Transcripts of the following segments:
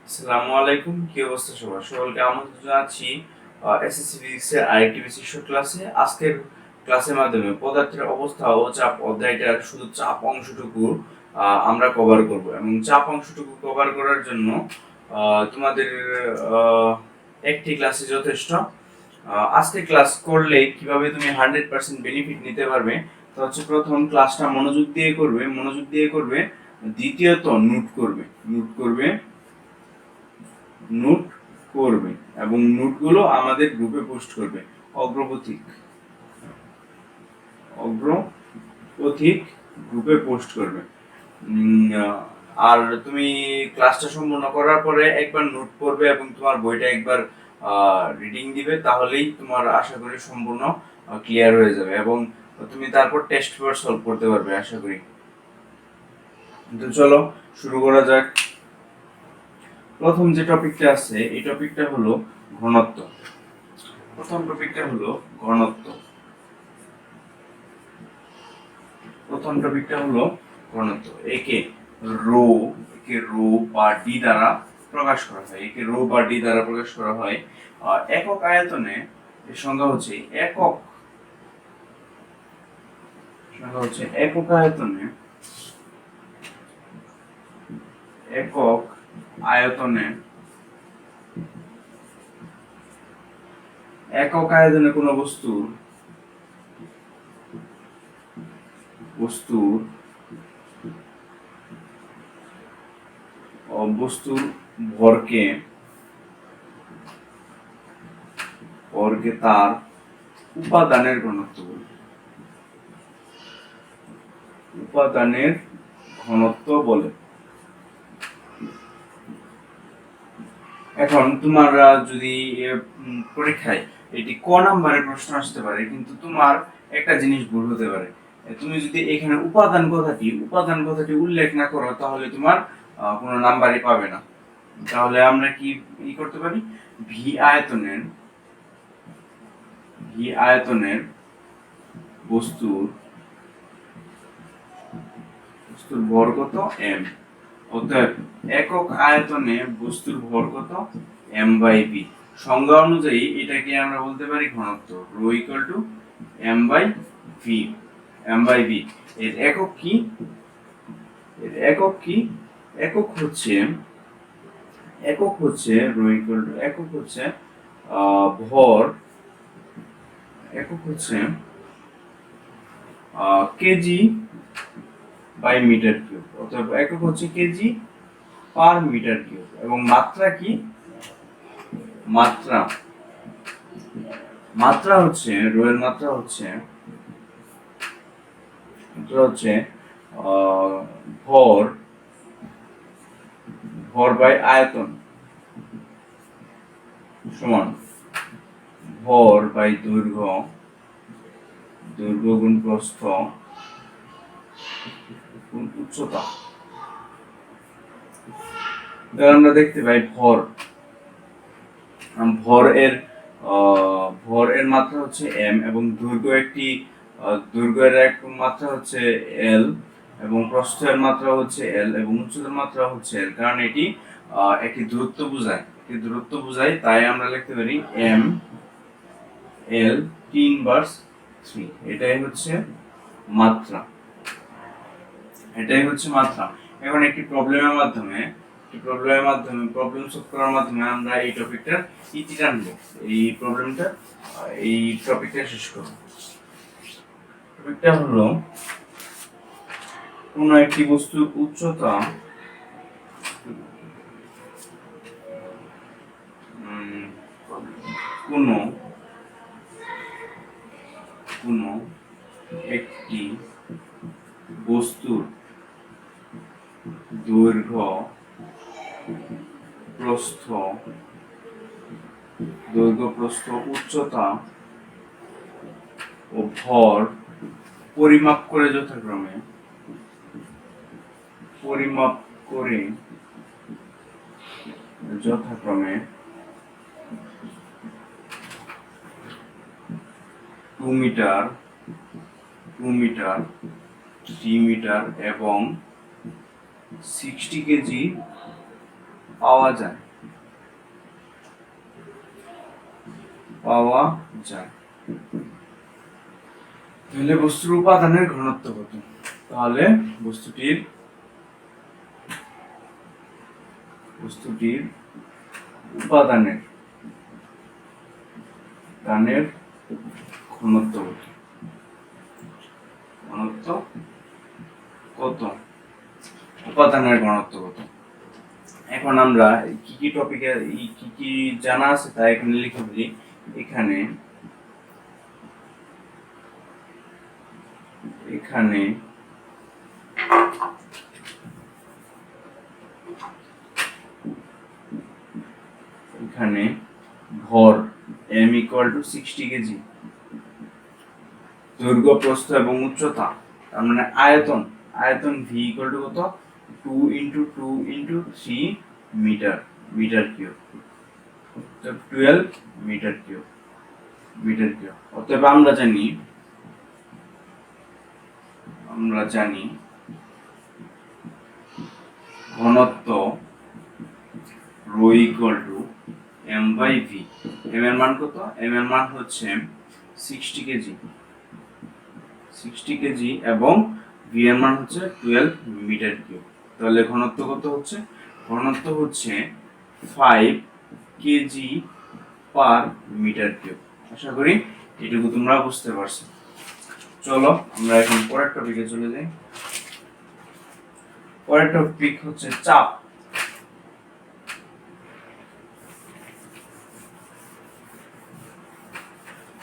আসসালামু আলাইকুম, কি অবস্থা সবার? সকলকে আমন্ত্রণ জানাচ্ছি এসএসসি ফিজিক্সের আরেকটি বিশিষ্ট ক্লাসে। আজকের ক্লাসের মাধ্যমে পদার্থের অবস্থা ও চাপ অধ্যায়টার শুধু চাপ অংশটুকু আমরা কভার করব, এবং চাপ অংশটুকু কভার করার জন্য তোমাদের একটি ক্লাসে যথেষ্ট। আজকে ক্লাস করলে কিভাবে তুমি 100% বেনিফিট নিতে পারবে, তো হচ্ছে প্রথম ক্লাসটা মনোযোগ দিয়ে করবে। দ্বিতীয়ত নোট করবে এবং নোটগুলো আমাদের গ্রুপে পোস্ট করবে। অগ্রপথিক অগ্রপথিক গ্রুপে পোস্ট করবে। আর তুমি ক্লাসটা সম্পূর্ণ করার পরে একবার নোট পড়বে এবং তোমার বইটা একবার রিডিং দিবে, তাহলেই তোমার আশা করি সম্পূর্ণ ক্লিয়ার হয়ে যাবে এবং তুমি তারপর টেস্ট পেপার সলভ করতে পারবে আশা করি। তো চলো শুরু করা যাক। প্রথম যে টপিকটা আছে এই টপিকটা হলো ঘনত্ব। প্রথম টপিকটা হলো ঘনত্ব। একে রো বা ডি দ্বারা প্রকাশ করা হয়। একক আয়তনে এর সংজ্ঞা হচ্ছে একক আয়তনে একক আয়তনে একক আয়তনে কোনো বস্তুর ভরকে তার উপাদানের ঘনত্ব বলে। এখন তোমার যদি পরীক্ষায় এটি ক নাম্বারের প্রশ্ন আসতে পারে, কিন্তু তোমার একটা জিনিস ভুল হতে পারে। তুমি যদি এখানে উপাদান কথাটি উল্লেখ না করো, তাহলে তোমার কোনো নাম্বারই পাবে না। তাহলে আমরা কি করতে পারি? ভি আয়তনের বস্তুর ভর কত? এম। অতএব একক আয়তনে বস্তুর ভর কত? M by V. সংজ্ঞা অনুযায়ী এটাকে আমরা বলতে পারি ঘনত্ব, rho equal to M by V. এর একক কি? একক হচ্ছে রো ইকুয়াল টু ভর, কেজি বাই মিটার কিউব। অতএব একক হচ্ছে কেজি পার মিটার কিউব। এবং মাত্রা কি? মাত্রা হচ্ছে রো এর মাত্রা হচ্ছে ভর বাই আয়তন সমান ভর বাই দৈর্ঘ্য গুণ প্রস্থ গুণ উচ্চতা। আমরা দেখতে পাই ভর এর মাত্রা হচ্ছে এম, এবং দৈর্ঘ্যের এক মাত্রা হচ্ছে এল, এবং প্রস্থের মাত্রা হচ্ছে এল, এবং উচ্চতার মাত্রা হচ্ছে এল। কারণ এটি একটি দূরত্ব বোঝায়, তাই আমরা লিখতে পারি এম এল টি ইনভার্স 3। এটাই হচ্ছে মাত্রা। এখন একটি প্রবলেম সলভ করার মাধ্যমে আমরা এই টপিকটার ইতি টানবো। এই টপিকটা শেষ করব। টপিকটা হলো কোন একটি বস্তুর উচ্চতা কোন একটি বস্তুর দৈর্ঘ্য প্রস্থ উচ্চতা ও ভর পরিমাপ করে যথাক্রমে 2 মিটার 3 মিটার এবং 60 কেজি পাওয়া যায়, পাওয়া যায়। তাহলে বস্তুর উপাদানের ঘনত্ব কত? তাহলে বস্তুটির উপাদানের ঘনত্ব কত? ঘনত্ব কত? উপাদানের ঘনত্ব কত? এখন আমরা কি কি টপিকে কি কি জানা আছে তা এখানে লিখে দিই। এখানে এখানে এখানে ভর m equal to 60 কেজি, দৈর্ঘ্য প্রস্থ এবং উচ্চতা, তার মানে আয়তন v equal to কত? 2 into 2 into 3 মিটার কিউব, তো 12 মিটার কিউব। অতএব আমরা জানি ঘনত্ব rho equal to m by v। m এর মান কত? m এর মান হচ্ছে 60 কেজি এবং v এর মান হচ্ছে 12 মিটার কিউব। তাহলে ঘনত্ব কত হচ্ছে? ঘনত্ব হচ্ছে 5 কেজি পার মিটার কিউব। আশা করি এটুকু তোমরা বুঝতে পারছো। চলো আমরা এখন পরের টপিকে চলে যাই। পরের টপিক হচ্ছে চাপ।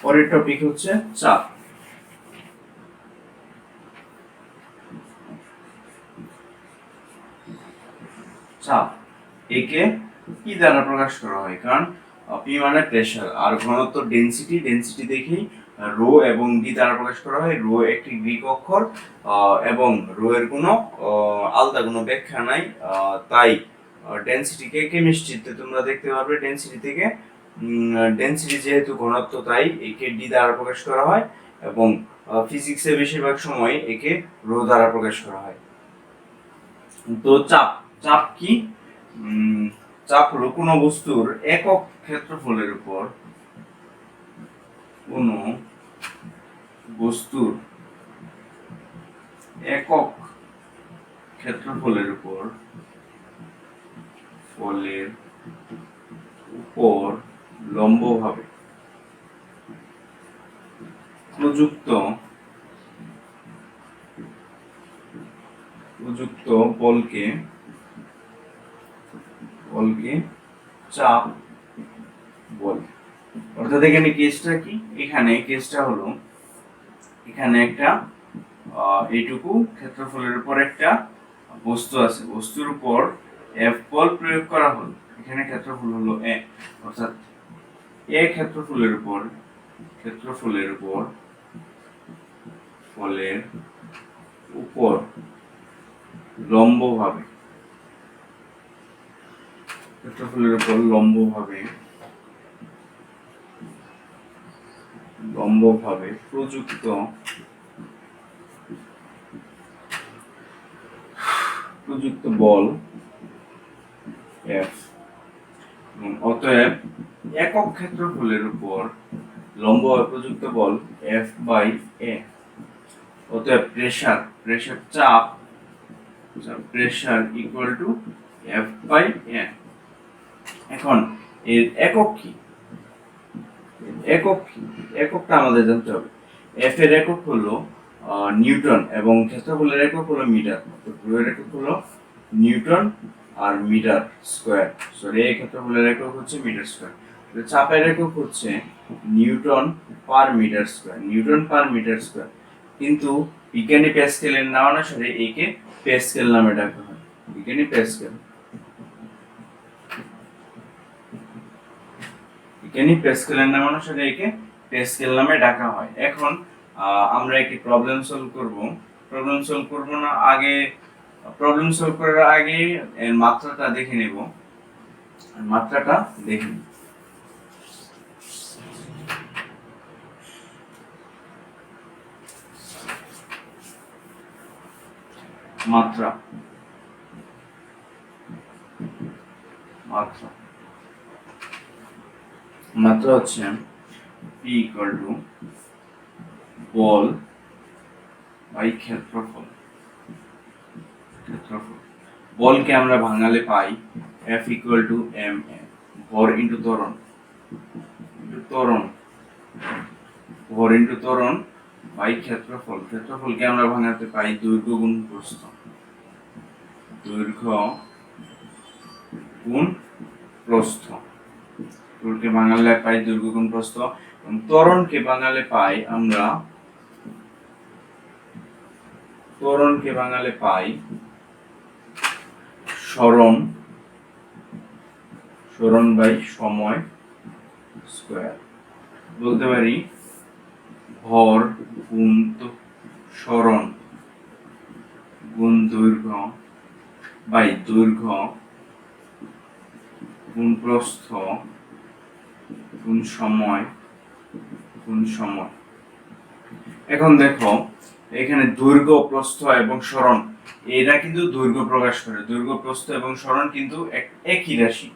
পরের টপিক হচ্ছে চাপ। চাপ একে কি দ্বারা প্রকাশ করা হয়? কারণ পি মানে প্রেসার আর ঘনত্ব ডেনসিটি দেখেই রো এবং ডি দ্বারা প্রকাশ করা হয়। রো একটি গ্রিক অক্ষর এবং রো এর কোনো আলাদা কোনো ব্যাখ্যা নাই, তাই ডেনসিটিকে কেমিস্ট্রিতে তোমরা দেখতে পারবে ডেনসিটি থেকে ডেনসিটি যেহেতু ঘনত্ব তাই একে ডি দ্বারা প্রকাশ করা হয় এবং ফিজিক্সে বেশিরভাগ সময় একে রো দ্বারা প্রকাশ করা হয়। তো চাপ কি? চাপ হলো কোনো বস্তুর একক ক্ষেত্রফলের উপর লম্বভাবে প্রযুক্ত বলকে চাপ বলে। অর্থাৎ এখানে কেসটা কি? এখানে কেসটা হলো এখানে একটা এইটুকু ক্ষেত্রফলের উপর একটা বস্তু আছে, বস্তুর উপর F বল প্রয়োগ করা হলো। এখানে ক্ষেত্রফল হলো a, অর্থাৎ a ক্ষেত্রফলের উপর লম্বভাবে প্রযুক্ত বল F। অতএব একক ক্ষেত্রফলের উপর লম্বভাবে প্রযুক্ত বল F বাই A। অতএব চাপ equal to F by A। এখন এর একক কি? এককটা আমাদের জানতে হবে। F এর একক হলো নিউটন এবং ক্ষেত্রফলের একক হলো মিটার। রো এর একক হলো নিউটন আর মিটার স্কয়ার। এই ক্ষেত্রফলের একক হচ্ছে মিটার স্কয়ার। চাপের একক হচ্ছে নিউটন পার মিটার স্কয়ার। কিন্তু বিজ্ঞানী প্যাসকেলের নাম অনুসারে একে প্যাসকেল নামে ডাকা হয়। বিজ্ঞানী প্যাসকেলের নাম অনুসারে একে প্যাসকেল নামে ডাকা হয়। এখন আমরা একটি প্রবলেম সলভ করব না, আগে প্রবলেম সলভ করার আগে এর মাত্রাটা দেখে নেব। মাত্রা মাত্রা মাত্রা হচ্ছে P ইকুয়াল টু বল বাই ক্ষেত্রফল। বলকে আমরা ভাঙালে পাই F ইকুয়াল টু m ভর ইনটু ত্বরণ, ভর ইনটু ত্বরণ বাই ক্ষেত্রফল। ক্ষেত্রফলকে আমরা ভাঙাতে পাই দৈর্ঘ্য গুণ প্রস্থ, দৈর্ঘ্য গুণ প্রস্থ। কে ভাঙালে পাই দৈর্ঘ্য গুণ প্রস্থ, এবং ত্বরণকে ভাঙালে পাই আমরা সরণ বাই সময় স্কয়ার। বলতে পারি ভর গুণ সরণ গুণ দৈর্ঘ্য বাই দৈর্ঘ্য গুণ প্রস্থ গুণ সময়। এখন দেখো এখানে দৈর্ঘ্য, প্রস্থ এবং সরণ, এরা কিন্তু দৈর্ঘ্য প্রকাশ করে। দৈর্ঘ্য, প্রস্থ এবং সরণ কিন্তু একই রাশি,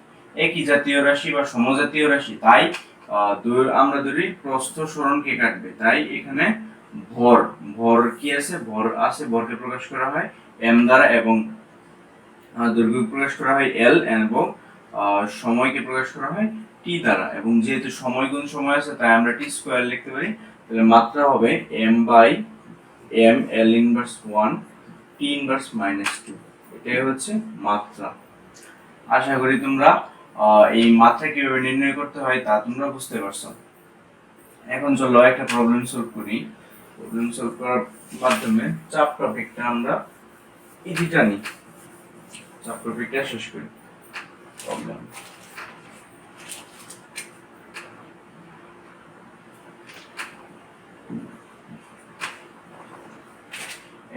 একই জাতীয় রাশি বা সমজাতীয় রাশি। তাই আমরা ধরি প্রস্থ সরণকে কাটবে, তাই এখানে ভর কি আছে, ভরকে প্রকাশ করা হয় m দ্বারা, এবং দৈর্ঘ্য প্রকাশ করা হয় l, এবং সময়কে প্রকাশ করা হয় t দ্বারা। এবং যেহেতু সময় গুণ সময় আছে, তাই আমরা t স্কয়ার লিখতে পারি। তাহলে মাত্রা হবে m by m l inverse 1 t inverse -2। এটাই হচ্ছে মাত্রা। আশা করি তোমরা এই মাত্রা কিভাবে নির্ণয় করতে হয় তা তোমরা বুঝতে পারছো। এখন চলো একটা প্রবলেম সলভ করি। প্রবলেম সলভ করার মাধ্যমে চাপ টপিকটা আমরা ইজিটা নিই, চাপ টপিকটা শেষ করি। প্রবলেম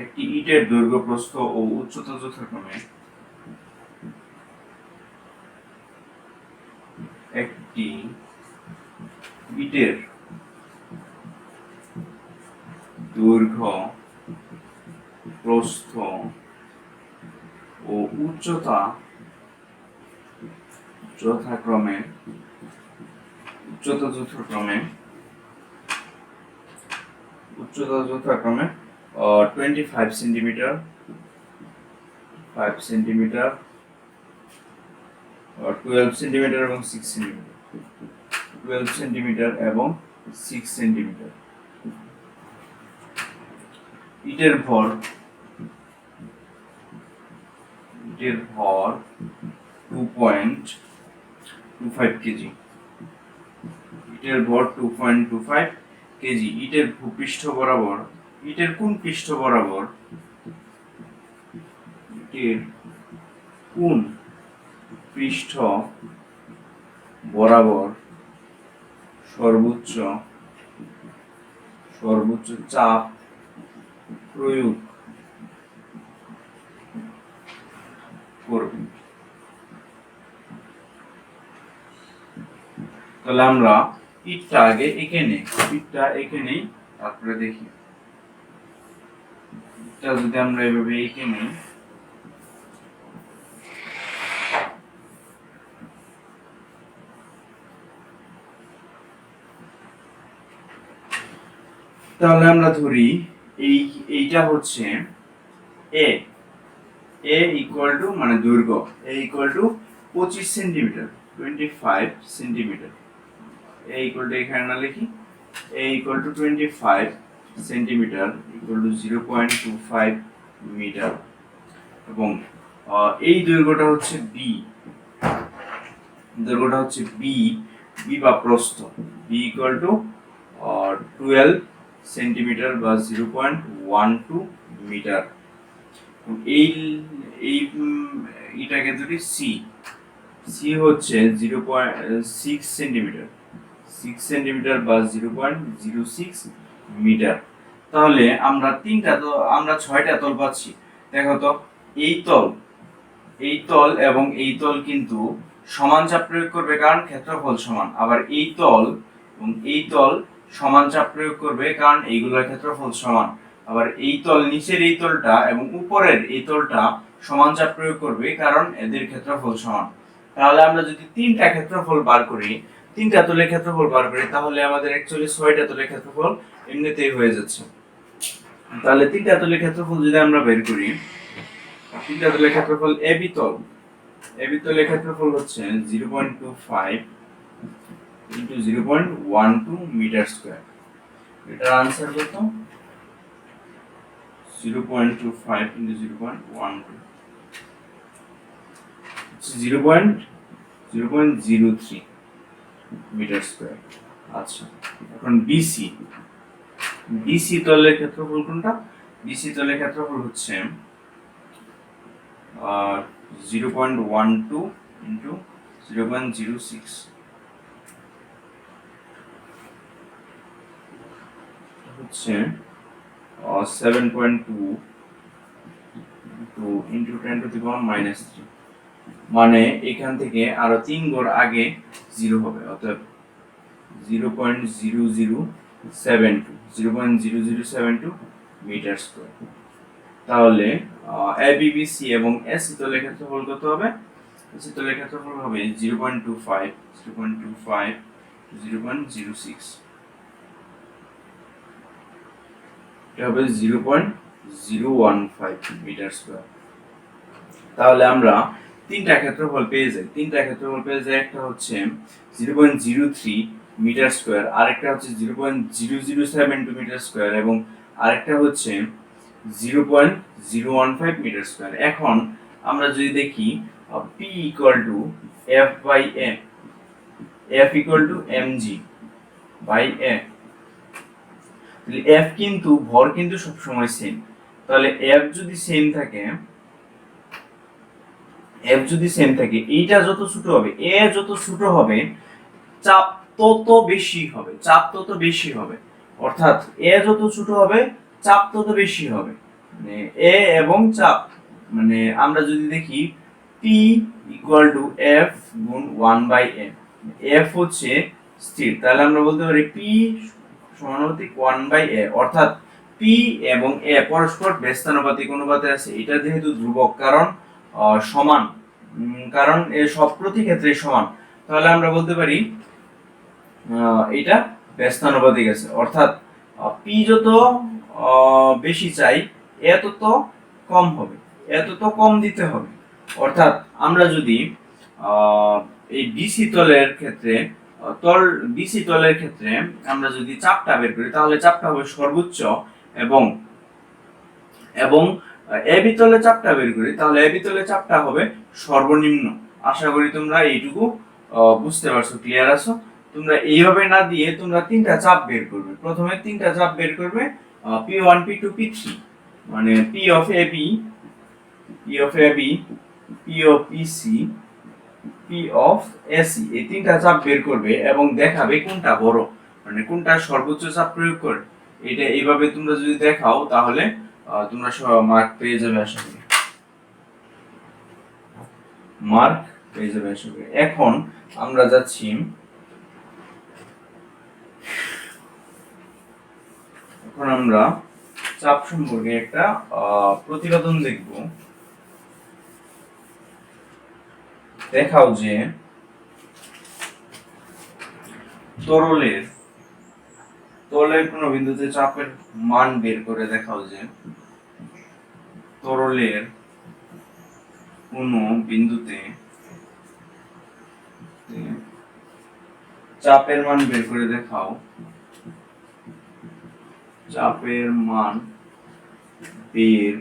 একটি ইটের দৈর্ঘ্য, প্রস্থ ও উচ্চতা যথাক্রমে একটি ইটের দৈর্ঘ্য, প্রস্থ ও উচ্চতা যথাক্রমে 25 সেন্টিমিটার, 5 সেন্টিমিটার, 12 সেন্টিমিটার এবং 6 সেন্টিমিটার, 12 সেন্টিমিটার এবং 6 সেন্টিমিটার। ইটের ভর 2.25 কেজি। ইটের ভর 2.25 কেজি। ইটের ভূপৃষ্ঠ বরাবর, ইটের কোন পৃষ্ঠ বরাবর, ইটের কোন পৃষ্ঠ বরাবর সর্বোচ্চ চাপ প্রয়োগ করবে। তাহলে আমরা ইটটা আগে এঁকে নেই, তারপরে দেখি। ইটটা যদি আমরা এভাবে এঁকে নেই, তাহলে আমরা ধরি এইটা হচ্ছে a ইকুয়াল টু, মানে দৈর্ঘ্য a equal to 25 centimetre, 25 centimetre. a equal to, এখানে না লিখি, a equal to 25 centimetre equal to 0.25 metre. এবং এই দৈর্ঘ্যটা হচ্ছে b, b বা প্রস্থ, b ইকুয়াল টু 12 সেন্টিমিটার বা 0.12 মিটার। এইটাকে ধরি c হচ্ছে 0.6 সেন্টিমিটার, 6 সেন্টিমিটার বা 0.06 মিটার। তাহলে আমরা আমরা 6টা তল পাচ্ছি। দেখো তো, এই তল এবং এই তল কিন্তু সমান চাপ প্রয়োগ করবে, কারণ ক্ষেত্রফল সমান। আবার এই তল এবং এই তল সমান চাপ প্রয়োগ করবে, কারণ এইগুলোর ক্ষেত্রফল সমান। আবার এই তল, নিচের এই তলটা এবং উপরের এই তলটা সমান চাপ প্রয়োগ করবে, কারণ এদের ক্ষেত্রফল সমান। তাহলে আমরা যদি তিনটা ক্ষেত্রফল বার করি, তিনটা তলের ক্ষেত্রফল বার করি, তাহলে আমাদের অ্যাকচুয়ালি 6টা তলের ক্ষেত্রফল এমনিতেই হয়ে যাচ্ছে। তাহলে তিনটা তলের ক্ষেত্রফল যদি আমরা বের করি, তিনটা তলের ক্ষেত্রফল এবি তলের ক্ষেত্রফল হচ্ছে 0.25 ইনটু 0.12 মিটার স্কয়ার। এটার आंसर কত? 0.25 ইনটু 0.12 0.03 মিটার স্কয়ার। আচ্ছা, এখন বিসি তলের ক্ষেত্রফল কোনটা? বিসি তলের ক্ষেত্রফল হচ্ছে 0.12 ইনটু 0.06 হচ্ছে 7.2 ইনটু 10 টু দি পাওয়ার -3, মানে এখান থেকে আরো 3 ঘর আগে 0 হবে, অতএব 0.0072 মিটার স্কয়ার। তাহলে এবিবিসি এবং এসি তলের ক্ষেত্রফল কত হবে? এসি তলের ক্ষেত্রফল হবে 0.25 0.06, এটা হবে 0.015 মিটার স্কয়ার। তাহলে আমরা তিনটা ক্ষেত্রফল পেয়ে যাই। একটা হচ্ছে 0.03 মিটার স্কয়ার, আরেকটা হচ্ছে 0.0072 মিটার স্কয়ার এবং আরেকটা হচ্ছে 0.015 মিটার স্কয়ার। এখন আমরা যদি দেখি P equal to F by A, F equal to mg by A, তাহলে F কিন্তু ভর কিন্তু সবসময় সেম। তাহলে F যদি সেম থাকে, এইটা যত ছোট হবে, A যত ছোট হবে, চাপ তত বেশি হবে, অর্থাৎ A যত ছোট হবে চাপ তত বেশি হবে। মানে A এবং চাপ, মানে আমরা যদি দেখি P equal to F গুণ 1 by A, F হচ্ছে স্থির, তাহলে আমরা বলতে পারি P সমানুপাতিক 1 by A, অর্থাৎ P এবং A পরস্পর ব্যস্তানুপাতিক অনুপাতে আছে। এটা যেহেতু ধ্রুবক, কারণ সমান, কারণ এ সব প্রতি ক্ষেত্রে সমান, তাহলে আমরা বলতে পারি এটা ব্যস্তানুপাতিক আছে, অর্থাৎ P যত বেশি চাই A তত কম হবে, A তত কম দিতে হবে। অর্থাৎ আমরা যদি এই বিসি তলের ক্ষেত্রে আমরা যদি চাপটা বের করি, তাহলে চাপটা হবে সর্বোচ্চ, এবং এবি তলে চাপটা বের করি, তাহলে এবি তলে চাপটা হবে সর্বনিম্ন। আশা করি তোমরা এইটুকু বুঝতে পারছো, ক্লিয়ার আছো? তোমরা এইভাবে না দিয়ে তোমরা তিনটা চাপ বের করবে। প্রথমে তিনটা চাপ বের করবে, P1 P2 P3, মানে P of AB, P of PC, P of AC, এই তিনটা চাপ বের করবে এবং দেখাবে কোনটা বড়, মানে কোনটা সর্বোচ্চ চাপ প্রয়োগ করে। এটা এইভাবে তোমরা যদি দেখাও, তাহলে তোমরা মার্ক পেয়ে যাবে আশা করি। এখন আমরা যাচ্ছি চাপ সম্পর্কে একটা প্রতিবেদন দেখব। দেখাও যে তরলের কোন বিন্দুতে চাপের মান বের করে দেখাও যে তরলের কোন বিন্দুতে চাপের মান বের করে দেখাও, চাপের মান বের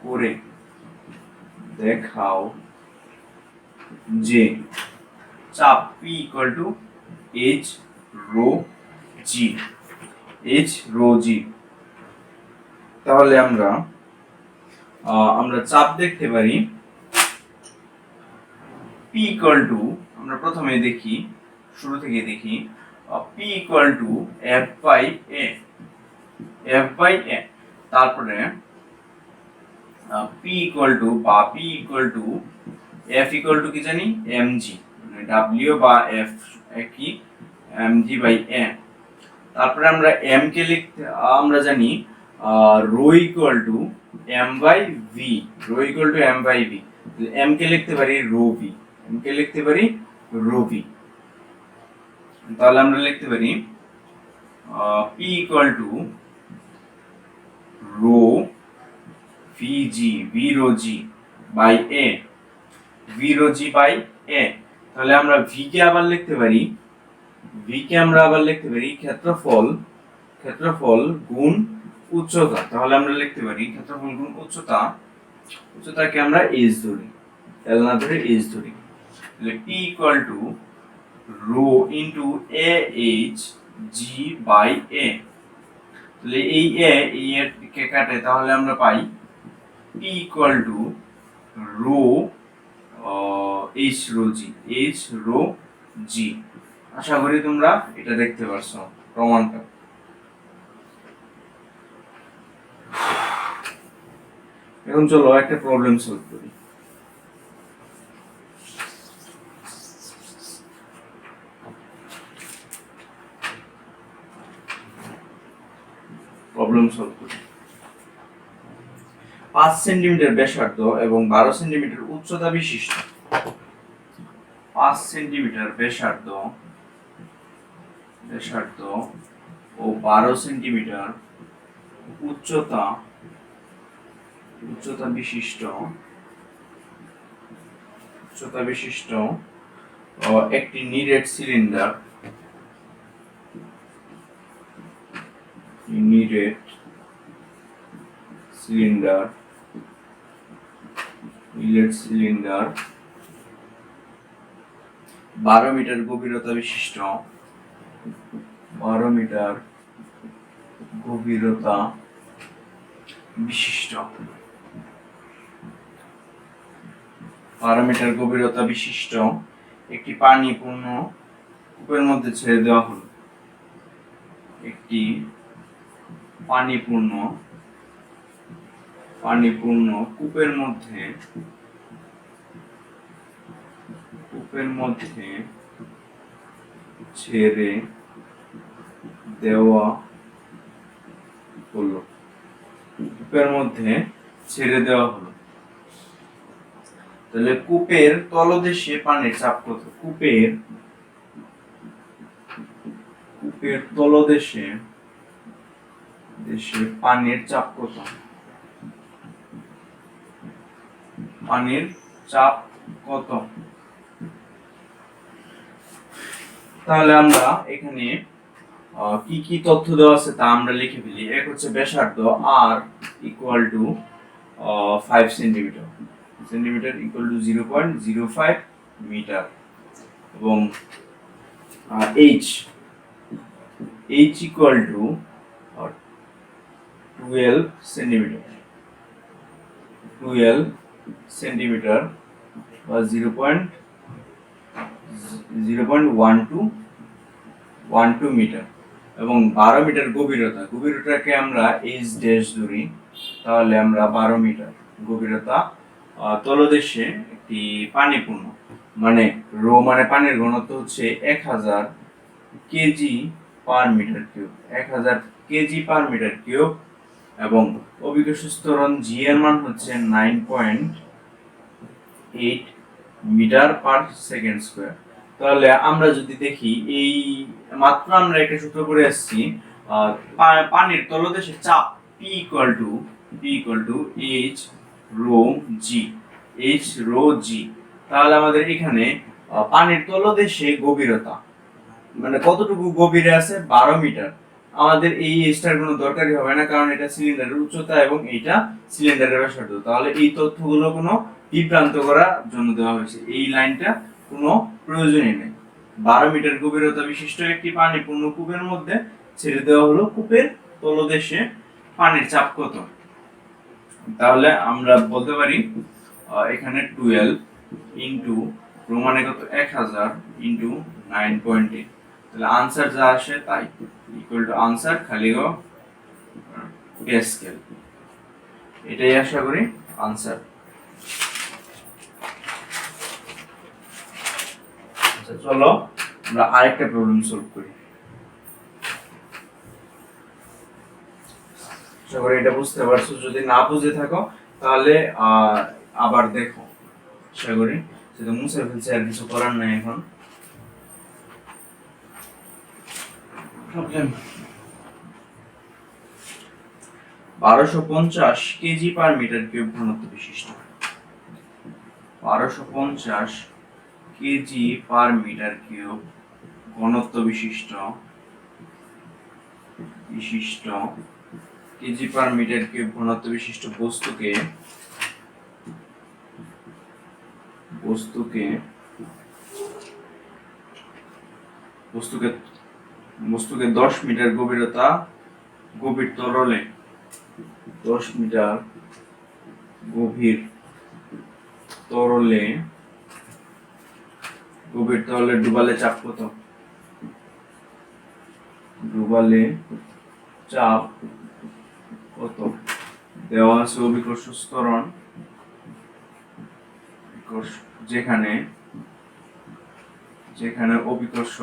করে দেখাও যে চাপ P equal to H rho g। তাহলে আমরা চাপ দেখতে পারি P equal to, আমরা প্রথমে দেখি, শুরু থেকে দেখি, P equal to F by A, তারপরে P equal to F equal to কি জানি mg, মানে W বা F একই mg by A। তারপরে আমরা m কে লিখতে, আমরা জানি rho equal to m by v, m কে লিখতে পারি rho v। এম কে লিখতে পারি রো ভি। তাহলে আমরা লিখতে পারি P equal to rho V g, V rho g by a, V rho g by a. তাহলে আমরা ভি কে আবার লিখতে পারি, ভি কে আমরা আবার লিখতে পারি ক্ষেত্রফল, ক্ষেত্রফল গুণ উচ্চতা। তাহলে আমরা লিখতে পারি ক্ষেত্রফল গুণ উচ্চতা, উচ্চতাকে আমরা এইচ ধরি, এল না ধরে এইচ ধরি। তাহলে P equal to rho into a H g by a. তাহলে এই এ এর কে কাটে, তাহলে আমরা পাই P equal to rho H rho g, H rho g. আশা করি তোমরা এটা দেখতে পারছো প্রমাণটা। এখন চলো একটা প্রবলেম সলভ করি। প্রবলেম সলভ করি। 5 সেন্টিমিটার ব্যাসার্ধ এবং 12 সেন্টিমিটার উচ্চতা বিশিষ্ট, 5 সেন্টিমিটার ব্যাসার্ধ ও 12 সেন্টিমিটার উচ্চতা বিশিষ্ট একটি নিরেট সিলিন্ডার, সিলিন্ডার 12 মিটার গভীরতা বিশিষ্ট, 12 মিটার গভীরতা বিশিষ্ট, 12 মিটার গভীরতা বিশিষ্ট একটি পানিপূর্ণ কূপের মধ্যে ছেড়ে দেওয়া হলো, একটি পানিপূর্ণ কূপের মধ্যে ছেড়ে দেওয়া হলো, কূপের মধ্যে ছেড়ে দেওয়া হলো। তাহলে কূপের তলদেশে পানির চাপ কত? কূপের তলদেশে পানির চাপ কত? পানির চাপ কত? তাহলে আমরা এখানে কি কি তথ্য দেওয়া আছে তা আমরা লিখে ফেলি। এক হচ্ছে ব্যাসার্ধ আর equal to 5 centimetre, equal to 0.05 metre, এবং এইচ ইকুয়াল টু 12 সেন্টিমিটার বা 0.12 মিটার, এবং 12 মিটার গভীরতাকে আমরা এইচ ড্যাশ ধরি। তাহলে আমরা 12 মিটার গভীরতা, তলদেশে একটি পানিপূর্ণ, মানে রো মানে পানির ঘনত্ব হচ্ছে 1000 KG per metre cube, 1000 KG per metre cube, এবং অভিকর্ষ ত্বরণ জি এর মান হচ্ছে 9.8 মিটার পার সেকেন্ড স্কয়ার। তাহলে আমরা যদি দেখি, এই মাত্র আমরা একটা সূত্র করে আসছি, পানির তলদেশে চাপ P equal to H rho g. তাহলে আমাদের এখানে পানির তলদেশে গভীরতা মানে কতটুকু গভীরে আছে? 12 মিটার। আমাদের এই এইচটার কোনো দরকারই হবে না, কারণ এটা সিলিন্ডারের উচ্চতা এবং এইটা সিলিন্ডারের ব্যাসার্ধ। তাহলে এই তথ্যগুলো কোনো বিভ্রান্ত করার জন্য দেওয়া হয়েছে, এই লাইনটা কোনো প্রয়োজনই নেই। 12 মিটার গভীরতা বিশিষ্ট একটি পানিপূর্ণ কূপের মধ্যে ছেড়ে দেওয়া হলো, কূপের তলদেশে পানির চাপ কত? তাহলে আমরা বলতে পারি এখানে 12 ইনটু প্রমাণে কত 1000 ইনটু 9.8। তাহলে आंसर যা আসে তাই ইকুয়াল টু आंसर খালি গো প্যাসকেল। এটাই আশা করি आंसर। আচ্ছা চলো আমরা আরেকটা প্রবলেম সলভ করি। আশা করি এটা বুঝতে পারছো, যদি না বুঝে থাকো তাহলে আবার দেখো। আশা করি যেটা মুছে ফেলছে, আর কিছু করার নাই এখন। Problem 1250 kg per metre cube ঘনত্ব বিশিষ্ট। 1250 কেজি পার মিটার কিউব ঘনত্ব বিশিষ্ট কেজি পার মিটার কিউব ঘনত্ব বিশিষ্ট বস্তুকে 10 মিটার গভীর তরলে 10 মিটার গভীর তরলে ডুবালে চাপ কত? দেওয়া আছে অভিকর্ষ ত্বরণ, যেখানে অভিকর্ষ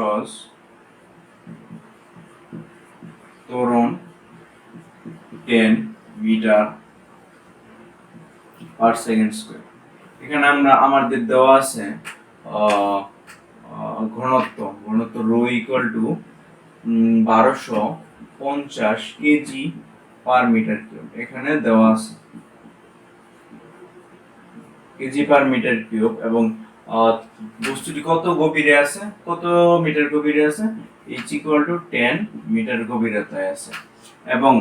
ত্বরণ 10 মিটার পার সেকেন্ড স্কয়ার। এখানে আমাদের দেওয়া আছে ঘনত্ব rho equal to 1250 kg per metre cube. এখানে দেওয়া আছে কেজি পার মিটার কিউব, এবং বস্তুটি কত মিটার গভীরে আছে, h ইকুয়াল টু 10 মিটার গভীরতায় আছে, এবং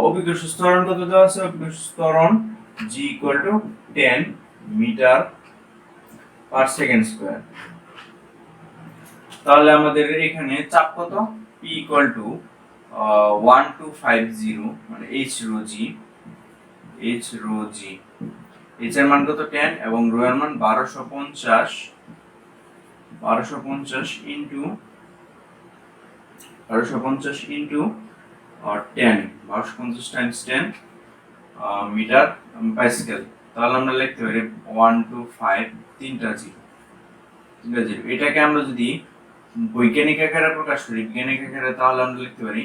অভিকর্ষ ত্বরণ কত দেওয়া আছে? অভিকর্ষ ত্বরণ g equal to 10 metre per second square. তাহলে আমাদের এখানে চাপ কত? p ইকুয়াল টু 1250 মানে h রো g, h এর মান কত? 10, এবং রো এর মান 1250 ইনটু 10, 1250 টাইমস 10 মিটার পাস্কেল। তাহলে আমরা লিখতে পারি 125 তিনটা জিরো। এটাকে আমরা যদি বৈজ্ঞানিক আকারে প্রকাশ করি, তাহলে আমরা লিখতে পারি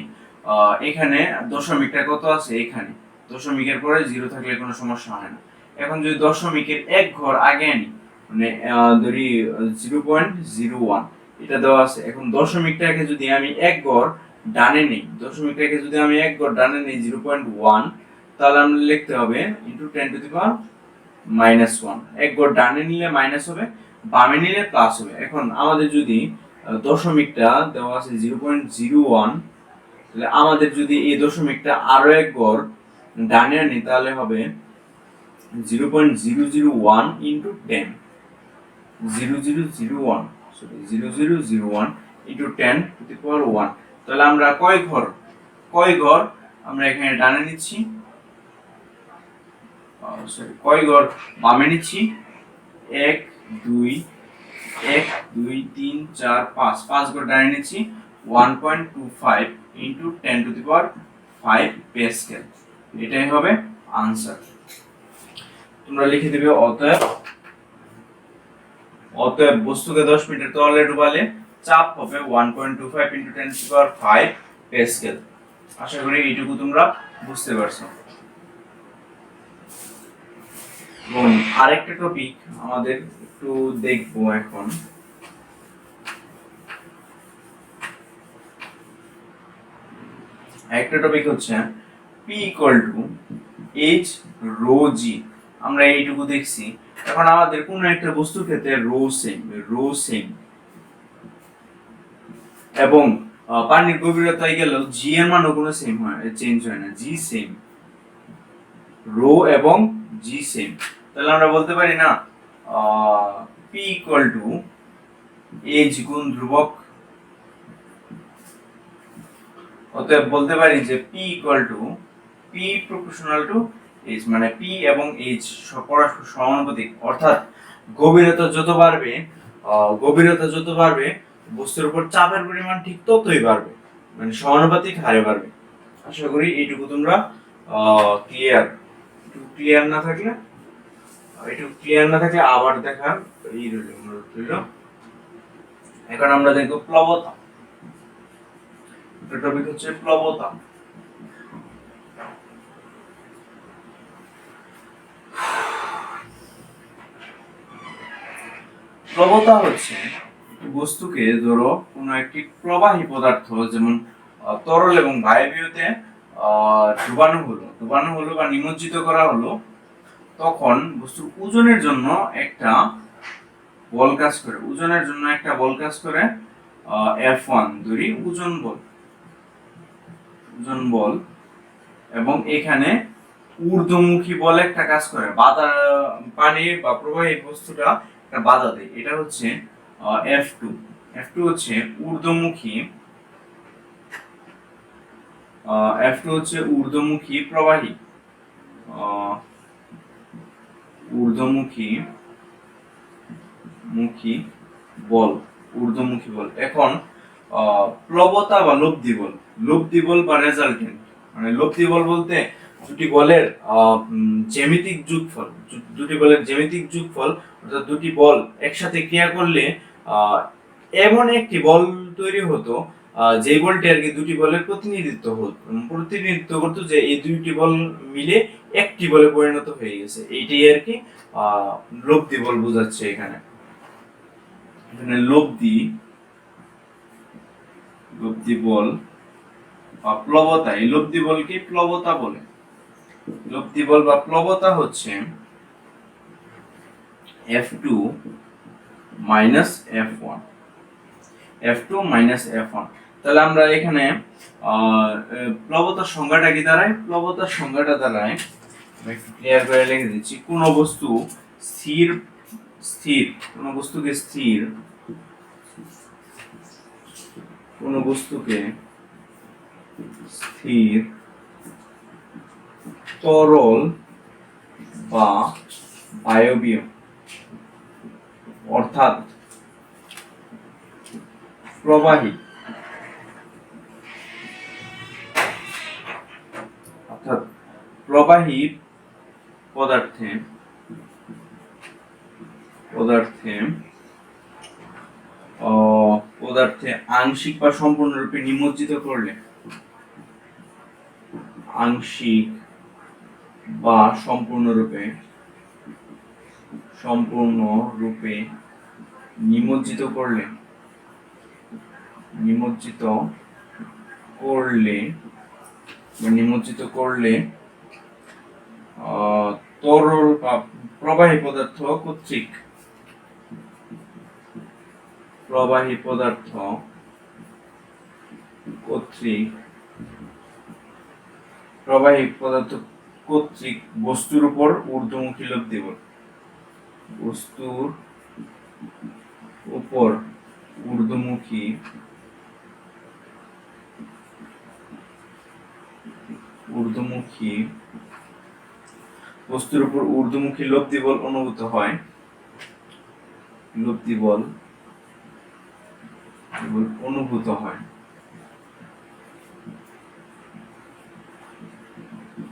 এখানে দশমিকটা কত আছে, এখানে দশমিকের পরে জিরো থাকলে কোনো সমস্যা হয় না। এখন যদি দশমিকের এক ঘর আগে আনি, মানে ধরি 0.01 এটা দেওয়া আছে। এখন দশমিকটাকে যদি আমি এক ঘর ডানে নেই, 0.1, তাহলে আমরা লিখতে হবে ইনটু 10 টু দি পাওয়ার -1। এক ঘর ডানে নিলে মাইনাস হবে, বামে নিলে প্লাস হবে। এখন আমাদের যদি দশমিকটা দেওয়া আছে 0.01, তাহলে আমাদের যদি এই দশমিকটা আরো এক ঘর ডানে আনি, তাহলে হবে 0.001 ইনটু 10, 0001 ইনটু 10 টু দি পাওয়ার 1। তাহলে আমরা কয় ঘর আমরা এখানে ডানে নিচ্ছি, কয় ঘর বামে নিচ্ছি? 1 2 3 4 5 ঘর ডানে নিচ্ছি। 1.25 into 10 to the power 5 Pascal. এটাই হবে आंसर। তোমরা লিখে দিবে অতএব বস্তুকে 10 মিটার তরলে ডুবালে চাপ হবে 1.25 into 10 to the power 5 pascal. আশা করি এইটুকু তোমরা বুঝতে পারছো। এবং আরেকটা টপিক আমাদের একটু দেখবো এখন। একটা টপিক হচ্ছে P equal to H rho G। আমরা এইটুকু দেখছি। এখন আমাদের কোন একটা বস্তুর ক্ষেত্রে রো সেম এবং পানির গভীরতায় গেলেও G এর মানও কোনো চেঞ্জ হয় না, G সেম, রো এবং G সেম। তাহলে আমরা বলতে পারি না P ইকুয়াল টু H গুণ ধ্রুবক। অতএব বলতে পারি যে P equal two P proportional to H, মানে P এবং H পরস্পর সমানুপাতিক। অর্থাৎ গভীরতা যত বাড়বে বস্তুর উপর চাপের পরিমাণ ঠিক ততই বাড়বে, মানে সমানুপাতিক হারে বাড়বে। আশা করি এইটুকু তোমরা ক্লিয়ার না থাকলে আবার দেখার এই রইল। এখন আমরা দেখব প্লবতা। টপিক হচ্ছে প্লবতা। প্লবতা হচ্ছে বস্তুকে ধরো কোনো একটি প্রবাহী পদার্থ যেমন তরল এবং বায়বীয়তে ডুবানো হলো বা নিমজ্জিত করা হলো, তখন বস্তুর ওজনের জন্য একটা বল কাজ করে, F1 ধরি ওজন বল, এবং এখানে ঊর্ধ্বমুখী বল একটা কাজ করে, পানি বা প্রবাহী বস্তুটা একটা বাধা দেয়, এটা হচ্ছে F2 হচ্ছে ঊর্ধ্বমুখী প্রবাহী, ঊর্ধ্বমুখী বল। এখন প্লবতা বা লব্ধি বল বা রেজাল্টেন্ট, মানে লব্ধি বল বলতে দুটি বলের জ্যামিতিক যোগফল, অর্থাৎ দুটি বল একসাথে ক্রিয়া করলে এমন একটি বল তৈরি হতো যে বলটি আর কি দুটি বলের প্রতিনিধিত্ব করতো, যে এই দুইটি বল মিলে একটি বলে পরিণত হয়ে গেছে, এইটাই আর কি লব্ধি বল বোঝাচ্ছে এখানে। লব্ধি বল বা প্লবতা, এই লব্ধি বলকে প্লবতা বলে। লব্ধি বল বা প্লবতা হচ্ছে F2 মাইনাস F1। তাহলে আমরা এখানে প্লবতার সংজ্ঞাটা কি দাঁড়ায়? প্লবতার সংজ্ঞাটা দাঁড়ায়, আমি একটু ক্লিয়ার করে লিখে দিচ্ছি, কোন বস্তুকে স্থির তরল বা বায়বীয়, অর্থাৎ প্রবাহী পদার্থে আংশিক বা সম্পূর্ণরূপে নিমজ্জিত করলে, নিমজ্জিত করলে তরল বা প্রবাহী পদার্থ কর্তৃক বস্তুর উপর ঊর্ধ্বমুখী লব্ধি বল, বস্তুর উপর ঊর্ধ্বমুখী লব্ধি বল অনুভূত হয়,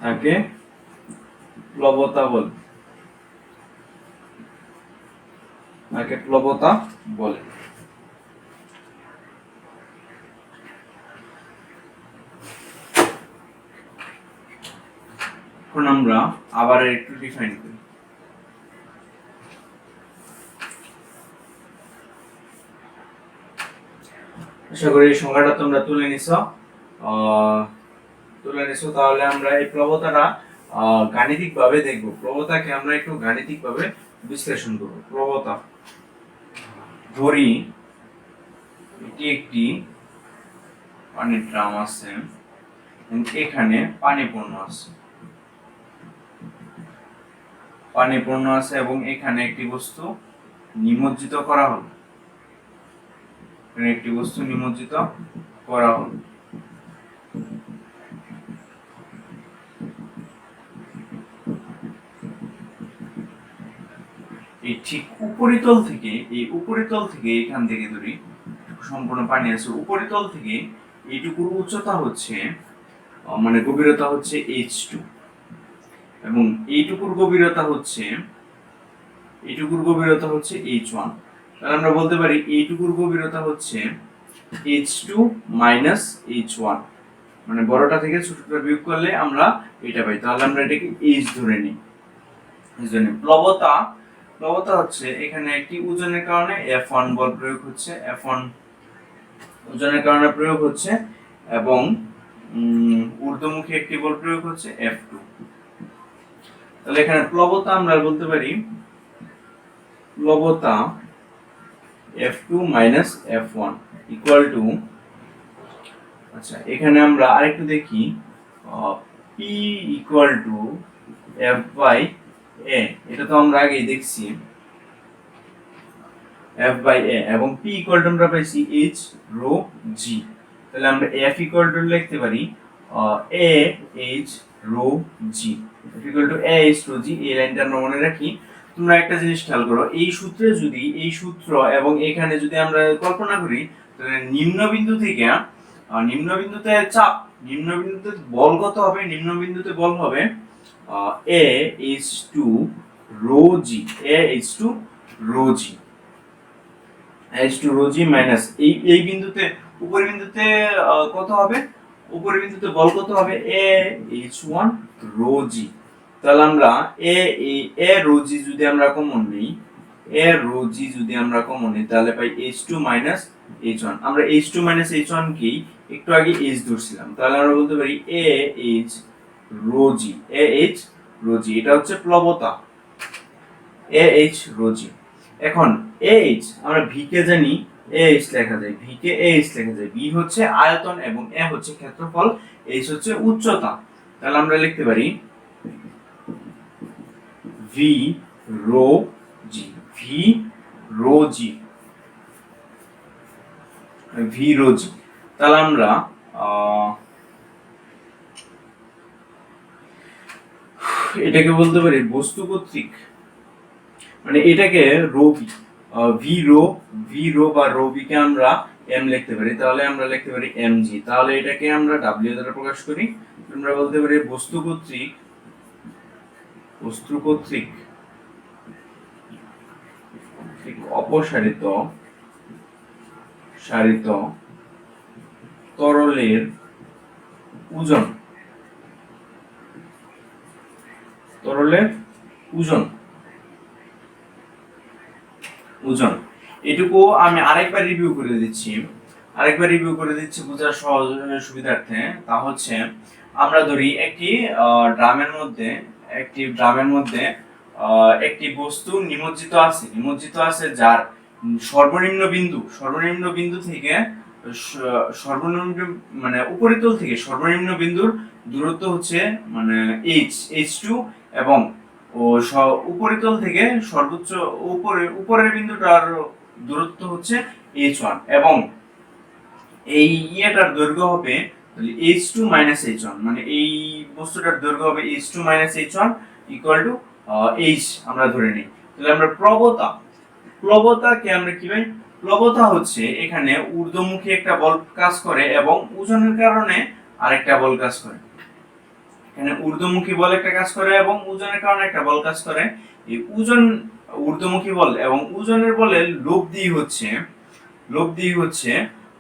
তাকে প্লবতা বলে। এখন আমরা আবার একটু ডিফাইন করি। আশা করি এই সংজ্ঞাটা তোমরা তুলে নিছো। তাহলে আমরা এই প্লবতাটা গাণিতিকভাবে দেখব। প্লবতাকে আমরা একটু গাণিতিকভাবে বিশ্লেষণ করব। প্লবতা, ধরি এটি একটি পানির ড্রাম আছে, এখানে পানি পূর্ণ আছে এবং এখানে একটি বস্তু নিমজ্জিত করা হলো। এই ঠিক উপরিতল থেকে এখান থেকে ধরি সম্পূর্ণ পানি আছে, উপরিতল থেকে এইটুকুর উচ্চতা হচ্ছে মানে গভীরতা হচ্ছে H2 এবং এইটুকুর গভীরতা হচ্ছে H1। তাহলে আমরা বলতে পারি এইটুকুর গভীরতা হচ্ছে H2 মাইনাস H1, মানে বড়টা থেকে ছোটটা বিয়োগ করলে আমরা এটা পাই। তাহলে আমরা এটাকে H ধরে নিই। প্লবতা প্লবতা হচ্ছে এখানে একটি ওজনের কারণে F1 বল প্রয়োগ হচ্ছে, F1 ওজনের কারণে প্রয়োগ হচ্ছে, এবং ঊর্ধ্বমুখী একটি বল প্রয়োগ হচ্ছে F2। তাহলে এখানে প্লবতা আমরা বলতে পারি প্লবতা F2 minus F1 equal to, আচ্ছা এখানে আমরা আরেকটু দেখি, P equal to F by A, এটা তো আমরা আগেই দেখছি F বাই A, এবং P ইকুয়াল টু আমরা পাইছি H রো G। তাহলে আমরা F ইকুয়াল টু লিখতে পারি A H rho G, F equal to A H rho G। এই লাইনটা আমরা মনে রাখি। তোমরা একটা জিনিস খেয়াল করো, এই সূত্রে যদি এই সূত্র এবং এখানে যদি আমরা কল্পনা করি, তাহলে নিম্নবিন্দু থেকে নিম্নবিন্দুতে চাপ, নিম্নবিন্দুতে বল কত হবে? নিম্নবিন্দুতে বল হবে A H2 rho G, A H2 rho G, H2 rho G minus এই বিন্দুতে, উপরের বিন্দুতে কত হবে? উপরের বিন্দুতে বল কত হবে? A H1 rho G। তাহলে আমরা A রো G যদি আমরা কমন নিই, A রো G যদি আমরা কমন নিই, তাহলে পাই H2 মাইনাস H1। আমরা H2 মাইনাস H1 কি একটু আগে H ধরছিলাম, তাহলে আমরা বলতে পারি A H rho G, A H rho G। এটা হচ্ছে প্লবতা A H রো G। এখন AH আমরা V কে জানি, AH লেখা যায়, V কে AH লেখা যায়। V হচ্ছে আয়তন এবং A হচ্ছে ক্ষেত্রফল, H হচ্ছে উচ্চতা। তাহলে আমরা লিখতে পারি V rho G, V rho G, V rho G। তাহলে আমরা এটাকে বলতে পারি বস্তু কর্তৃক, মানে এটাকে রো ভি রো বা রো ভি কে আমরা এম লিখতে পারি, তাহলে আমরা লিখতে পারি এম জি। তাহলে এটাকে আমরা ডাব্লিউ দ্বারা প্রকাশ করি। আমরা বলতে পারি বস্তু কর্তৃক অপসারিত তরলের ওজন, ওজন। এটুকু আমি আরেকবার রিভিউ করে দিচ্ছি বোঝার সহজ সুবিধার্থে। তা হচ্ছে আমরা ধরি একটি ড্রামের মধ্যে একটি বস্তু নিমজ্জিত আছে যার সর্বনিম্ন বিন্দু থেকে সর্বনিম্ন মানে উপরিতল থেকে সর্বনিম্ন বিন্দুর দূরত্ব হচ্ছে মানে H2, এবং উপরিতল থেকে সর্বোচ্চ উপরের বিন্দুটার দূরত্ব হচ্ছে H1, এবং এই ইয়েটার দৈর্ঘ্য হবে H2 মাইনাস H1, মানে এই বস্তুটার দৈর্ঘ্য হবে H2 minus H1 equal to H আমরা ধরে নিই। তাহলে আমরা প্লবতাকে আমরা কি পাই? প্লবতা হচ্ছে এখানে ঊর্ধ্বমুখী একটা বল কাজ করে এবং ওজনের কারণে আরেকটা বল কাজ করে। এখানে ঊর্ধ্বমুখী বল একটা কাজ করে এবং ওজনের কারণে একটা বল কাজ করে। এই ঊর্ধ্বমুখী বল এবং ওজনের বলের লব্ধি হচ্ছে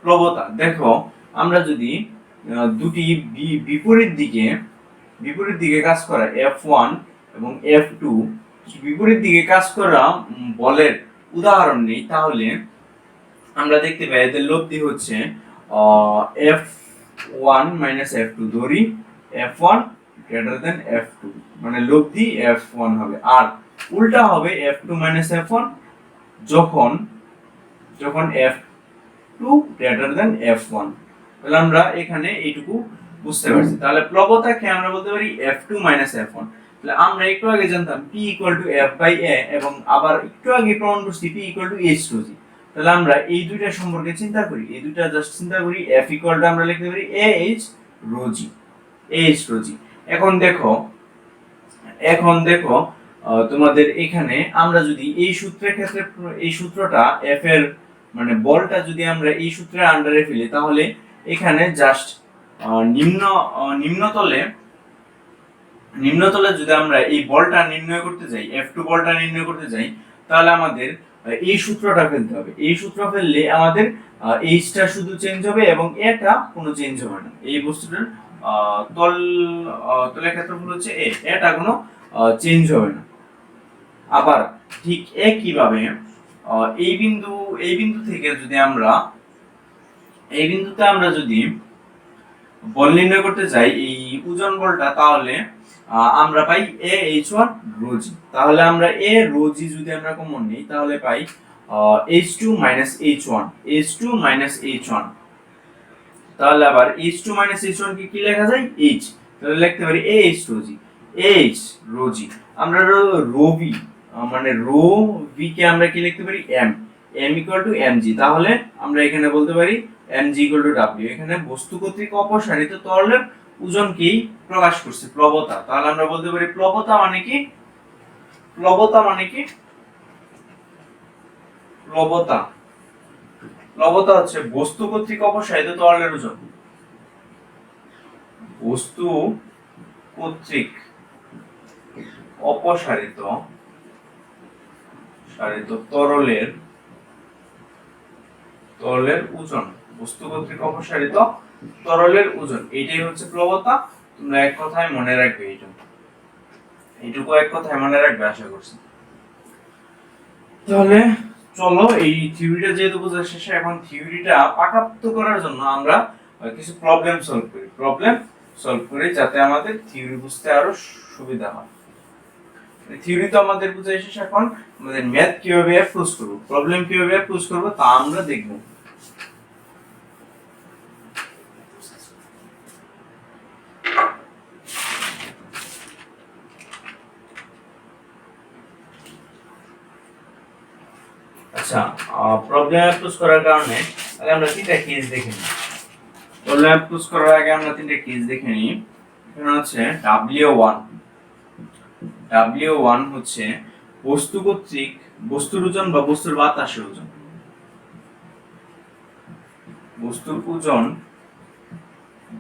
প্লবতা। দেখো আমরা যদি দুটি বিপরীত দিকে কাজ করা F1 এবং F2 বিপরীত দিকে কাজ করা বলের উদাহরণ নেই, তাহলে আমরা দেখতে পাই এদের লব্ধি হচ্ছে F1 মাইনাস F2। ধরি F1 গ্রেটার দেন F2, মানে লব্ধি F1 হবে, আর উল্টা হবে F2 মাইনাস F1 যখন F2 গ্রেটার দেন F1। তাহলে আমরা এখানে এইটুকু বুঝতে পারছি। তাহলে প্লবতাকে আমরা বলতে পারি F2 মাইনাস F1। তাহলে আমরা একটু আগে জানতাম P equal to F by A, এবং আবার একটু আগে প্রমাণ করছি P equal to H rho G। তাহলে আমরা এই দুইটা সম্পর্কে চিন্তা করি, F ইকুয়াল টু আমরা লিখতে পারি AH rho G, AH rho G। এখন দেখো তোমাদের এখানে আমরা যদি এই সূত্রের ক্ষেত্রে এই সূত্রটা F এর মানে বলটা যদি আমরা এই সূত্রের আন্ডারে ফেলি, তাহলে এখানে জাস্ট নিম্নতলে যদি আমরা এই বলটা নির্ণয় করতে যাই, F2 বলটা নির্ণয় করতে যাই, তাহলে আমাদের এই সূত্রটা ফেলতে হবে। এই সূত্র ফেললে আমাদের H টা শুধু চেঞ্জ হবে এবং এটা কোনো চেঞ্জ হবে না। এই বস্তুটার তলের ক্ষেত্রফল হচ্ছে A, এটা কোনো চেঞ্জ হবে না। আবার ঠিক একইভাবে এই বিন্দু থেকে যদি আমরা এই বিন্দুতে আমরা যদি বল নির্ণয় করতে চাই এই ওজন বলটা, তাহলে আমরা পাই AH1 রো জি। তাহলে আমরা a রো জি যদি আমরা কমন নিই তাহলে পাই H2 H1 H2 H1। তাহলে আবার H2 H1 কি লেখা যায় H, তাহলে লিখতে পারি AH রো জি, AH রো জি। আমরা রো ভি মানে রো ভি কে আমরা কি লিখতে পারি m, m equal two mg। তাহলে আমরা এখানে বলতে পারি mg ইকুয়াল টু w। এখানে বস্তু কর্তৃক অপসারিত তরলের ওজনকেই প্রকাশ করছে প্লবতা। তাহলে আমরা বলতে পারি প্লবতা মানে কি, প্লবতা মানে কি, প্লবতা প্লবতা হচ্ছে বস্তু কর্তৃক অপসারিত তরলের ওজন, বস্তু কর্তৃক অপসারিত তরলের ওজন, বস্তু কর্তৃক অপসারিত তরলের ওজন, এটাই হচ্ছে প্লবতা। তোমরা এক কথায় মনে রাখবে, এইটুকু এক কথায় মনে রাখবে আশা করছি। তাহলে চলো এই থিওরিটা যেহেতু বোঝা শেষে, এখন থিওরিটা পাকাপোক্ত করার জন্য আমরা কিছু প্রবলেম সলভ করি যাতে আমাদের থিওরি বুঝতে আরো সুবিধা হয়। থিওরি তো আমাদের বুঝা শেষ, এখন আমাদের ম্যাথ কিভাবে অ্যাপ্রোচ করব, প্রবলেম কিভাবে অ্যাপ্রোচ করব তা আমরা দেখব। আচ্ছা, প্রবলেম অ্যাপ্রোচ করার কারণে আগে আমরা তিনটা কেস দেখে নিই। প্রবলেম অ্যাপ্রোচ করার আগে আমরা তিনটা কেস দেখে নিই। এখানে হচ্ছে W1 হচ্ছে বস্তু কর্তৃক বস্তুর ওজন বা বস্তুর বাতাসের ওজন, বস্তুর ওজন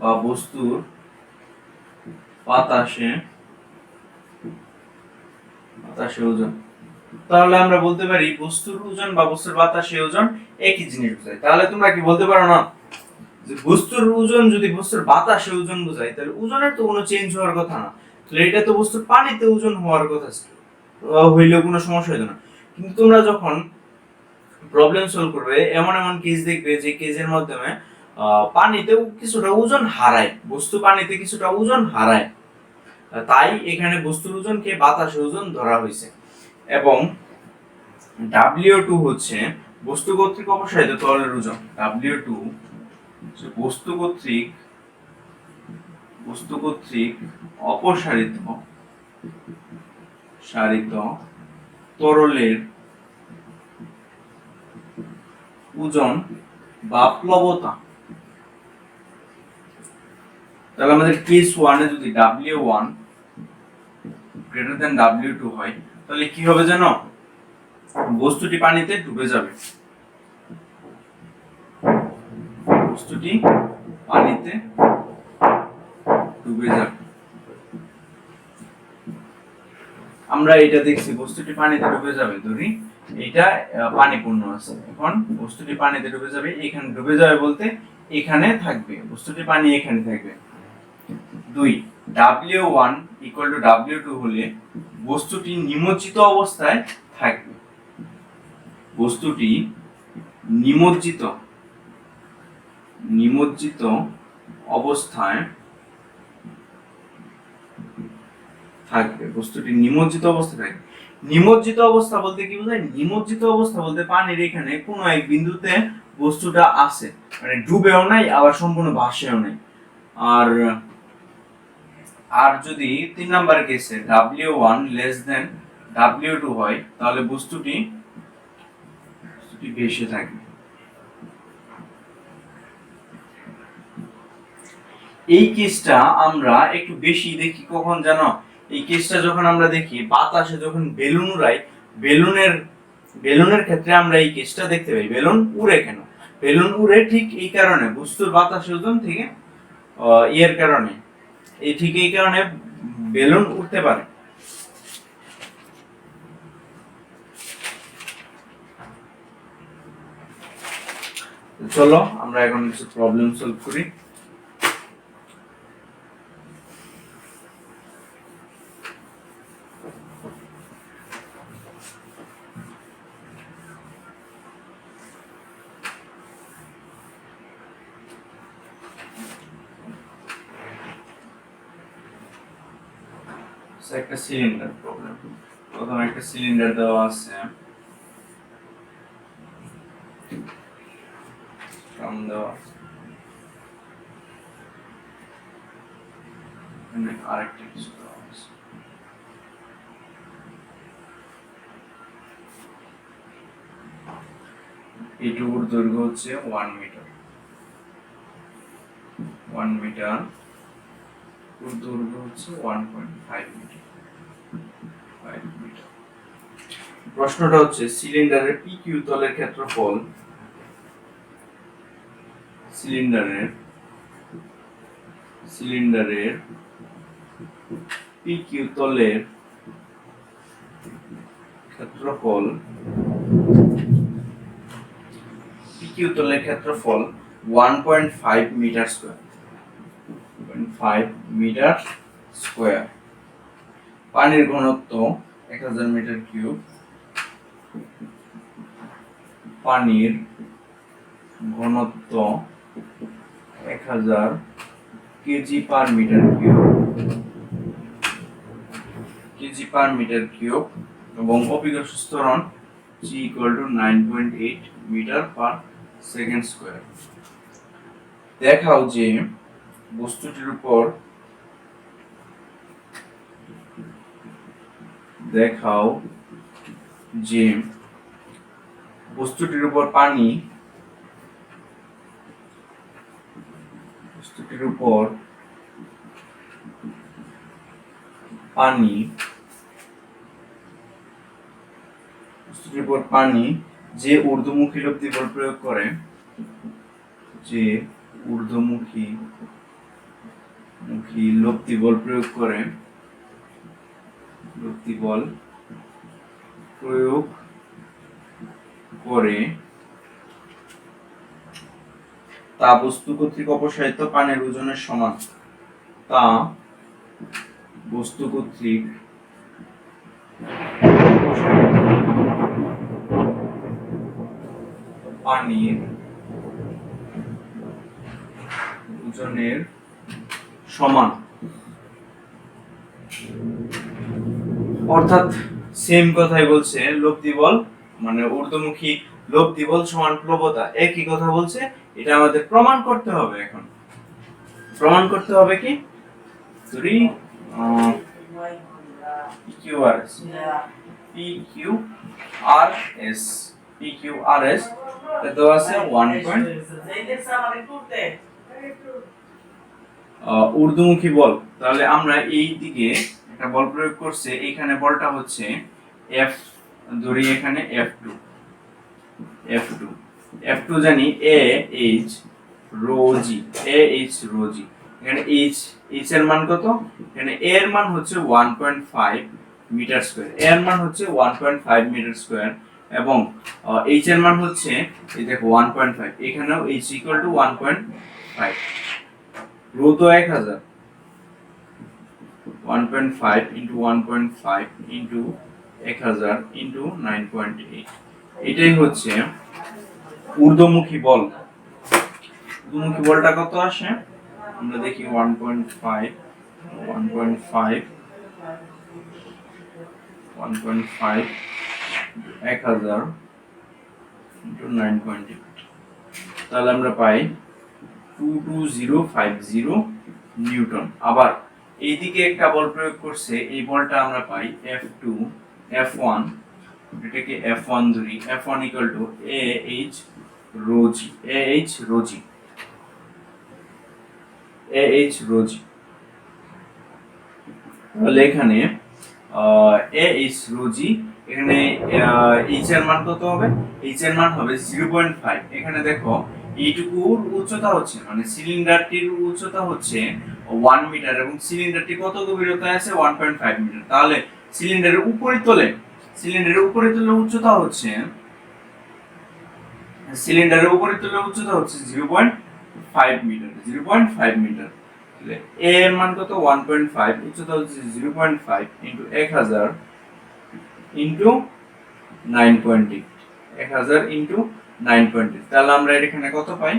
বা বস্তুর বাতাসে ওজন। তাহলে আমরা বলতে পারি বস্তুর ওজন বা বস্তুর বাতাসে ওজন একই জিনিস বোঝায়। তাহলে তোমরা কি বলতে পারো না যে বস্তুর ওজন যদি বস্তুর বাতাসে ওজন বোঝায় তাহলে ওজনের তো কোনো চেঞ্জ হওয়ার কথা না, তাহলে এটা তো বস্তুর পানিতে ওজন হওয়ার কথা হইলেও কোনো সমস্যা হতো না। কিন্তু তোমরা যখন প্রবলেম সলভ করবে এমন কেস দেখবে যে কেসের মাধ্যমে পানিতেও কিছুটা ওজন হারায়, বস্তু পানিতে কিছুটা ওজন হারায়, তাই এখানে বস্তুর ওজনকে বাতাসে ওজন ধরা হয়েছে। এবং W2 হচ্ছে বস্তু কর্তৃক অপসারিত তরলের ওজন, W2 বস্তু কর্তৃক অপসারিত তরলের ওজন বা প্লবতা। তাহলে আমাদের কেস 1 এ যদি W1 গ্রেটার দ্যান W2 হয় তাহলে কি হবে জানো, বস্তুটি পানিতে ডুবে যাবে, বস্তুটি পানিতে ডুবে যাবে। আমরা এটা দেখছি বস্তুটি পানিতে ডুবে যাবে, ধরি এটা পানি পূর্ণ আছে, এখন বস্তুটি পানিতে ডুবে যাবে, এখানে ডুবে যাবে বলতে এখানে থাকবে, বস্তুটি পানি এখানে থাকবে। 2 W1 ইকুয়াল টু W2 হলে বস্তুটি নিমজ্জিত অবস্থায় থাকবে, বস্তুটি নিমজ্জিত অবস্থায় থাকবে, বস্তুটি নিমজ্জিত অবস্থায় থাকবে। নিমজ্জিত অবস্থা বলতে কি বোঝায়, নিমজ্জিত অবস্থা বলতে পানির এখানে কোনো এক বিন্দুতে বস্তুটা আছে, মানে ডুবেও নাই আবার সম্পূর্ণ ভাসেও নাই। আর যদি 3 নাম্বার কেসে W1 লেস দেন W2 হয় তাহলে বস্তুটি ভেসে থাকবে। এই কেসটা আমরা একটু বেশি দেখি কখন জানো, এই কেসটা যখন আমরা দেখি বাতাসে যখন বেলুন উড়াই, বেলুনের ক্ষেত্রে আমরা এই কেসটা দেখতে পাই। বেলুন উড়ে কেন, বেলুন উড়ে ঠিক এই কারণে বস্তুর বাতাস ওজন থেকে এর কারণে, এই কারণে বেলুন উঠতে পারে। চলো আমরা এখন কিছু প্রবলেম সলভ করি। একটা সিলিন্ডার প্রবলেম। প্রথমে একটা সিলিন্ডার দেওয়া আছে, কাম দেওয়া আছে, এখানে আরেকটা কিছু দেওয়া আছে। এইটুকুর দৈর্ঘ্য হচ্ছে 1 মিটার, 1 মিটার, দৈর্ঘ্য হচ্ছে 1.5 মিটার, 5 মিটার। প্রশ্নটা হচ্ছে সিলিন্ডারের পি কিউ তলের ক্ষেত্রফল, সিলিন্ডারের পি কিউ তলের ক্ষেত্রফল, পি কিউ তলের ক্ষেত্রফল 1.5 মিটার স্কয়ার, 1.5 মিটার স্কয়ার। পানির ঘনত্ব 1000 মিটার কিউব, পানির ঘনত্ব 1000 KG per metre cube, KG per metre cube, এবং অভিকর্ষ ত্বরণ g = 9.8 metre per second square. দেখাও যে বস্তুটির উপর, দেখাও যে বস্তুটির উপর পানি, বস্তুটির উপর পানি, বস্তুটির উপর পানি যে ঊর্ধ্বমুখী লব্ধি বল প্রয়োগ করে, যে ঊর্ধ্বমুখী লব্ধি বল প্রয়োগ করে, লব্ধি বল প্রয়োগ করে তা বস্তু কর্তৃক অপসারিত পানির ওজনের সমান, তা বস্তু কর্তৃক পানির ওজনের সমান। অর্থাৎ সেম কথাই বলছে, লব্ধি বল মানে ঊর্ধ্বমুখী লব্ধি বল সমান প্লবতা, একই কথা বলছে। এটা আমাদের প্রমাণ করতে হবে। এখন প্রমাণ করতে হবে কি, ধরি PQRS, PQRS, PQRS এত আছে 1. ঊর্ধ্বমুখী বল, তাহলে আমরা এই দিকে একটা বল প্রয়োগ করছে, এখানে বলটা হচ্ছে F, ধরি এখানে F2, F2 জানি AH rho g, AH rho g। এখানে H এর মান কত, এখানে A এর মান হচ্ছে 1.5 মিটার স্কয়ার, A এর মান হচ্ছে 1.5 মিটার স্কয়ার, এবং H এর মান হচ্ছে এই দেখো 1.5, এখানেও H = 1.5, রো তো 1000, 1.5 * 1.5 * 1000 * 9.8, এটাই হচ্ছে ঊর্ধ্বমুখী বল। ঊর্ধ্বমুখী বলটা কত আসে আমরা দেখি, 1.5 1000 * 9.8, তাহলে আমরা পাই 22050 নিউটন। আবার এইদিকে একটা বল প্রয়োগ করছে, এই বলটা আমরা পাই F1, এটাকে F1 ধরি, F1 = AH rho g, AH rho g, AH rho g। তাহলে এখানে AH rho g, এখানে H এর মান কত হবে, H এর মান হবে 0.5। এখানে দেখো এইটুকুর উচ্চতা হচ্ছে, মানে সিলিন্ডারটির উচ্চতা হচ্ছে 1 মিটার এবং সিলিন্ডারটি কত গভীরতায় আছে 1.5 মিটার। তাহলে সিলিন্ডারের উপরিতলে উচ্চতা হচ্ছে, সিলিন্ডারের উপরিতলে উচ্চতা হচ্ছে 0.5 মিটার, 0.5 মিটার। তাহলে A এর মান কত 1.5, উচ্চতা হচ্ছে 0.5 * 1000 * 9.8, 1000 * 9.8। তাহলে আমরা এখানে কত পাই,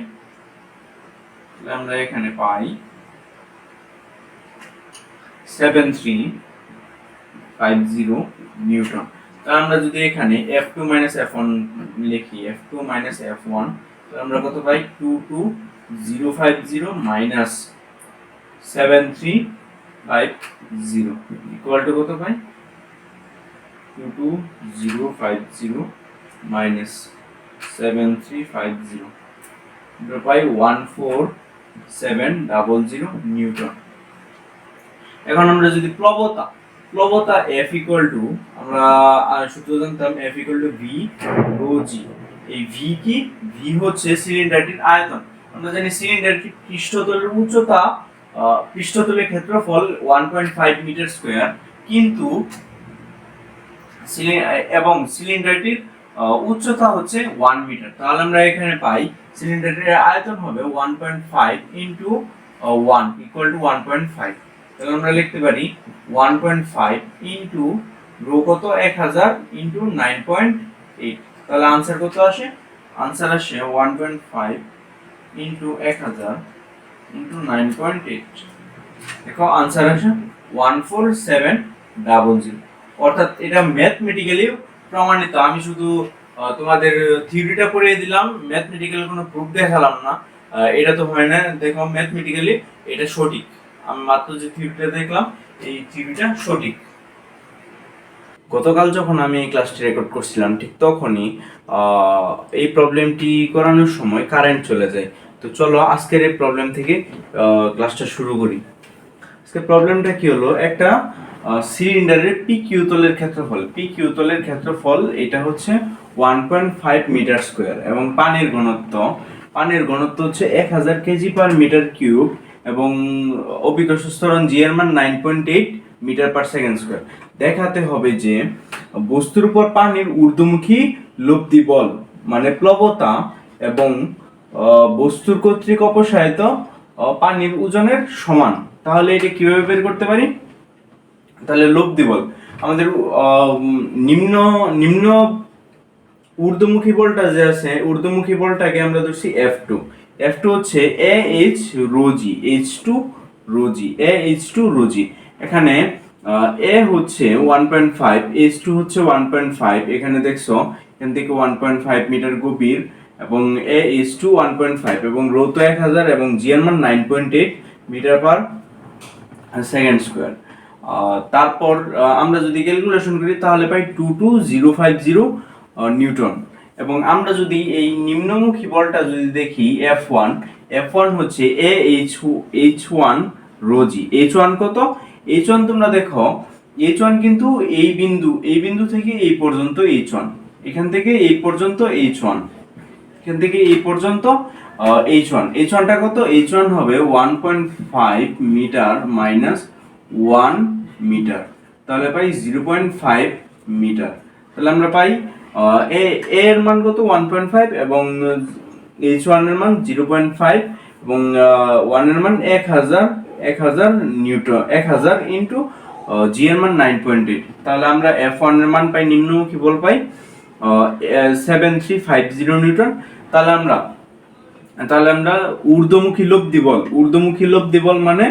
তাহলে আমরা এখানে পাই 73 50 নিউটন। তাহলে আমরা যদি এখানে F2 F1 লিখি, F2 F1, তাহলে আমরা কত পাই? 22050 মাইনাস 7350 ইকুয়াল টু কত পাই? 22050 মাইনাস 7350 আমরা পাই 14700 নিউটন। এখন আমরা যদি প্লবতা F ইকুয়াল টু, আমরা সূত্র জানতাম F equal to V rho g. এই V কি? V হচ্ছে সিলিন্ডারটির আয়তন। আমরা জানি সিলিন্ডারটির পৃষ্ঠতলের উচ্চতা, পৃষ্ঠতলের ক্ষেত্রফল 1.5 মিটার স্কয়ার, কিন্তু এবং সিলিন্ডারটির উচ্চতা হচ্ছে 1 মিটার। তাহলে আমরা এখানে পাই সিলিন্ডারটির আয়তন হবে 1.5 ইনটু 1 ইকুয়াল টু 1.5। তাহলে আমরা লিখতে পারি 1.5 ইনটু রো কত? 1000 ইনটু 9.8। তাহলে आंसर কত আসে? आंसर আসে 1.5 ইনটু 1000 ইনটু 9.8। দেখো आंसर আসে 14700। অর্থাৎ এটা ম্যাথমেটিক্যালি প্রমাণিত। আমি শুধু তোমাদের থিওরিটা পড়িয়ে দিলাম, ম্যাথমেটিক্যাল কোনো প্রুফ দেখালাম না। এটা তো হয় না। দেখো ম্যাথমেটিক্যালি এটা সঠিক। আমি মাত্র যে থিওরিটা দেখলাম, এই থিওরিটা সঠিক। গতকাল যখন আমি এই ক্লাসটি রেকর্ড করছিলাম, ঠিক তখনই এই প্রবলেমটি করানোর সময় কারেন্ট চলে যায়। তো চলো আজকের এই প্রবলেম থেকে ক্লাসটা শুরু করি। আজকে প্রবলেমটা কি হলো? একটা সিলিন্ডারের PQ তলের ক্ষেত্রফল এটা হচ্ছে 1.5 মিটার স্কয়ার, এবং পানির ঘনত্ব হচ্ছে 1000 কেজি পার মিটার কিউব, এবং অভিকর্ষ ত্বরণ জি এর মান 9.8 মিটার পার সেকেন্ড স্কয়ার। দেখাতে হবে যে বস্তুর উপর পানির ঊর্ধ্বমুখী লব্ধি বল মানে প্লবতা এবং বস্তুর কর্তৃক অপসারিত পানির ওজনের সমান। তাহলে এটা কিভাবে বের করতে পারি? তাহলে লব্ধি বল, আমাদের নিম্ন ঊর্ধ্বমুখী বলটা যে আছে, ঊর্ধ্বমুখী বলটাকে আমরা ধরছি F2 হচ্ছে AH রো জি, H2 রো জি, AH2 রো জি। এখানে A হচ্ছে 1.5, H2 হচ্ছে 1.5, এখানে দেখছো এখান থেকে 1.5 মিটার গভীর, এবং AH2 1.5, এবং রো তো 1000, এবং জি এর মান 9.8 মিটার পার সেকেন্ড স্কয়ার। তারপর আমরা যদি ক্যালকুলেশন করি তাহলে পাই 22050 নিউটন। এবং আমরা যদি এই নিম্নমুখী বলটা যদি দেখি F1 হচ্ছে H1 রো জি। H1 কত? H1 তোমরা দেখো, H1 কিন্তু এই বিন্দু থেকে এই পর্যন্ত H1, এখান থেকে এই পর্যন্ত H1, এখান থেকে এই পর্যন্ত H1টা কত? H1 হবে 1.5 মিটার মাইনাস 1 মিটার, তাহলে পাই 0.5 মিটার। তাহলে আমরা পাই এ এর মান কত? 1.5, এবং H1 এর মান 0.5, এবং 1 এর মান 1000 নিউটন, 1000 ইনটু জি এর মান 9.8। তাহলে আমরা F1 এর মান পাই, নিম্নমুখী বল পাই 7350 নিউটন। তাহলে আমরা ঊর্ধ্বমুখী লব্ধি বল মানে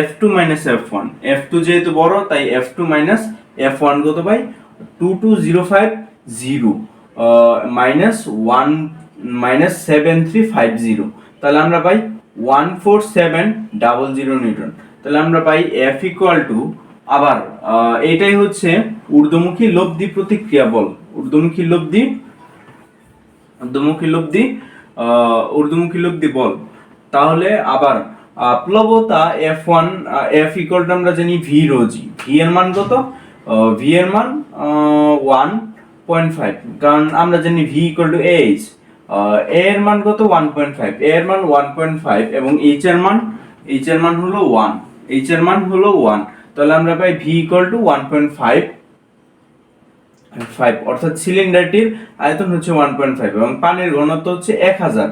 F2 F1, F2 যেহেতু বড় তাই F2 F1 কত পাই? 22050 মাইনাস 7350, তাহলে আমরা পাই 14700 নিউটন। তাহলে আমরা পাই F ইকুয়াল টু, আবার এটাই হচ্ছে ঊর্ধ্বমুখী লব্ধি প্রতিক্রিয়া বল, ঊর্ধ্বমুখী লব্ধি বল। তাহলে আবার প্লবতা F ইকুয়াল টু আমরা জানি V রো জি। V এর মান কত? V এর মান 1.5, কারণ আমরা জানি V equal to AH। A এর মান কত? 1.5, A এর মান 1.5, এবং H এর মান হলো 1, তাহলে আমরা পাই V ইকুয়াল টু 1.5, অর্থাৎ সিলিন্ডারটির আয়তন হচ্ছে 1.5, এবং পানির ঘনত্ব হচ্ছে 1000,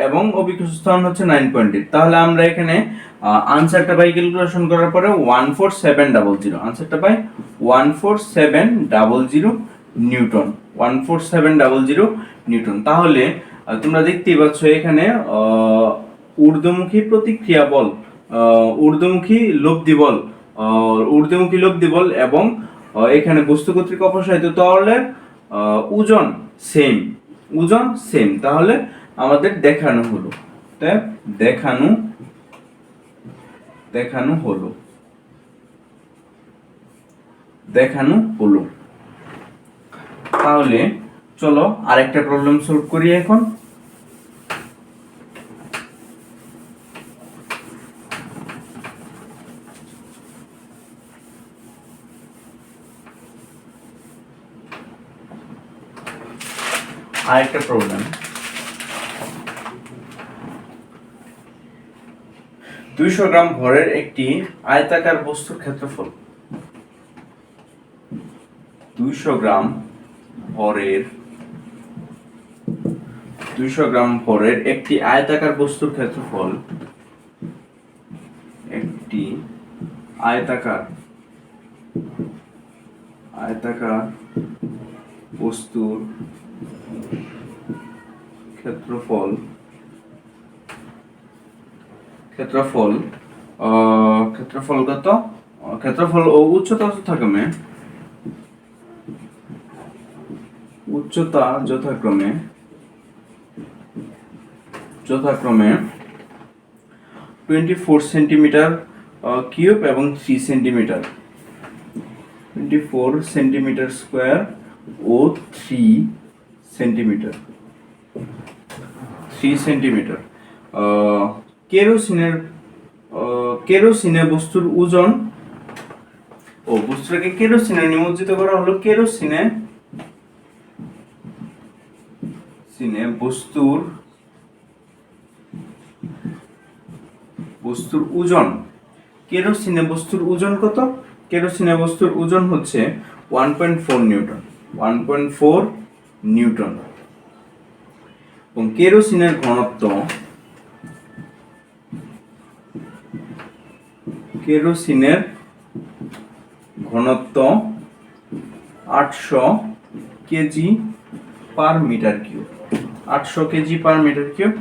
এবং অভিকর্ষ ত্বরণ হচ্ছে 9.8। তাহলে আমরা এখানে আনসারটা পাই, ক্যালকুলেশন করার পরে 14700, আনসারটা পাই 14700 নিউটন, 14700 নিউটন। তাহলে তোমরা দেখতেই পাচ্ছ এখানে ঊর্ধ্বমুখী প্রতিক্রিয়া বল, ঊর্ধ্বমুখী লব্ধি বল ঊর্ধ্বমুখী লব্ধি বল এবং এখানে বস্তু কর্তৃক অপসারিত তরলের ওজন সেম, ওজন সেম, তাহলে আমাদের দেখানো হলো, তাই দেখানো হলো। তাহলে চলো আরেকটা প্রবলেম সলভ করি এখন। আরেকটা প্রবলেম, 200 গ্রাম ভরের একটি আয়তাকার বস্তুর ক্ষেত্রফল, 200 গ্রাম ভরের একটি আয়তাকার বস্তুর ক্ষেত্রফল, একটি আয়তাকার বস্তুর ক্ষেত্রফল কত? ক্ষেত্রফল ও উচ্চতা যথাক্রমে যথাক্রমে 24 সেন্টিমিটার কিউব এবং 3 সেন্টিমিটার, 24 সেন্টিমিটার স্কয়ার ও 3 সেন্টিমিটার। কেরোসিনে বস্তুর ওজন, বস্তুটাকে কেরোসিনে নিমজ্জিত করা হলো, কেরোসিনে বস্তুর ওজন, কেরোসিনে বস্তুর ওজন কত? কেরোসিনে বস্তুর ওজন হচ্ছে 1.4 নিউটন, 1.4 নিউটন। এবং কেরোসিনের ঘনত্ব, 800 KG per metre cube, 800 KG per metre cube.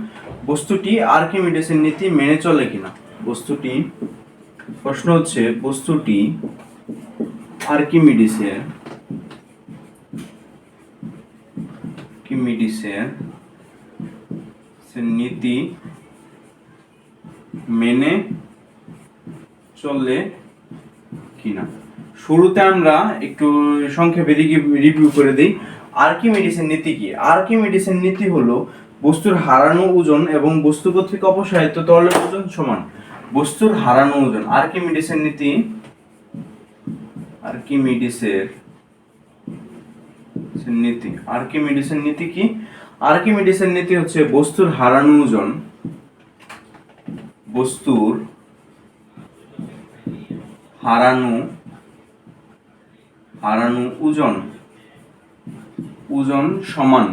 বস্তুটি আর্কিমিডিসের নীতি মেনে চলে কিনা? প্রশ্ন হচ্ছে বস্তুটি আর্কিমিডিসের নীতি মেনে চলে কিনা। শুরুতে আমরা একটু সংক্ষেপে রিভিউ করে দিই। আর্কিমিডিসের নীতি কি? আর্কিমিডিসের নীতি হলো বস্তুর হারানো ওজন এবং বস্তু কর্তৃক অপসারিত তরলের ওজন সমান বস্তুর হারানো ওজন। আর্কিমিডিসের নীতি কি? আর্কিমিডিসের নীতি হচ্ছে বস্তুর হারানো ওজন সমান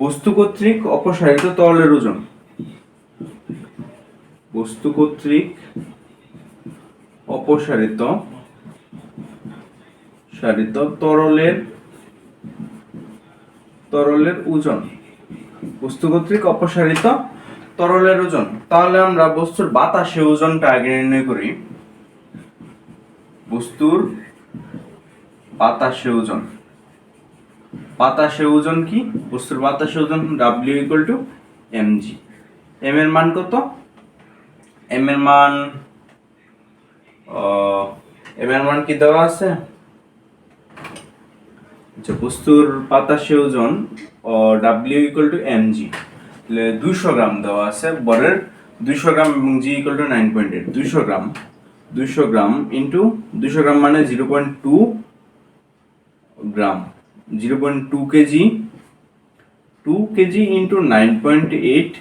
বস্তু কর্তৃক অপসারিত তরলের ওজন, বস্তু কর্তৃক অপসারিত তরলের ওজন, বস্তু কর্তৃক অপসারিত তরলের ওজন। তাহলে আমরা বস্তুর বাতাসে ওজনটা আগে নির্ণয় করি। বস্তুর বাতাসে ওজন কি? বস্তুর বাতাসে ওজন W = mg। m এর মান কত? m এর মান কি দেওয়া আছে? আচ্ছা, বস্তুর বাতাসে ওজন W = mg, 200 গ্রাম দেওয়া আছে, ভরের 200 গ্রাম এবং g = 9.8। 200 গ্রাম ইনটু 200 গ্রাম মানে 0.2 গ্রাম, 0.2 KG, 2 KG into 9.8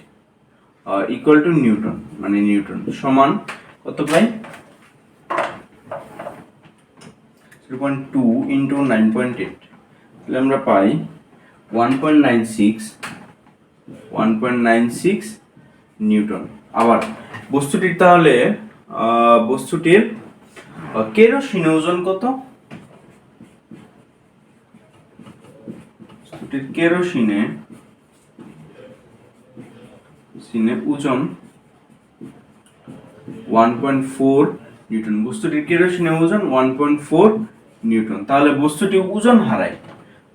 equal to Newton, মানে নিউটন সমান কত পাই? 0.2 ইনটু 9.8, তাহলে আমরা পাই 1.96 নিউটন। আবার বস্তুটির কেরোসিন ওজন কত? কেরোসিনে ওজন 1.4 নিউটন। বস্তুটির কেরোসিনের ওজন 1.4 নিউটন। তাহলে বস্তুটি ওজন হারায়,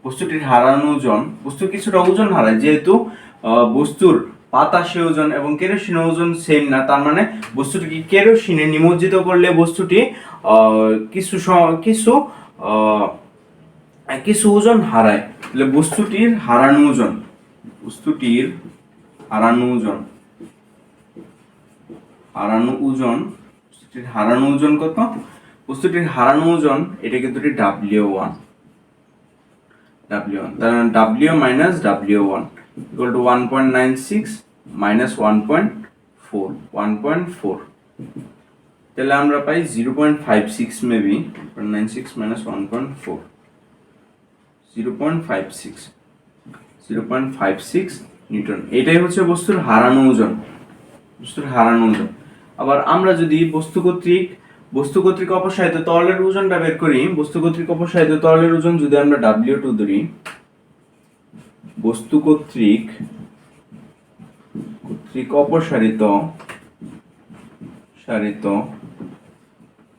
বস্তুটির হারানো ওজন, বস্তু কিছুটা ওজন হারায়, যেহেতু বস্তুর বাতাসে ওজন এবং কেরোসিনের ওজন সেম না, তার মানে বস্তুটিকে কেরোসিনে নিমজ্জিত করলে বস্তুটি কিছু কিছু ওজন হারায়। তাহলে বস্তুটির হারানো ওজন, বস্তুটির হারানো ওজন, হারানো ওজন, বস্তুটির হারানো ওজন কত? বস্তুটির হারানো ওজন এটা কিন্তু W1, W1, তাহলে W minus W1 equal to 1.96 minus 1.4, 1.4, তাহলে আমরা পাই 0.56 মেবি, 96 minus 1.4, 0.56, 0.56 নিউটন। এটাই হচ্ছে বস্তুর হারানো ওজন, বস্তুর হারানো ওজন। আবার আমরা যদি বস্তু কর্তৃক অপসারিত তরলের ওজনটা বের করি, বস্তু কর্তৃক অপসারিত তরলের ওজন যদি আমরা W2 ধরি, বস্তু কর্তৃক অপসারিত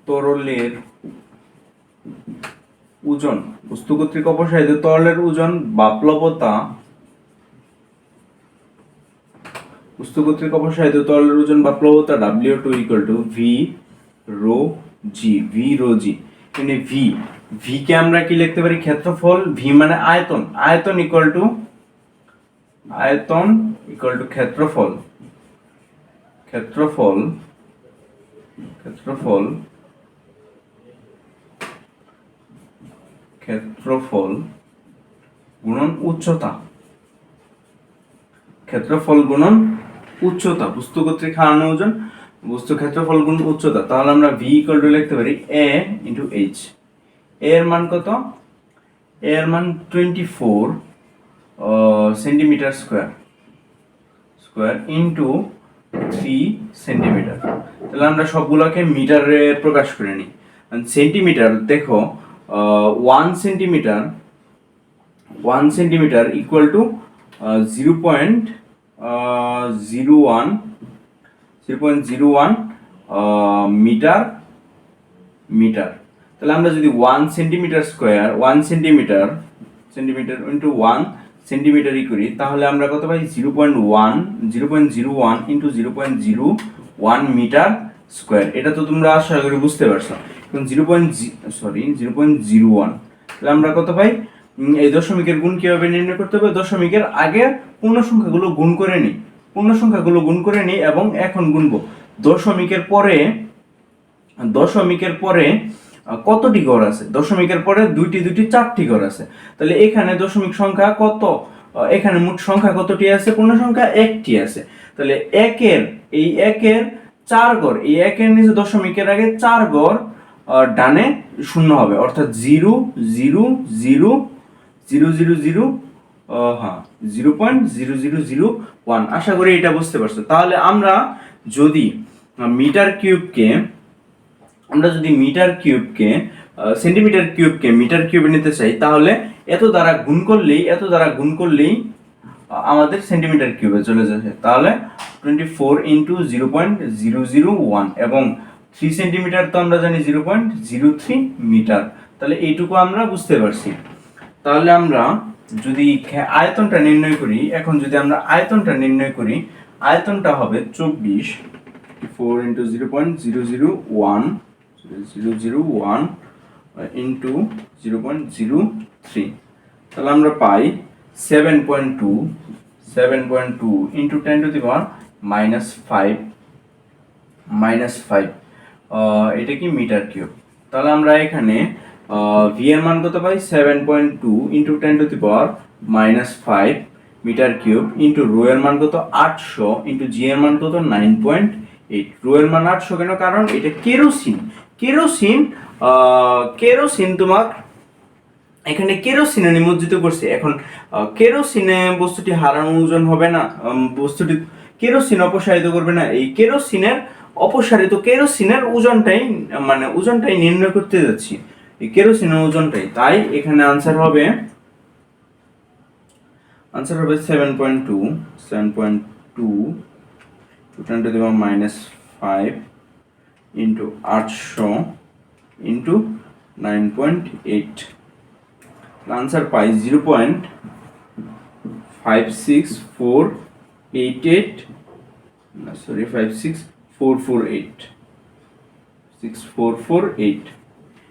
তরলের ওজন, বস্তু কর্তৃক অপসারিত তরলের ওজন বা প্লবতা, বস্তু কর্তৃক অপসারিত তরলের ওজন বা প্লবতা W2 equal to V rho G, V rho G। এখানে V কে আমরা কি লিখতে পারি? ক্ষেত্রফল। V মানে আয়তন, আয়তন equal to ক্ষেত্রফল, ক্ষেত্রফল গুণন উচ্চতা, ক্ষেত্রফল গুণন উচ্চতা, বস্তু কর্তৃক হারানো ওজন, বস্তু ক্ষেত্রফল গুণ উচ্চতা। তাহলে আমরা V equal to লিখতে পারি A into H। A এর মান কত? A এর মান 24 সেন্টিমিটার স্কয়ার ইনটু 3 সেন্টিমিটার। তাহলে আমরা সবগুলোকে মিটারে প্রকাশ করে নিই। সেন্টিমিটার দেখো, 1 সেন্টিমিটার ইকুয়াল টু 0.01 মিটার। তাহলে আমরা যদি 1 centimetre square, 1 centimetre into 1 centimetre করি, তাহলে আমরা কত পাই? 0.01 ইনটু 0.01 মিটার স্কয়ার। এটা তো তোমরা আশা করি বুঝতে পারছো। এখন 0.01, তাহলে আমরা কত পাই? এই দশমিকের গুণ কিভাবে নির্ণয় করতে হবে? দশমিকের আগে পূর্ণ সংখ্যাগুলো গুণ করে নিই এবং এখন গুনবো। দশমিকের পরে কতটি ঘর আছে? দশমিকের পরে দুইটি 4টি ঘর আছে। তাহলে এখানে দশমিক সংখ্যা কত? এখানে মোট সংখ্যা কতটি আছে? পূর্ণ সংখ্যা 1টি আছে। তাহলে একের 4 ঘর, এই একের নিচে দশমিকের আগে 4 ঘর ডানে শূন্য হবে, অর্থাৎ 0 0 0 0 0 0 0.0001। আশা করি এটা বুঝতে পারছো। তাহলে আমরা যদি মিটার কিউবকে সেন্টিমিটার কিউবকে মিটার কিউবে নিতে চাই, তাহলে এত দ্বারা গুণ করলেই আমাদের সেন্টিমিটার কিউবে চলে যাচ্ছে। তাহলে 24 ইন্টু 0.001 এবং 3 সেন্টিমিটার তো আমরা জানি 0.03 মিটার। তাহলে এইটুকু আমরা বুঝতে পারছি। তাহলে আমরা যদি আয়তনটা নির্ণয় করি, এখন যদি আমরা আয়তনটা নির্ণয় করি, আয়তনটা হবে 24 4 ইন্টু 0.001 ইন্টু 0.03, তাহলে আমরা পাই 7.2 ইন্টু 10 টু দি পাওয়ার -5, এটা কি মিটার কিউব। তাহলে আমরা এখানে v এর মান কত পাই? 7.2 into 10 to the power -5 metre cube into rho এর মান কত? 800 ইন্টু জি এর মান কত? 9.8। রো এর মান 800 কেন? কারণ এটা কেরোসিন তোমার এখানে কেরোসিনে নিমজ্জিত করছে। এখন কেরোসিনে বস্তুটি হারানো ওজন হবে না, বস্তুটি কেরোসিন অপসারিত করবে না। এই কেরোসিনের ওজনটাই নির্ণয় করতে যাচ্ছি, এই কেরোসিনের ওজনটাই। তাই এখানে আনসার হবে 7.2 10 to the power -5 into 800 into 9.8, answer pi 0.56488, sorry 56448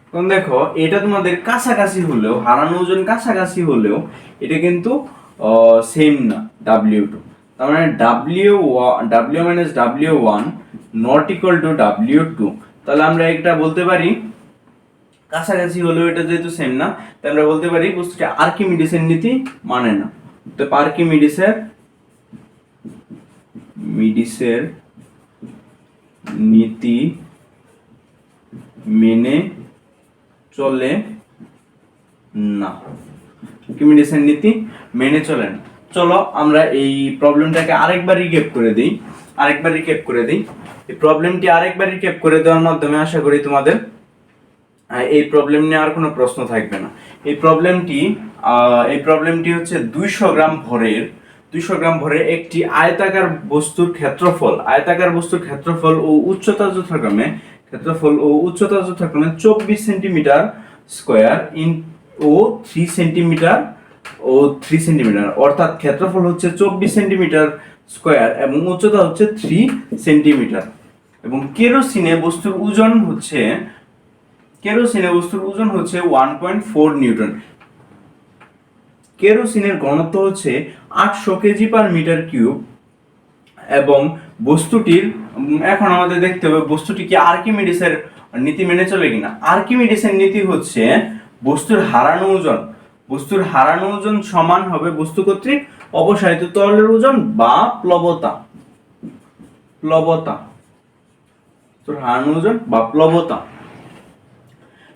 এখন দেখো এটা তোমাদের কাছাকাছি হলেও, হারানো ওজন কাছাকাছি হলেও এটা কিন্তু সেম না W2, তার মানে W minus W1 not equal to W2। তাহলে আমরা একটা বলতে পারি কাছাকাছি হলেও এটা যেহেতু সেম না, তাই আমরা বলতে পারি বস্তুটি আর্কিমিডিসের নীতি মানে না। তো আর্কিমিডিসের নীতি মেনে চলে না, আর্কিমিডিসের নীতি মেনে চলে না। চলো আমরা এই প্রবলেমটাকে আরেকবার রিক্যাপ করে দিই। এই প্রবলেমটি আরেকবার রিক্যাপ করে দেওয়ার মাধ্যমে আশা করি তোমাদের এই প্রবলেম নিয়ে আর কোনো প্রশ্ন থাকবে না। এই প্রবলেমটি হচ্ছে 200 গ্রাম ভরের একটি আয়তাকার বস্তুর ক্ষেত্রফল ও উচ্চতা যথাক্রমে 24 সেন্টিমিটার স্কয়ার ও 3 সেন্টিমিটার, অর্থাৎ ক্ষেত্রফল হচ্ছে 24 সেন্টিমিটার স্কয়ার এবং উচ্চতা হচ্ছে 3 সেন্টিমিটার, এবং কেরোসিনে বস্তুর ওজন হচ্ছে 1.4 নিউটন। কেরোসিনের ঘনত্ব হচ্ছে 800 কেজি পার মিটার কিউব, এবং বস্তুটির, এখন আমাদের দেখতে হবে বস্তুটি কি আর্কিমিডিসের নীতি মেনে চলে কিনা। আর্কিমিডিসের নীতি হচ্ছে বস্তুর হারানো ওজন সমান হবে বস্তু কর্তৃক অপসারিত তরলের ওজন বা প্লবতা। হারানো ওজন বা প্লবতা।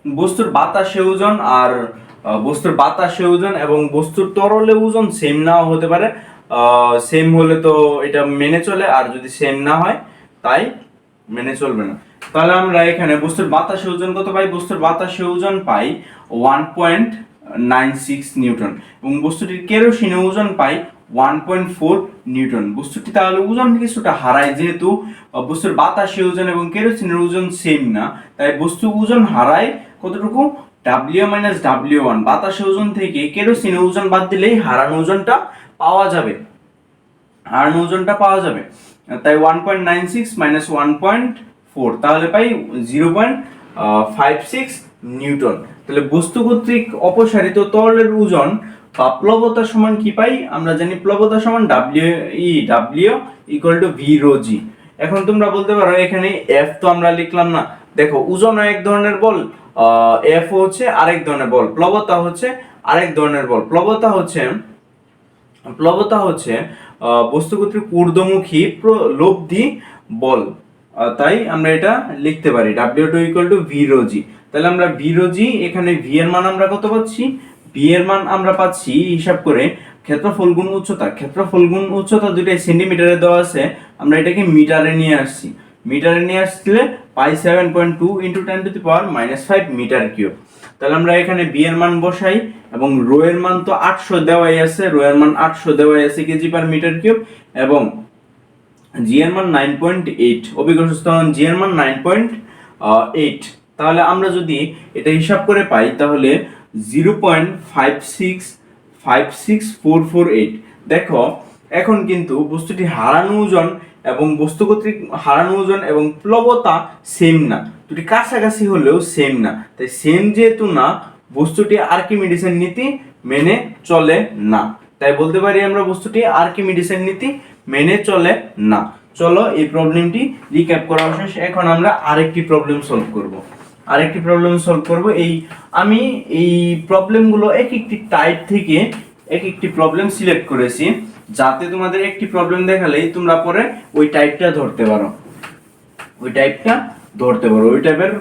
বস্তুর বাতাসে ওজন এবং বস্তুর তরলে ওজন সেম নাও হতে পারে। সেম হলে তো এটা মেনে চলে, আর যদি সেম না হয় তাই মেনে চলবে না। তাহলে আমরা এখানে বস্তুর বাতাসে ওজন কত পাই? বস্তুর বাতাসে ওজন পাই 1.96 নিউটন, এবং বস্তুটির কেরোসিনে ওজন পাই 1.4 নিউটন। বস্তুটি তাহলে ওজন কিছুটা হারায়, যেহেতু বস্তুর বাতাসে ওজন এবং কেরোসিনের ওজন সেম না, তাই বস্তু ওজন হারায় কতটুকু? W minus W1। বাতাসে ওজন থেকে কেরোসিনের ওজন বাদ দিলেই হারানো ওজনটা পাওয়া যাবে। তাই 1.96 মাইনাস 1.4, তাহলে পাই 0.56 নিউটন। তাহলে বস্তু কর্তৃক অপসারিত তরলের ওজন বা প্লবতা সমান কি পাই? আমরা জানি প্লবতা সমান W equal to V rho g. এখন তোমরা বলতে পারো এখানে F তো আমরা লিখলাম না। দেখো ওজন এক ধরনের বল, F হচ্ছে আরেক ধরনের বল, প্লবতা হচ্ছে আরেক ধরনের বল। প্লবতা হচ্ছে বস্তু কর্তৃক ঊর্ধ্বমুখী প্রলব্ধি বল, তাই আমরা এটা লিখতে পারি W2 equal to V rho g. তাহলে আমরা V রো জি, এখানে V এর মান আমরা কত পাচ্ছি? V এর মান আমরা পাচ্ছি হিসাব করে ক্ষেত্রফল গুণ উচ্চতা দুটাই সেন্টিমিটারে দেওয়া আছে, আমরা এটাকে মিটারে নিয়ে আসলে পাই 7.2 into 10 to the power -5 metre cube. তাহলে আমরা এখানে বি এর মান বসাই, এবং রো এর মান তো 800 দেওয়াই আছে, কেজি পার মিটার কিউব, এবং জি এর মান 9.8, অভিকর্ষ জি এর মান 9.8। তাহলে আমরা যদি এটা হিসাব করে পাই তাহলে 0.56448। দেখো এখন কিন্তু বস্তুটি হারানো ওজন এবং প্লবতা সেম না, দুটি কাছাকাছি হলেও সেম না। তাই সেম যেহেতু না, বস্তুটি আর্কিমিডিসের নীতি মেনে চলে না, তাই বলতে পারি আমরা বস্তুটি আর্কিমিডিসের নীতি মেনে চলে না। চলো এই প্রবলেমটি রিক্যাপ করা শেষ। এখন আমরা আরেকটি প্রবলেম সলভ করব। আমি এই প্রবলেমগুলো এক একটি টাইপ থেকে এক একটি প্রবলেম সিলেক্ট করেছি, যাতে তোমাদের একটি প্রবলেম দেখালেই তোমরা পরে ওই টাইপটা ধরতে পারো, ওই টাইপের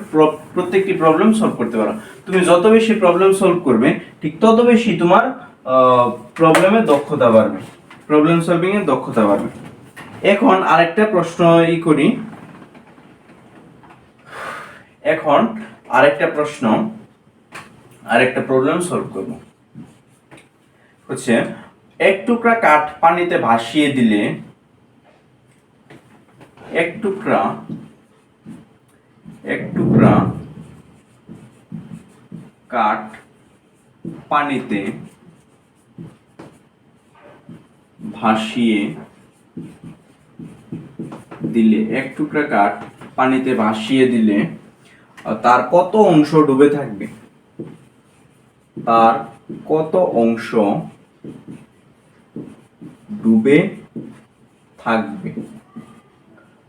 প্রত্যেকটি প্রবলেম সলভ করতে পারো। তুমি যত বেশি প্রবলেম সলভ করবে, ঠিক তত বেশি তোমার প্রবলেম সলভিং এর দক্ষতা বাড়বে। এখন আরেকটা প্রশ্ন করি। এখন আরেকটা প্রবলেম সলভ করব। হচ্ছে এক টুকরা কাঠ পানিতে ভাসিয়ে দিলে এক টুকরা কাঠ পানিতে ভাসিয়ে দিলে, এক টুকরা কাঠ পানিতে ভাসিয়ে দিলে তার কত অংশ ডুবে থাকবে? তার কত অংশ ডুবে থাকবে?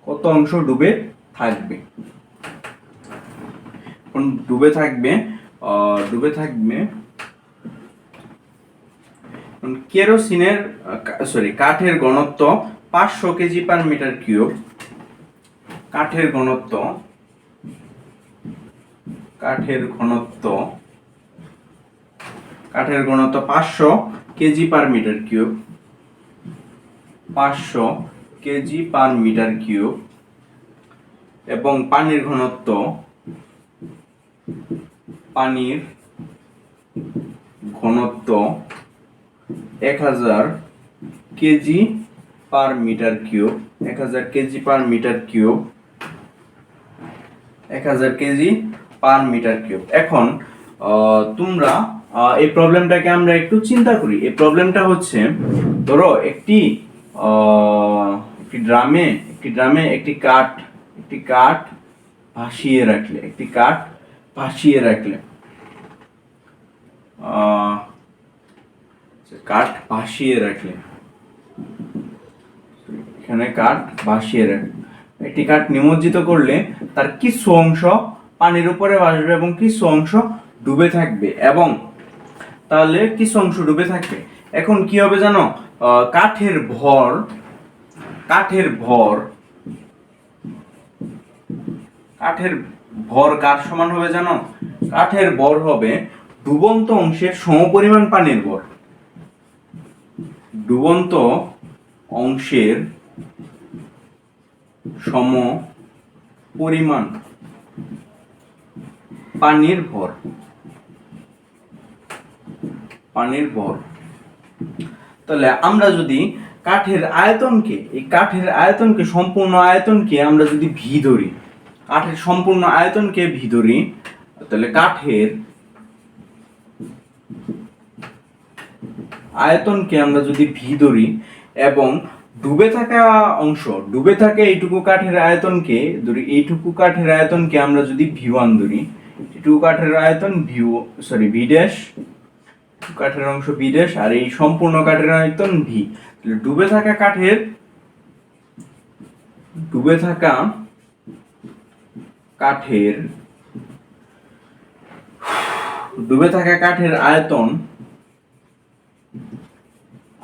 কত অংশ ডুবে থাকবে? ডুবে থাকবে কেরোসিনের কাঠের ঘনত্ব 500 কেজি পার মিটার কিউব। কাঠের ঘনত্ব 500 KG per metre cube. 500 KG per metre cube. এবং পানির ঘনত্ব 1000 KG per metre cube. 1000 KG per metre cube. 1000 KG per metre cube. এখন তোমরা এই প্রবলেমটাকে আমরা একটু চিন্তা করি। এই প্রবলেমটা হচ্ছে, ধরো একটি ড্রামে একটি কাঠ ভাসিয়ে রাখলে, এখানে কাঠ ভাসিয়ে রাখলে, একটি কাঠ নিমজ্জিত করলে তার কিছু অংশ পানির উপরে ভাসবে এবং কিছু অংশ ডুবে থাকবে, এবং তাহলে কিছু অংশ ডুবে থাকবে। এখন কি হবে জানো? কাঠের ভর কার সমান হবে জানো? কাঠের ভর হবে ডুবন্ত অংশের সমপরিমাণ পানির ভর। ডুবন্ত অংশের সমপরিমাণ পানির ভর। তাহলে আমরা যদি কাঠের আয়তনকে সম্পূর্ণ আয়তনকে আমরা যদি ভি ধরি, কাঠের সম্পূর্ণ আয়তনকে ভি ধরি, তাহলে কাঠের আয়তনকে আমরা যদি ভি ধরি এবং ডুবে থাকে এইটুকু কাঠের আয়তনকে ধরি, এইটুকু কাঠের আয়তনকে আমরা যদি ভি1 ধরি, এইটুকু কাঠের আয়তন ভি ড্যাশ, কাঠের অংশ ভি ড্যাশ, আর এই সম্পূর্ণ কাঠের আয়তন ভি। তাহলে ডুবে থাকা কাঠের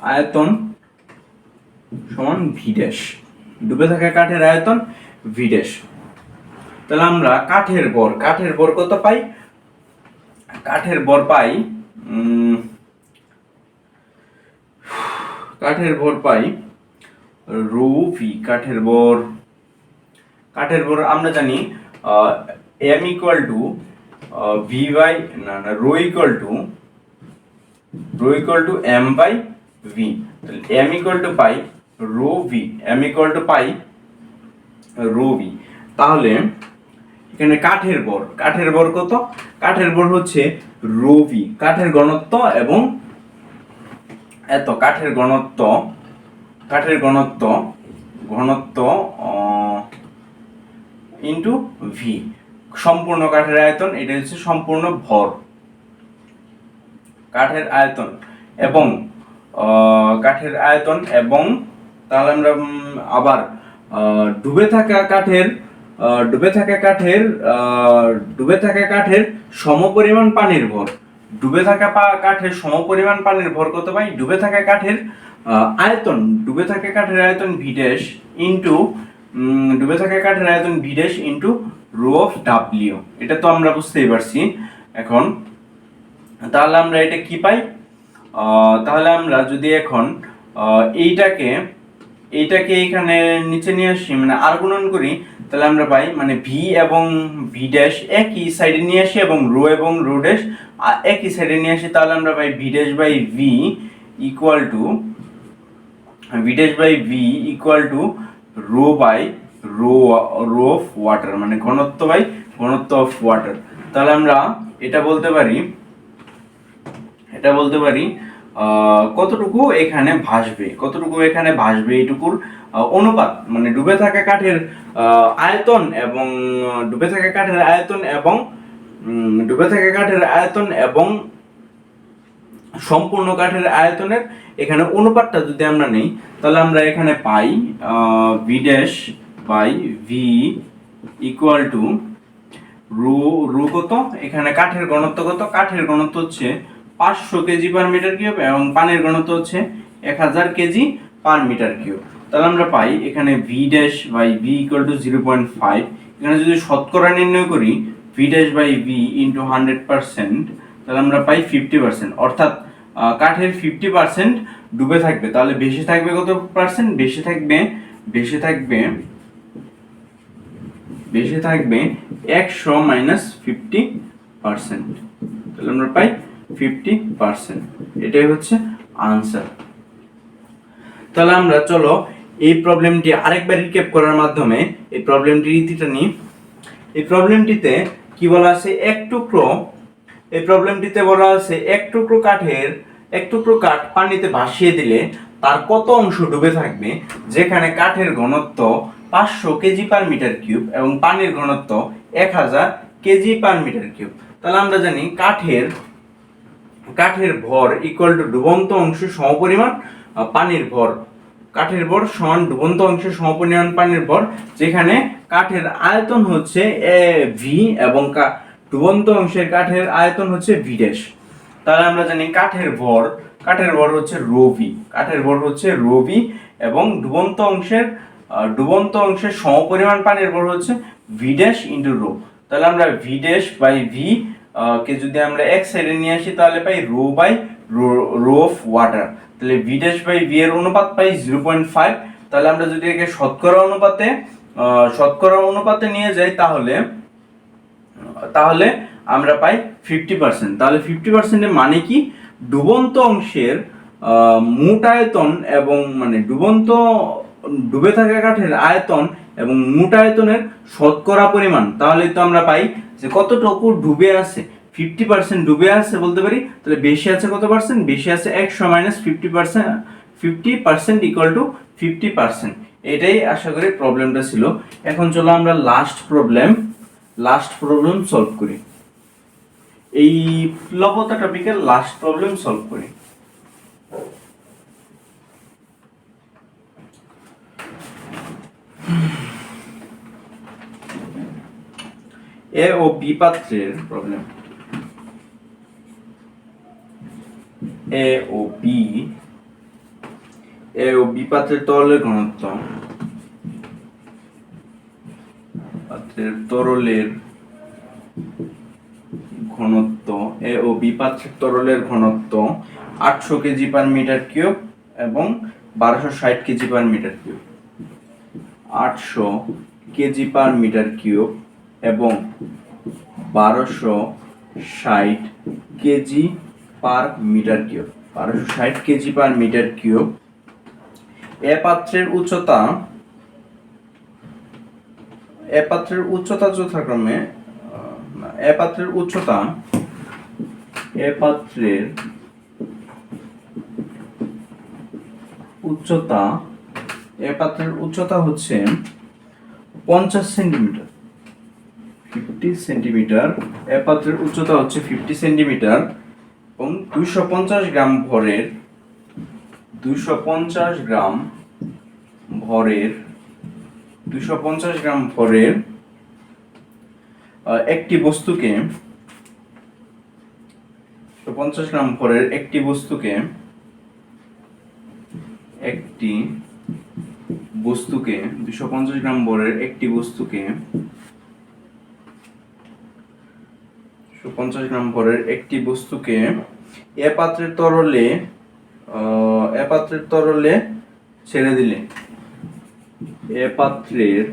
আয়তন সমান ভি ড্যাশ। ডুবে থাকা কাঠের আয়তন ভি ড্যাশ। তাহলে আমরা কাঠের ভর কত পাই? কাঠের ভর পাই রো ভি। কাঠের ভর আমরা জানি m equal to V by rho equal to m by V. তাহলে m ইকুয়াল টু পাই রো ভি। তাহলে এখানে কাঠের ভর কত? কাঠের ভর হচ্ছে রো ভি, কাঠের ঘনত্ব, এবং এত কাঠের ঘনত্ব ইনটু ভি। সম্পূর্ণ কাঠের আয়তন, এটা হচ্ছে সম্পূর্ণ ভর কাঠের আয়তন, এবং তাহলে আমরা আবার ডুবে থাকা কাঠের সমপরিমাণ পানির ভর। ডুবে থাকা কাঠের সমপরিমাণ পানির ভর কত পাই? ডুবে থাকা কাঠের আয়তন V dash into rho of W. এটা তো আমরা বুঝতেই পারছি। এখন তাহলে আমরা এটা কি পাই? তাহলে আমরা যদি এখন এইটাকে এখানে নিচে নিয়ে আসি, মানে আর গুণন করি, তাহলে আমরা পাই মানে ভি এবং ভি ড্যাশ একই সাইডে নিয়ে আসি এবং রো ড্যাশ একই সাইডে নিয়ে আসি, তাহলে আমরা পাই V dash by V equal to rho by rho of water, মানে ঘনত্ব বাই ঘনত্ব অফ ওয়াটার। তাহলে আমরা এটা বলতে পারি কতটুকু এখানে ভাসবে এইটুকুর অনুপাত, মানে ডুবে থাকা কাঠের আয়তন এবং সম্পূর্ণ কাঠের আয়তনের এখানে অনুপাতটা যদি আমরা নেই, তাহলে আমরা এখানে পাই V dash by V equal to rho কত, এখানে কাঠের ঘনত্ব কত, কাঠের ঘনত্ব হচ্ছে 500 কেজি পার মিটার কিউব এবং পানির ঘনত্ব হচ্ছে 1000 কেজি পার মিটার কিউব। তাহলে আমরা পাই এখানে V dash by V equal to 0.5। এখানে যদি শতকরা নির্ণয় করি V dash by V into 100%, তাহলে আমরা পাই 50%, অর্থাৎ কাঠের 50% ডুবে থাকবে। তাহলে বেশি থাকবে কত পার্সেন্ট? বেশি থাকবে 100 মাইনাস 50%, তাহলে আমরা পাই 50%। এটাই হচ্ছে আনসার। তাহলে আমরা চলো এই প্রবলেমটি আরেকবার রিক্যাপ করার মাধ্যমে এই প্রবলেমটির রীতিটা নিই। এই প্রবলেমটিতে কি বলা আছে, এক টুকরো কাঠ পানিতে ভাসিয়ে দিলে তার কত অংশ ডুবে থাকবে, যেখানে কাঠের ঘনত্ব 500 কেজি পার মিটার কিউব এবং পানির ঘনত্ব 1000 কেজি পার মিটার কিউব। তাহলে আমরা জানি কাঠের ভর ইকুয়াল টু ডুবন্ত অংশ সমপরিমাণ পানির ভর। কাঠের ভর সমান ডুবন্ত অংশের সমপরিমাণ পানির ভর, যেখানে কাঠের আয়তন হচ্ছে ভি এবং ডুবন্ত অংশের কাঠের আয়তন হচ্ছে ভি ড্যাশ। তাহলে আমরা জানি কাঠের ভর হচ্ছে রো ভি এবং ডুবন্ত অংশের সমপরিমাণ পানির ভর হচ্ছে ভি ড্যাশ ইন্টু রো। তাহলে আমরা ভি ড্যাশ বাই ভি কে যদি আমরা এক সাইডে নিয়ে আসি, তাহলে পাই rho by rho of water. তাহলে ভি ড্যাশ বাই ভি এর অনুপাত পাই 0.5। তাহলে আমরা যদি একে শতকরা অনুপাতে নিয়ে যাই, তাহলে আমরা পাই 50%। তাহলে 50% এর মানে কি, ডুবন্ত অংশের মোট আয়তন এবং মানে ডুবে থাকা কাঠের আয়তন এবং মোট আয়তনের শতকরা পরিমাণ। তাহলে তো আমরা পাই যে কতটুকু ডুবে আছে, 50% ডুবে আছে বলতে পারি। তাহলে বেশি আছে কত পার্সেন্ট? বেশি আছে 100 মাইনাস 50% ইকুয়াল টু 50%। এটাই আশা করি প্রবলেমটা ছিল। এখন চলো আমরা লাস্ট প্রবলেম সলভ করি। এই প্লবতা টপিকের লাস্ট প্রবলেম সলভ করি। এ ও বি পাত্রের প্রবলেম। এ ও বি পাত্রের তরলের ঘনত্ব, এ ও বি পাত্রের তরলের ঘনত্ব 800 কেজি পার মিটার কিউব এবং 1260 kg per metre cube. 800 KG per metre cube এবং 1260 kg per metre cube. 1260 kg per metre cube. এ পাত্রের উচ্চতা যথাক্রমে এ পাত্রের উচ্চতা হচ্ছে 50 সেন্টিমিটার, 50 সেন্টিমিটার। এ পাত্রের উচ্চতা হচ্ছে 50 সেন্টিমিটার এবং 250 গ্রাম ভরের একটি বস্তুকে 250 গ্রাম ভরের একটি বস্তুকে 250 গ্রাম ভরের একটি বস্তুকে 250 গ্রাম ভরের একটি বস্তুকে এ পাত্রের তরলে ছেড়ে দিলে, এ পাত্রের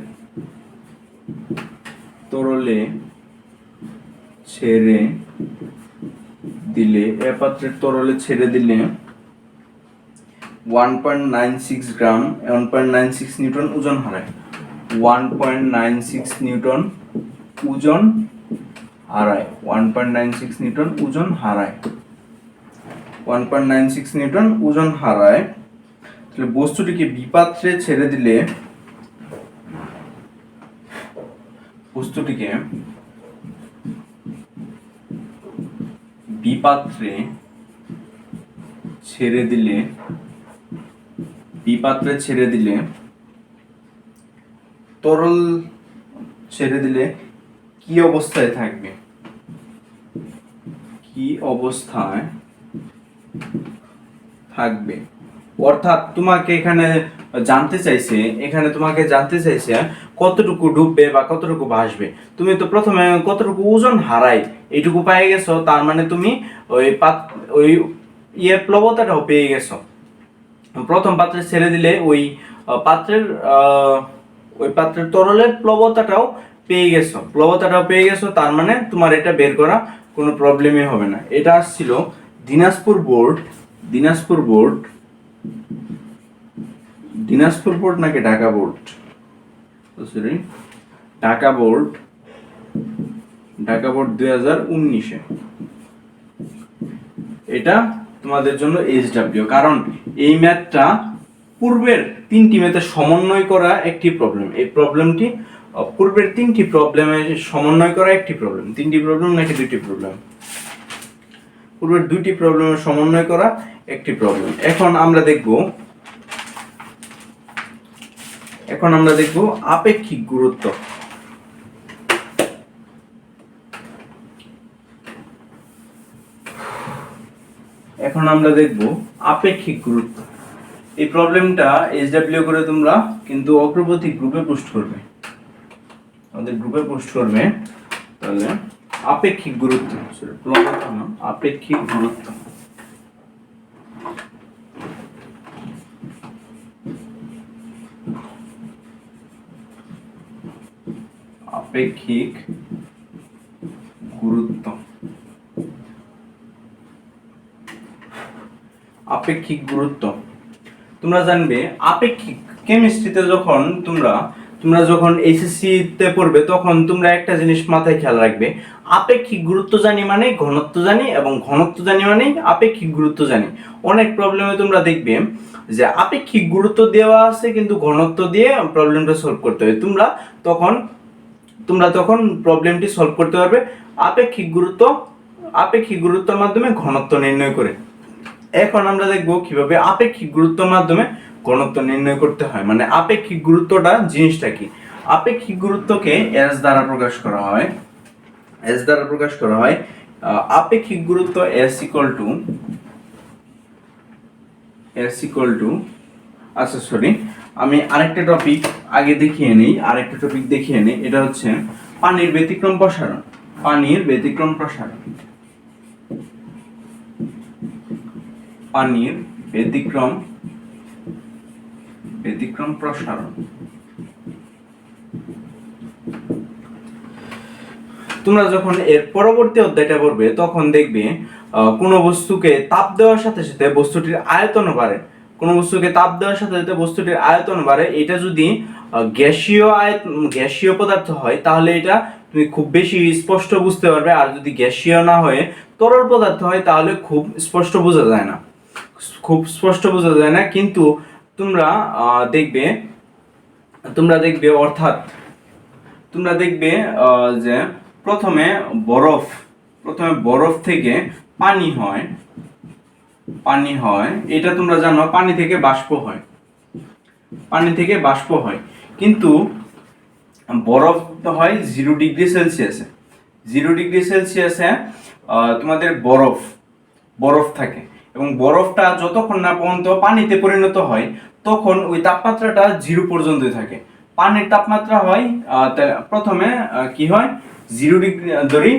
তরলে ছেড়ে দিলে 1.96 নিউটন ওজন হারায়। 1.96 নিউটন ওজন হারায়, 1.96 নিউটন ওজন হারায়, 1.96 নিউটন ওজন হারায়। তাহলে বস্তুটিকে বিপাত্রে ছেড়ে দিলে, বস্তুটিকে বিপাত্রে ছেড়ে দিলে, বিপাত্রে ছেড়ে দিলে, তরল ছেড়ে দিলে কি অবস্থায় থাকবে, কি অবস্থায় থাকবে। অর্থাৎ তোমাকে এখানে জানতে চাইছে, এখানে তোমাকে জানতে চাইছে কতটুকু ডুববে বা কতটুকু ভাসবে। তুমি তো প্রথমে কতটুকু ওজন হারায় এইটুকু পেয়ে গেছো, তার মানে তুমি ওই প্লবতাটাও পেয়ে গেছো। প্রথম পাত্রে ছেড়ে দিলে ওই পাত্রের তরলের প্লবতাটাও পেয়ে গেছো, প্লবতাটাও পেয়ে গেছো, তার মানে তোমার এটা বের করা কোনো প্রবলেমই হবে না। এটা আসছিল Dinajpur board, Dinajpur board, Dinajpur board নাকি Dhaka board, sorry Dhaka board, Dhaka board 2019-এ। এটা তোমাদের জন্য এইচডব্লিউ, কারণ এই ম্যাথটা পূর্বের 3টি ম্যাথের সমন্বয় করা একটি প্রবলেম। এই প্রবলেমটি পূর্বের 3টি প্রবলেমের সমন্বয় করা একটি প্রবলেম। 3টি প্রবলেম নাকি 2টি প্রবলেম? পূর্বের 2টি প্রবলেমের সমন্বয় করা একটি প্রবলেম। এখন আমরা দেখব আপেক্ষিক গুরুত্ব। এখন আমরা দেখব আপেক্ষিক গুরুত্ব। এই প্রবলেমটা এইচডব্লিউ করে তোমরা কিন্তু অগ্রগতি গ্রুপে পোস্ট করবে, আমাদের গ্রুপে পোস্ট করবে। তাহলে আপেক্ষিক গুরুত্ব, আপেক্ষিক গুরুত্ব, আপেক্ষিক গুরুত্ব, আপেক্ষিক গুরুত্ব। তোমরা জানবে আপেক্ষিক কেমিস্ট্রিতে যখন তোমরা যখন এইচএসসি তে পড়বে, তখন তোমরা একটা জিনিস মাথায় খেয়াল রাখবে, আপেক্ষিক গুরুত্ব জানি মানে ঘনত্ব জানি, এবং ঘনত্ব জানি মানে আপেক্ষিক গুরুত্ব জানি। অনেক প্রবলেমে তোমরা দেখবে যে আপেক্ষিক গুরুত্ব দেওয়া আছে কিন্তু ঘনত্ব দিয়ে প্রবলেমটা সলভ করতে হবে। তোমরা তখন প্রবলেমটি সলভ করতে পারবে আপেক্ষিক গুরুত্বের মাধ্যমে ঘনত্ব নির্ণয় করে। এখন আমরা দেখব কিভাবে আপেক্ষিক গুরুত্বের মাধ্যমে ঘনত্ব নির্ণয় করতে হয়। মানে আপেক্ষিক গুরুত্বটা জিনিসটা কি? আপেক্ষিক গুরুত্বকে এস দ্বারা প্রকাশ করা হয়, এস দ্বারা প্রকাশ করা হয়। আপেক্ষিক গুরুত্ব এস ইকুয়াল টু আচ্ছা সরি, আমি আরেকটা টপিক আগে দেখিয়ে নেই, এটা হচ্ছে পানির ব্যতিক্রম প্রসারণ। পানির ব্যতিক্রম প্রসারণ, পানির ব্যতিক্রম প্রসারণ। তোমরা যখন এর পরবর্তী অধ্যায়টা পড়বে, তখন দেখবে কোনো বস্তুকে তাপ দেওয়ার সাথে সাথে বস্তুটির আয়তন বাড়ে, কোনো বস্তুকে তাপ দেওয়ার সাথে সাথে বস্তুটির আয়তন বাড়ে। এটা যদি গ্যাসীয় পদার্থ হয়, তাহলে এটা তুমি খুব বেশি স্পষ্ট বুঝতে পারবে। আর যদি গ্যাসীয় না হয়ে তরল পদার্থ হয়, তাহলে খুব স্পষ্ট বোঝা যায় না, কিন্তু তোমরা দেখবে যে প্রথমে বরফ থেকে পানি হয়, এটা তোমরা জানো, পানি থেকে বাষ্প হয়, কিন্তু বরফ হয় 0 ডিগ্রি সেলসিয়াসে। 0 ডিগ্রি সেলসিয়াসে তোমাদের বরফ থাকে, এবং বরফটা যতক্ষণ না পর্যন্ত পানিতে পরিণত হয়, তখন ওই তাপমাত্রাটা 0 পর্যন্তই থাকে। পানির তাপমাত্রা হয় প্রথমে কি হয়, 0 ডিগ্রি ধরি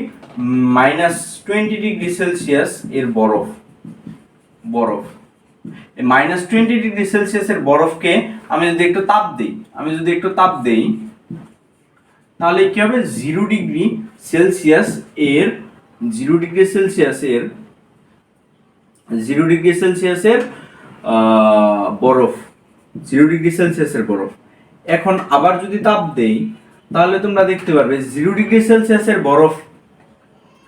-20 ডিগ্রি সেলসিয়াস এর বরফ -20 ডিগ্রি সেলসিয়াসের বরফকে আমি যদি একটু তাপ দেই, তাহলে কি হবে, 0 ডিগ্রি সেলসিয়াস এর বরফ। এখন আবার যদি তাপ দেই, তাহলে তোমরা দেখতে পারবে 0°C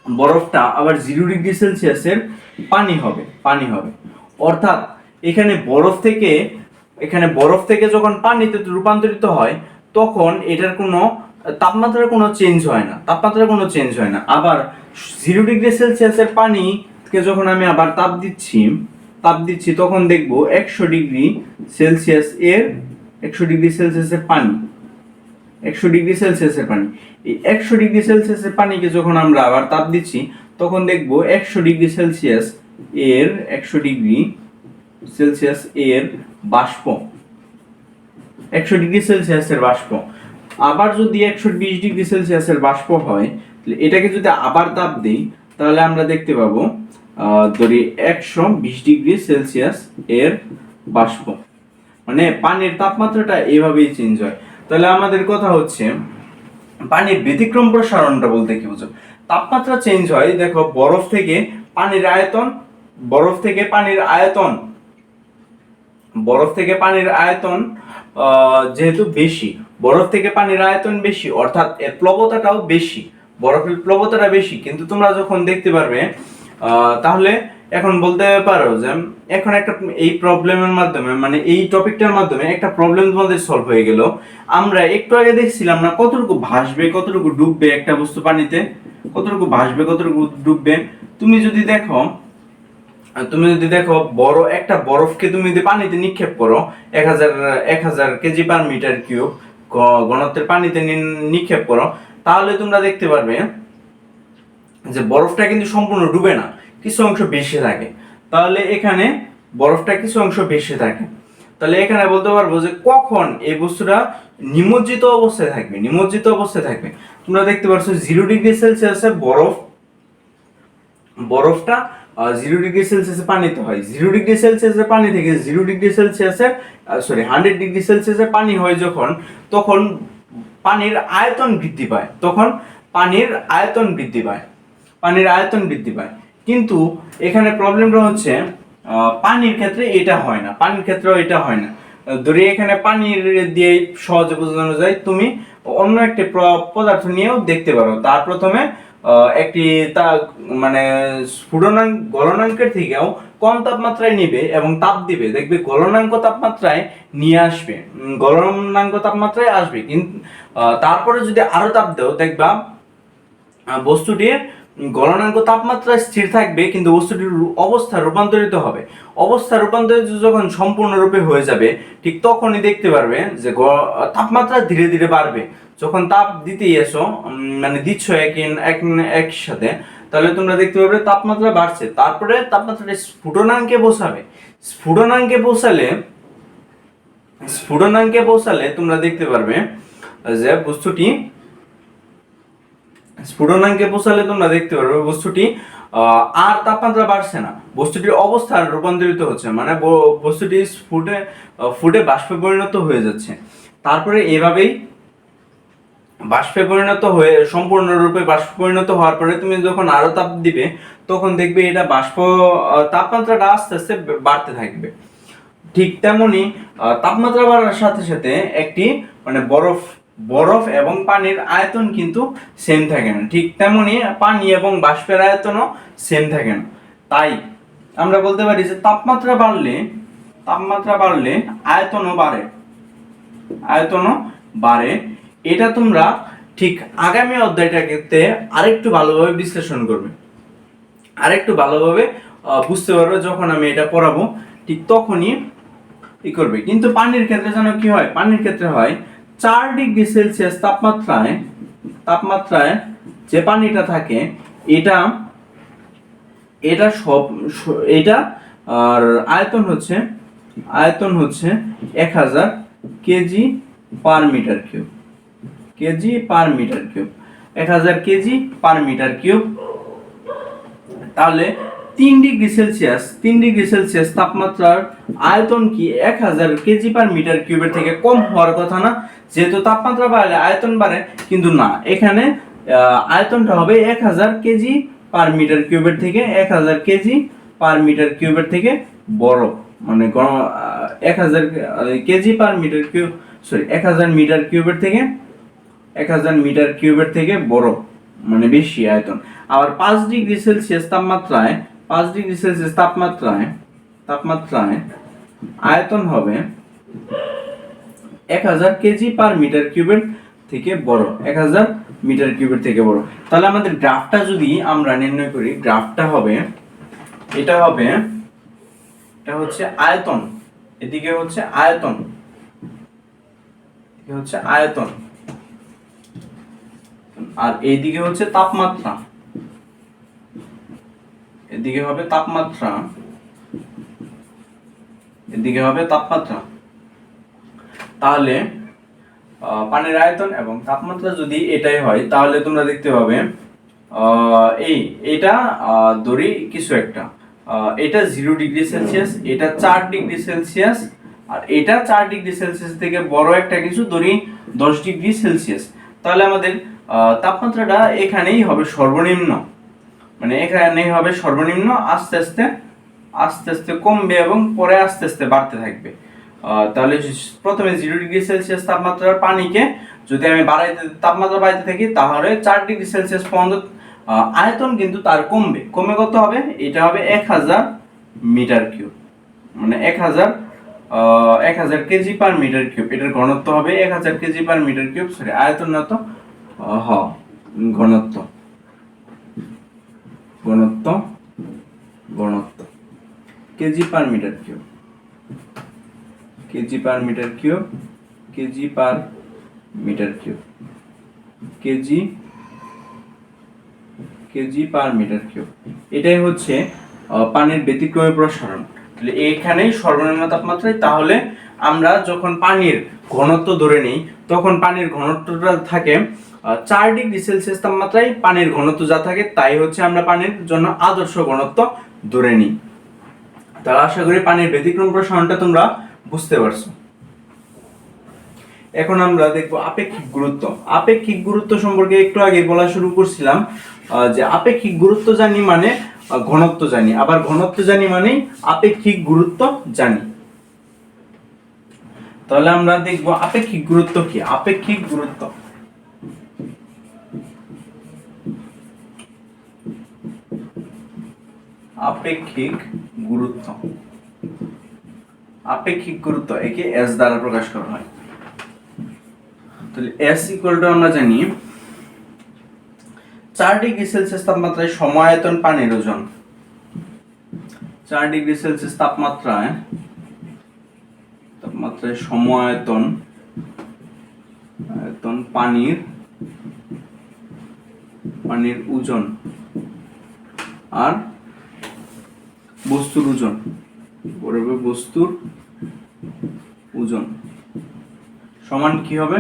বরফটা আবার 0°C পানি হবে। অর্থাৎ এখানে বরফ থেকে যখন পানিতে রূপান্তরিত হয় তখন এটার কোনো তাপমাত্রার কোনো চেঞ্জ হয় না। আবার 0°C পানিকে যখন আমি আবার তাপ দিচ্ছি তখন দেখব 100°C এর 100°C এর পানি, 100°C এর পানি, এই 100°C এর পানিকে যখন আমরা আবার তাপ দিচ্ছি তখন দেখব 100°C এর বাষ্প, 100°C এর বাষ্প। আবার যদি 120°C এর বাষ্প হয়, এটাকে যদি আবার তাপ দেই তাহলে আমরা দেখতে পাবো ধরি 120°C এর বাষ্প। মানে পানির তাপমাত্রাটা এভাবেই চেঞ্জ হয়। তাহলে আমাদের কথা হচ্ছে পানির ব্যতিক্রম প্রসারণটা বলতে কি বুঝো? তাপমাত্রা চেঞ্জ হয়, দেখো বরফ থেকে পানির আয়তন যেহেতু বেশি, অর্থাৎ এর প্লবতাটাও বেশি, বরফের প্লবতাটা বেশি। কিন্তু তোমরা যখন দেখতে পারবে তাহলে এখন বলতে পারো যে এখন একটা এই প্রবলেমের মাধ্যমে, মানে এই টপিকটার মাধ্যমে একটা প্রবলেম তোমাদের সলভ হয়ে গেল। আমরা একটু আগে দেখছিলাম না কতটুকু ভাসবে কতটুকু ডুববে একটা বস্তু পানিতে, কতটুকু ভাসবে কতটুকু ডুববে। তুমি যদি দেখো বড় একটা বরফকে তুমি যদি পানিতে নিক্ষেপ করো 1000 কেজি পার মিটার কিউব ঘনত্বের পানিতে নিক্ষেপ করো, তাহলে তোমরা দেখতে পারবে যে বরফটা কিন্তু সম্পূর্ণ ডুবে না, কিছু অংশ ভেসে থাকে। তাহলে এখানে বরফটা কিছু অংশ ভেসে থাকে। তাহলে এখানে বলতে পারবো যে কখন এই বস্তুটা নিমজ্জিত অবস্থায় থাকবে। তোমরা দেখতে পাচ্ছ 0°C বরফটা 0°C পানিতে হয়, 0°C পানি থেকে 100°C পানি হয় যখন, তখন পানির আয়তন বৃদ্ধি পায়। কিন্তু এখানে প্রবলেমটা হচ্ছে পানির ক্ষেত্রে এটা হয় না। ধরি এখানে পানির দিয়ে সহজে বোঝানো যায়, তুমি অন্য একটি পদার্থ নিয়েও দেখতে পারো। তার প্রথমে একটি মানে গলনাঙ্কের থেকেও কম তাপমাত্রায় নিবে এবং তাপ দিবে, দেখবে গলনাঙ্ক তাপমাত্রায় আসবে। কিন্তু তারপরে যদি আরো তাপ দাও দেখবা বস্তুটির গলনাঙ্ক তাপমাত্রা স্থির থাকবে, কিন্তু বস্তুটির অবস্থা রূপান্তরিত যখন সম্পূর্ণরূপে হয়ে যাবে, ঠিক তখনই দেখতে পারবে যে তাপমাত্রা ধীরে ধীরে বাড়বে। যখন তাপ দিতেই এসো মানে দিচ্ছ একসাথে, তাহলে তোমরা দেখতে পাবে তাপমাত্রা বাড়ছে। তারপরে তাপমাত্রাটা স্ফুটনাঙ্কে পৌঁছালে তোমরা দেখতে পারবে যে বস্তুটি আর তাপমাত্রা বাড়ছে না, বস্তুটির অবস্থা রূপান্তরিত হচ্ছে, মানে বস্তুটি ফুটে বাষ্পে পরিণত হয়ে যাচ্ছে। তারপরে এভাবেই সম্পূর্ণরূপে বাষ্পে পরিণত হওয়ার পরে তুমি যখন আরো তাপ দিবে তখন দেখবে এটা তাপমাত্রাটা আস্তে আস্তে বাড়তে থাকবে। ঠিক তেমনি তাপমাত্রা বাড়ার সাথে সাথে একটি মানে বরফ এবং পানির আয়তন কিন্তু সেম থাকে না, ঠিক তেমনি পানি এবং বাষ্পের আয়তনও সেম থাকে না। তাই আমরা বলতে পারি যে তাপমাত্রা বাড়লে আয়তনও বাড়ে। এটা তোমরা ঠিক আগামী অধ্যায়টাতে আরেকটু ভালোভাবে বিশ্লেষণ করবে, আরেকটু ভালোভাবে বুঝতে পারবে। যখন আমি এটা পড়াবো ঠিক তখনই করবে। কিন্তু পানির ক্ষেত্রে জানো কি হয়? পানির ক্ষেত্রে হয় 4°C তাপমাত্রায় যে পানিটা থাকে এটা আর আয়তন হচ্ছে 1000 KG per metre cube, 1000 KG per metre cube. তাহলে 3°C তাপমাত্রার আয়তন কি 1000 কেজি পার মিটার কিউবের থেকে কম হওয়ার কথা না? যেহেতু তাপমাত্রা বাড়লে আয়তন বাড়ে, কিন্তু না, এখানে আয়তনটা হবে 1000 কেজি পার মিটার কিউবের থেকে 1000 কেজি পার মিটার কিউবের থেকে বড়, মানে 1000 KG per metre cube 1000 metre কিউবের থেকে 1000 মিটার কিউবের থেকে বড়, মানে বেশি আয়তন। আবার 5 ডিগ্রি সেলসিয়াস তাপমাত্রায় 5 ডিগ্রি সেলসিয়াস তাপমাত্রায় আয়তন হবে 1000 কেজি পার মিটার কিউবের থেকে বড়, 1000 মিটার কিউবের থেকে বড়। তাহলে আমাদের গ্রাফটা যদি আমরা নির্ণয় করি, গ্রাফটা হবে এটা হচ্ছে আয়তন, এদিকে হচ্ছে আয়তন, আর এইদিকে হচ্ছে তাপমাত্রা, এদিকে হবে তাপমাত্রা, এদিকে হবে তাপমাত্রা। তাহলে পানির আয়তন এবং তাপমাত্রা যদি এটাই হয়, তাহলে তোমরা দেখতে পাবে এটা ধরি কিছু একটা, এটা 0 ডিগ্রি সেলসিয়াস, এটা 4 ডিগ্রি সেলসিয়াস, আর এটা 4 ডিগ্রি সেলসিয়াস থেকে বড় একটা কিছু ধরি 10 ডিগ্রি সেলসিয়াস। তাহলে আমাদের তাপমাত্রাটা এখানেই হবে সর্বনিম্ন, মানে এখানেই হবে সর্বনিম্ন, আস্তে আস্তে কমবে এবং পরে আস্তে আস্তে বাড়তে থাকবে। তাহলে প্রথমে 0 ডিগ্রি সেলসিয়াস তাপমাত্রার পানিকে যদি আমি তাপমাত্রা বাড়াইতে থাকি, তাহলে 4 ডিগ্রি সেলসিয়াস পর্যন্ত আয়তন কিন্তু তার কমে কত হবে, এটা হবে 1000 মিটার কিউব, মানে 1000 কেজি পার মিটার কিউব। এটার ঘনত্ব হবে 1000 KG per metre cube, sorry আয়তন না তো, ঘনত্ব KG per metre cube, KG per metre cube, KG per metre cube, KG per metre cube. এটাই হচ্ছে পানির ব্যতিক্রমী প্রসারণ। তাহলে এখানেই সর্বনিম্ন তাপমাত্রায়, তাহলে আমরা যখন পানির ঘনত্ব ধরে নিই, তখন পানির ঘনত্বটা থাকে 4 ডিগ্রি সেলসিয়াস তাপমাত্রায় পানির ঘনত্ব যা থাকে তাই হচ্ছে আমরা পানির জন্য আদর্শ ঘনত্ব ধরে নিই। তাহলে আশা করি পানির ব্যতিক্রম প্রসারণটা তোমরা বুঝতে পারছো। এখন আমরা দেখব আপেক্ষিক গুরুত্ব। আপেক্ষিক গুরুত্ব সম্পর্কে একটু আগে বলা শুরু করছিলাম, যে আপেক্ষিক গুরুত্ব জানি মানে ঘনত্ব জানি, আবার ঘনত্ব জানি মানে আপেক্ষিক গুরুত্ব জানি। তাহলে আমরা দেখব আপেক্ষিক গুরুত্ব কি। আপেক্ষিক গুরুত্ব একে S দ্বারা প্রকাশ করা হয়। তাহলে S ইকুয়াল টু আমরা জানি 4 ডিগ্রি সেলসিয়াস তাপমাত্রায় সমায়তন পানির ওজন। 4 ডিগ্রি সেলসিয়াস তাপমাত্রায় সমায়তন পানির ওজন আর বস্তুর ওজন সমান কি হবে,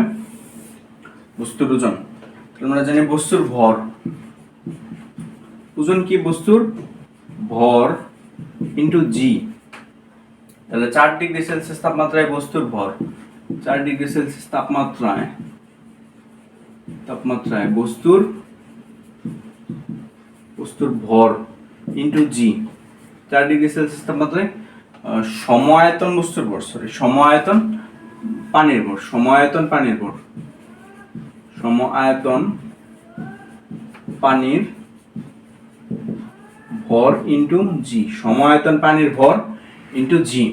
বস্তুর ওজন। আমরা জানি বস্তুর ভর, ওজন কি বস্তুর ভর ইনটু জি। তাহলে 4 ডিগ্রি সেলসিয়াস তাপমাত্রায় বস্তুর ভর, 4 ডিগ্রি সেলসিয়াস তাপমাত্রায় বস্তুর ভর ইনটু জি। 4 ডিগ্রি সেলসিয়াস তাপমাত্রায় সমায়তন বস্তুর ভর, সমায়তন পানির ভর ইনটু জি, সমায়তন পানির ভর ইনটু জি।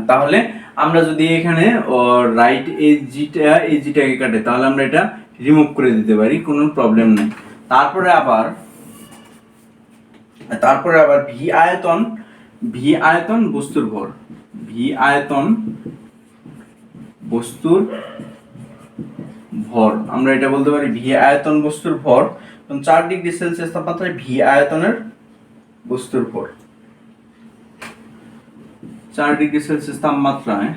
তাহলে আমরা যদি এখানে রাইট এই জিটাকে কাটে, তাহলে আমরা এটা রিমুভ করে দিতে পারি, কোনো প্রবলেম নেই। তারপরে আবার ভি আয়তন বস্তুর ভর, আমরা এটা বলতে পারি ভি আয়তন বস্তুর ভর। 4 ডিগ্রি সেলসিয়াস তাপমাত্রায় ভি আয়তনের বস্তুর ভর, 4 ডিগ্রি সেলসিয়াস তাপমাত্রায়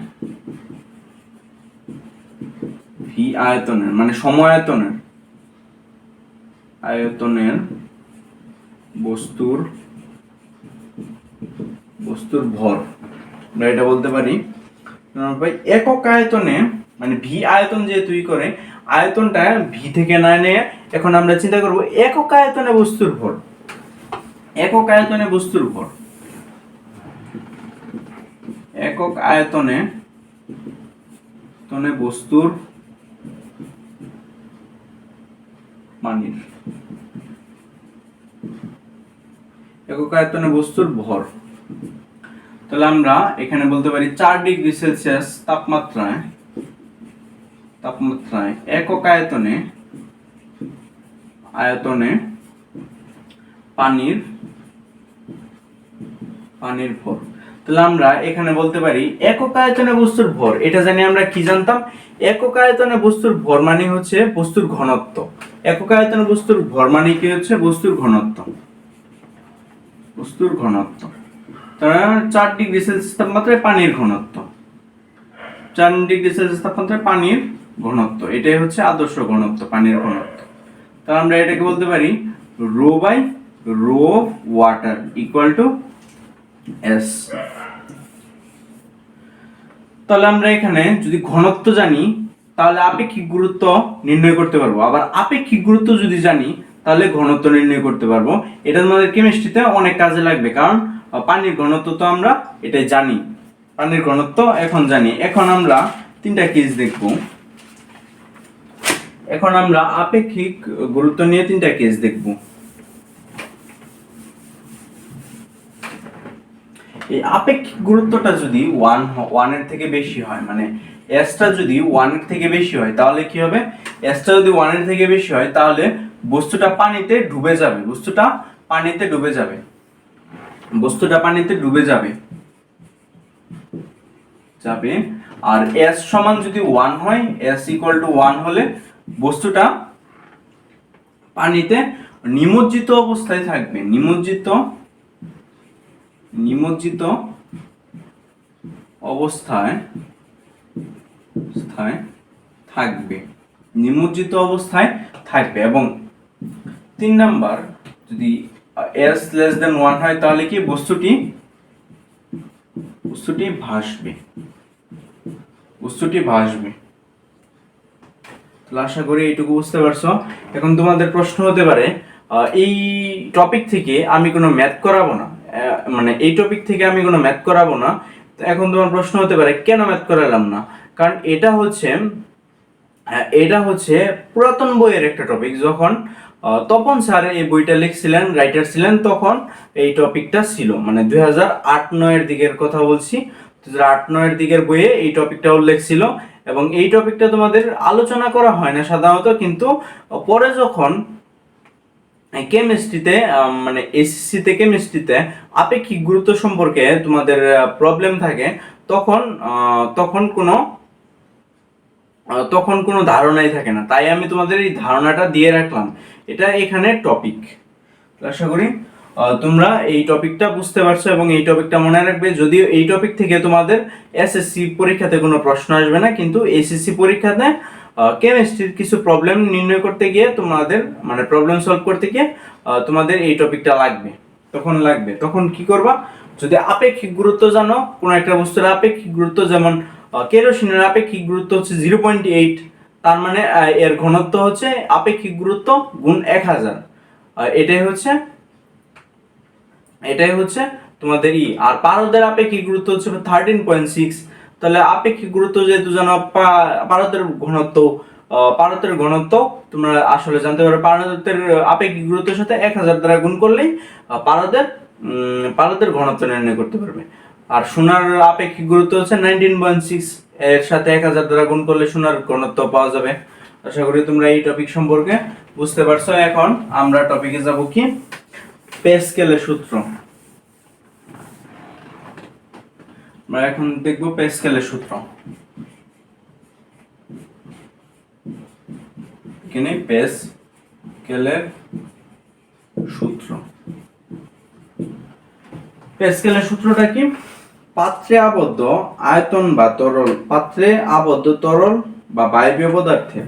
ভি আয়তনের মানে আয়তনের বস্তুর ভর, আমরা এটা বলতে পারি একক আয়তনে, মানে ভি আয়তন যেহেতু করে আয়তনটা ভি থেকে না নিয়ে এখন আমরা চিন্তা করব একক আয়তনে বস্তুর ভর, একক আয়তনে বস্তুর পানির একক আয়তনে বস্তুর ভর। তাহলে আমরা এখানে বলতে পারি 4 ডিগ্রি সেলসিয়াস তাপমাত্রায় একক আয়তনে পানির ভর। তাহলে আমরা এখানে বলতে পারি একক আয়তনে বস্তুর ভর, এটা জানি আমরা কি জানতাম, একক আয়তনে বস্তুর ভর মানে হচ্ছে বস্তুর ঘনত্ব। একক আয়তনে বস্তুর ভর মানে কি হচ্ছে বস্তুর ঘনত্ব। তাহলে 4 ডিগ্রি সেলসিয়াস তাপমাত্রায় পানির ঘনত্ব, 4 ডিগ্রি সেলসিয়াস তাপমাত্রায় পানির ঘনত্ব, এটাই হচ্ছে আদর্শ ঘনত্ব, পানির ঘনত্ব। তাহলে আমরা এটাকে বলতে পারি rho by rho of water equal to S. তাহলে আমরা এখানে যদি ঘনত্ব জানি তাহলে আপেক্ষিক গুরুত্ব নির্ণয় করতে পারবো, আবার আপেক্ষিক গুরুত্ব যদি জানি তাহলে ঘনত্ব নির্ণয় করতে পারবো। এটা আমাদের কেমিস্ট্রিতে অনেক কাজে লাগবে, কারণ পানির ঘনত্ব তো আমরা এটাই জানি, পানির ঘনত্ব এখন জানি। এখন আমরা 3টা কেস দেখব। এখন আমরা আপেক্ষিক গুরুত্ব নিয়ে 3টা কেস দেখব। এই আপেক্ষিক গুরুত্বটা যদি 1 এর থেকে বেশি হয়, মানে s টা যদি 1 এর থেকে বেশি হয় তাহলে কি হবে, s টা যদি 1 এর থেকে বেশি হয় তাহলে বস্তুটা পানিতে ডুবে যাবে, আর s সমান যদি 1 হয়, s ইকুয়াল টু 1 হলে বস্তুটা পানিতে নিমজ্জিত অবস্থায় থাকবে, নিমজ্জিত অবস্থায় থাকবে। এবং 3 নাম্বার, যদি s লেস দেন 1 হয় তাহলে কি বস্তুটি ভাসবে। তাহলে আশা করি এইটুকু বুঝতে পারছো। এখন তোমাদের প্রশ্ন হতে পারে এই টপিক থেকে আমি কোনো ম্যাথ করাবো না, এখন তোমার প্রশ্ন হতে পারে কেন ম্যাথ করালাম না, কারণ এটা হচ্ছে পুরাতন বইয়ের একটা টপিক। যখন তপন স্যার এই বইটা লিখছিলেন, রাইটার ছিলেন, তখন এই টপিকটা ছিল, মানে 2008-9 দিকের কথা বলছি, 2008-9 দিকের বইয়ে এই টপিকটা উল্লেখ ছিল। এবং এই টপিকটা তোমাদের আলোচনা করা হয় না সাধারণত, কিন্তু পরে যখন কেমিস্ট্রিতে মানে এসএসসি তে কেমিস্ট্রিতে আপেক্ষিক গুরুত্ব সম্পর্কে তোমাদের প্রবলেম থাকে, তখন কোনো ধারণাই থাকে না, তাই আমি তোমাদের এই ধারণাটা দিয়ে রাখলাম, এটা এখানে টপিক। আশা করি তোমরা এই টপিকটা বুঝতে পারছো এবং এই টপিকটা মনে রাখবে। যদিও এই টপিক থেকে তোমাদের এসএসসি পরীক্ষাতে কোনো প্রশ্ন আসবে না, কিন্তু এসএসসি পরীক্ষাতে কেমিস্ট্রির কিছু প্রবলেম নির্ণয় করতে গিয়ে তোমাদের, মানে প্রবলেম সলভ করতে গিয়ে তোমাদের এই টপিকটা লাগবে। তখন কি করবা, যদি আপেক্ষিক গুরুত্ব জানো কোনো একটা বস্তুর আপেক্ষিক গুরুত্ব, যেমন কেরোসিনের আপেক্ষিক গুরুত্ব হচ্ছে 0.8, তার মানে এর ঘনত্ব হচ্ছে আপেক্ষিক গুরুত্ব গুণ 1000, এটাই হচ্ছে তোমাদের আর পারদের আপেক্ষিক গুরুত্ব হচ্ছে 13.6। তাহলে আপেক্ষিক গুরুত্ব যেহেতু জানো, পারদের ঘনত্ব তোমরা আসলে জানতে পারো, পারদের আপেক্ষিক গুরুত্বের সাথে 1000 দ্বারা গুণ করলেই পারদের ঘনত্ব নির্ণয় করতে পারবে। আর সোনার আপেক্ষিক গুরুত্ব হচ্ছে 19.6, এর সাথে 1000 দ্বারা গুণ করলে সোনার ঘনত্ব পাওয়া যাবে। আশা করি তোমরা এই টপিক সম্পর্কে বুঝতে পারছো। এখন আমরা টপিকে যাব কি, প্যাসকেলের সূত্র। আমরা এখন দেখব প্যাসকেলের সূত্র। এখানে প্যাসকেলের সূত্রটা কি, পাত্রে আবদ্ধ তরল বা বায়বীয় পদার্থে,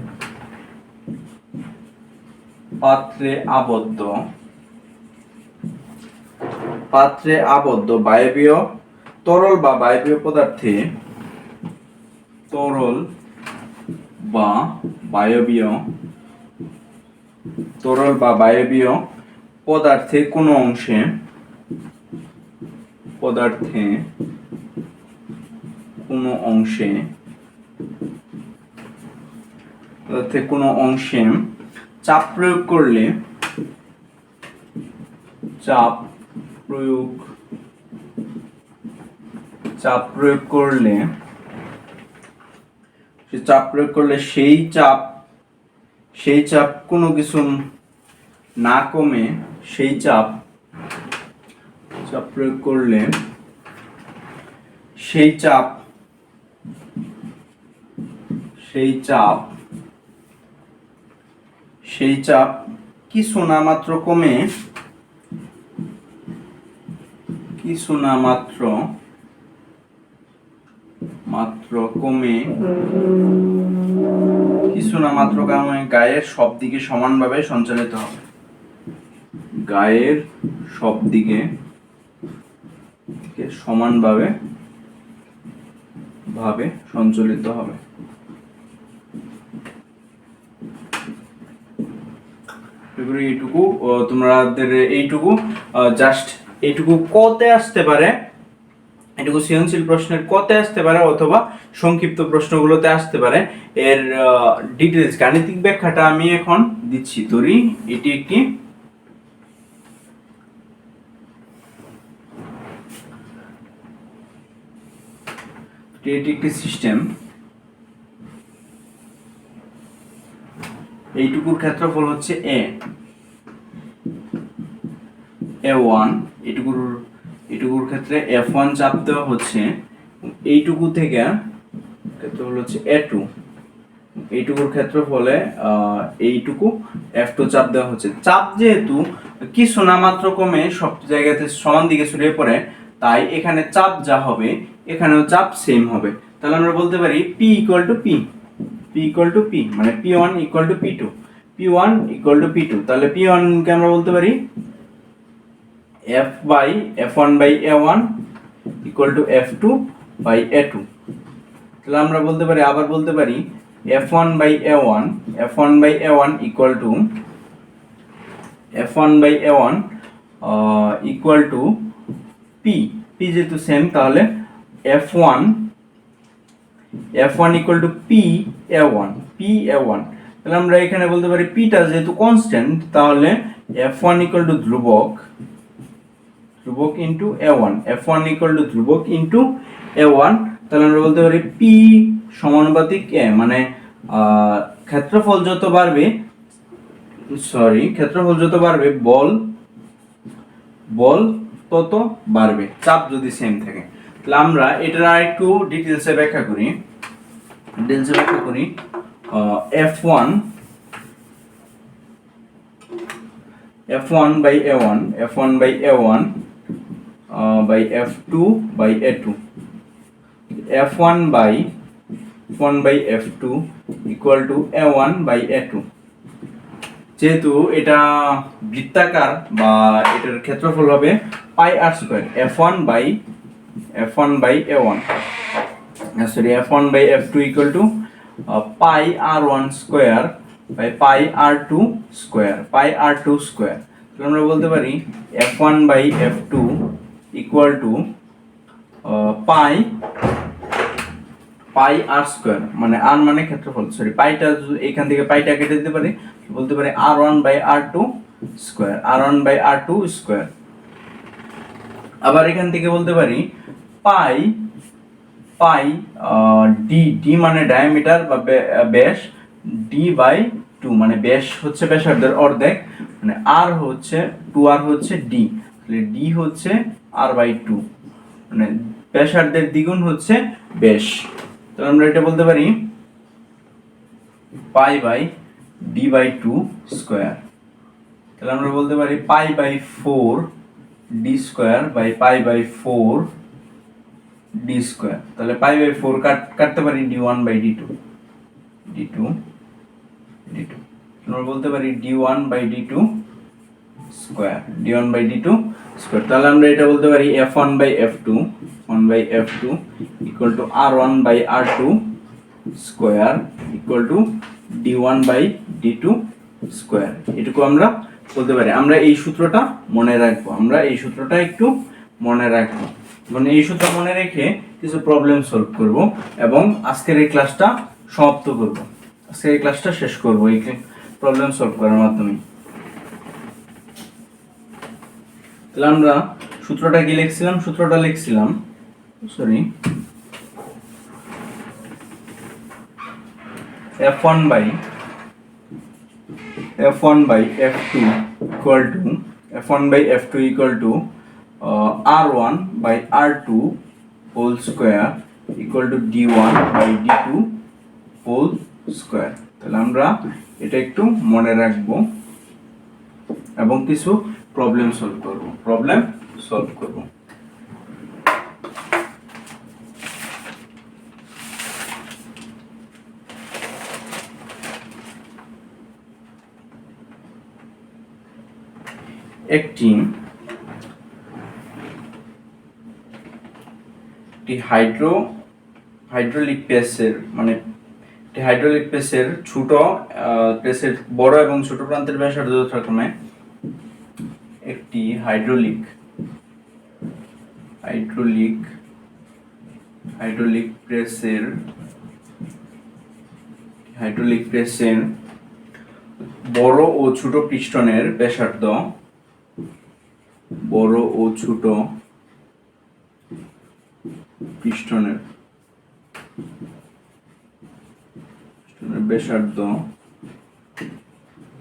পাত্রে আবদ্ধ বায়বীয় তরল বা বায়বীয় পদার্থে, কোনো অংশে চাপ প্রয়োগ করলে চাপ প্রয়োগ করলে সেই চাপ কোনো কিছু না কমে সেই চাপ প্রয়োগ করলে সেই চাপ কিছু না মাত্র কমে গায়ের সব দিকে সমানভাবে সঞ্চালিত হবে। গায়ের সব দিকে সমানভাবে সঞ্চালিত হবে। এইটুকু তোমাদের জাস্ট এইটুকু কতে আসতে পারে, এটুকু সৃজনশীল প্রশ্নের কতে আসতে পারে অথবা সংক্ষিপ্ত প্রশ্নগুলোতে আসতে পারে। এর ডিটেইলস গাণিতিক ব্যাখ্যাটা আমি এখন দিচ্ছি। তরি এটি একটি সিস্টেম। এইটুকুর ক্ষেত্রফল হচ্ছে a1, এইটুকুর ক্ষেত্রে f1 চাপ দেওয়া হচ্ছে, এইটুকু থেকে ক্ষেত্রফল হচ্ছে a2, এইটুকুর ক্ষেত্রফলে এইটুকু f2 চাপ দেওয়া হচ্ছে। চাপ যেহেতু কিছু না মাত্র কমে সব জায়গাতে সমান দিকে ছড়িয়ে পড়ে, তাই এখানে চাপ যা হবে এখানেও চাপ সেম হবে। তাহলে আমরা বলতে পারি p p মানে p1 p2, p1 p2। তাহলে p1 কে আমরা বলতে পারি f1 by a1 f2 by a2। তাহলে আমরা আবার বলতে পারি f1 by a1 p যেহেতু সেম, তাহলে f1 p a1। তাহলে আমরা এখানে বলতে পারি p টা যেহেতু কনস্ট্যান্ট, তাহলে f1 ধ্রুবক ইনটু a1, তাহলে আমরা বলতে পারি p সমানুপাতিক a, মানে ক্ষেত্রফল যত বাড়বে বল তত বাড়বে, চাপ যদি সেম থাকে। তাহলে আমরা এটার আরেকটু ডিটেইলসে ব্যাখ্যা করি। f1 by a1 by f2 by a2, f1 by f2 equal to a1 by a2। যেহেতু এটা বৃত্তাকার বা এটার ক্ষেত্রফল হবে পাই r square, f1 by a1 f1 by f2 equal to pi r1 square by pi r2 square, তাহলে আমরা বলতে পারি f1 by f2 equal to pi r square, মানে r মানে ক্ষেত্রফল, পাইটা এখান থেকে পাইটা কেটে দিতে পারি, বলতে পারি r1 by r2 স্কয়ার। আবার এখান থেকে বলতে পারি পাই d মানে ডায়ামিটার বা ব্যাস, d by 2 মানে ব্যাস হচ্ছে ব্যাসার্ধের অর্ধেক, মানে r হচ্ছে 2r হচ্ছে d, তাহলে d হচ্ছে r by 2, মানে ব্যাসার্ধের দ্বিগুণ হচ্ছে ব্যাস। তাহলে আমরা এটা বলতে পারি pi by d by 2 square. তাহলে আমরা বলতে পারি pi by 4 d square by pi by 4 d square. তাহলে পাই বাই 4 কাটতে পারি d1 বাই d2, আমরা বলতে পারি d1 বাই d2 স্কয়ার, তাহলে আমরা এটা বলতে পারি f1 by f2 equal to r1 by r2 square equal to d1 by d2 square. এটুকু আমরা বলতে পারি। আমরা এই সূত্রটা মনে রাখবো, একটু মনে রাখবো, মানে এই সূত্র মনে রেখে কিছু প্রবলেম সলভ করব এবং আজকের এই ক্লাসটা সমাপ্ত করব, শেষ করব। এই প্রবলেম সলভ করার মাধ্যমে। তাহলে আমরা সূত্রটা কি লিখছিলাম sorry f1 by f2 equal to r1 by r2 whole square equal to d1 by d2 whole square। তাহলে আমরা এটা একটু মনে রাখবো এবং কিছু প্রবলেম সলভ করব। একটি হাইড্রোলিক প্রেসের ছোট প্রেসের বড় এবং ছোট প্রান্তের ব্যাসার্ধ যথাক্রমে একটি হাইড্রোলিক প্রেসের বড় ও ছোট পিস্টনের ব্যাসার্ধ ব্যাসার্ধ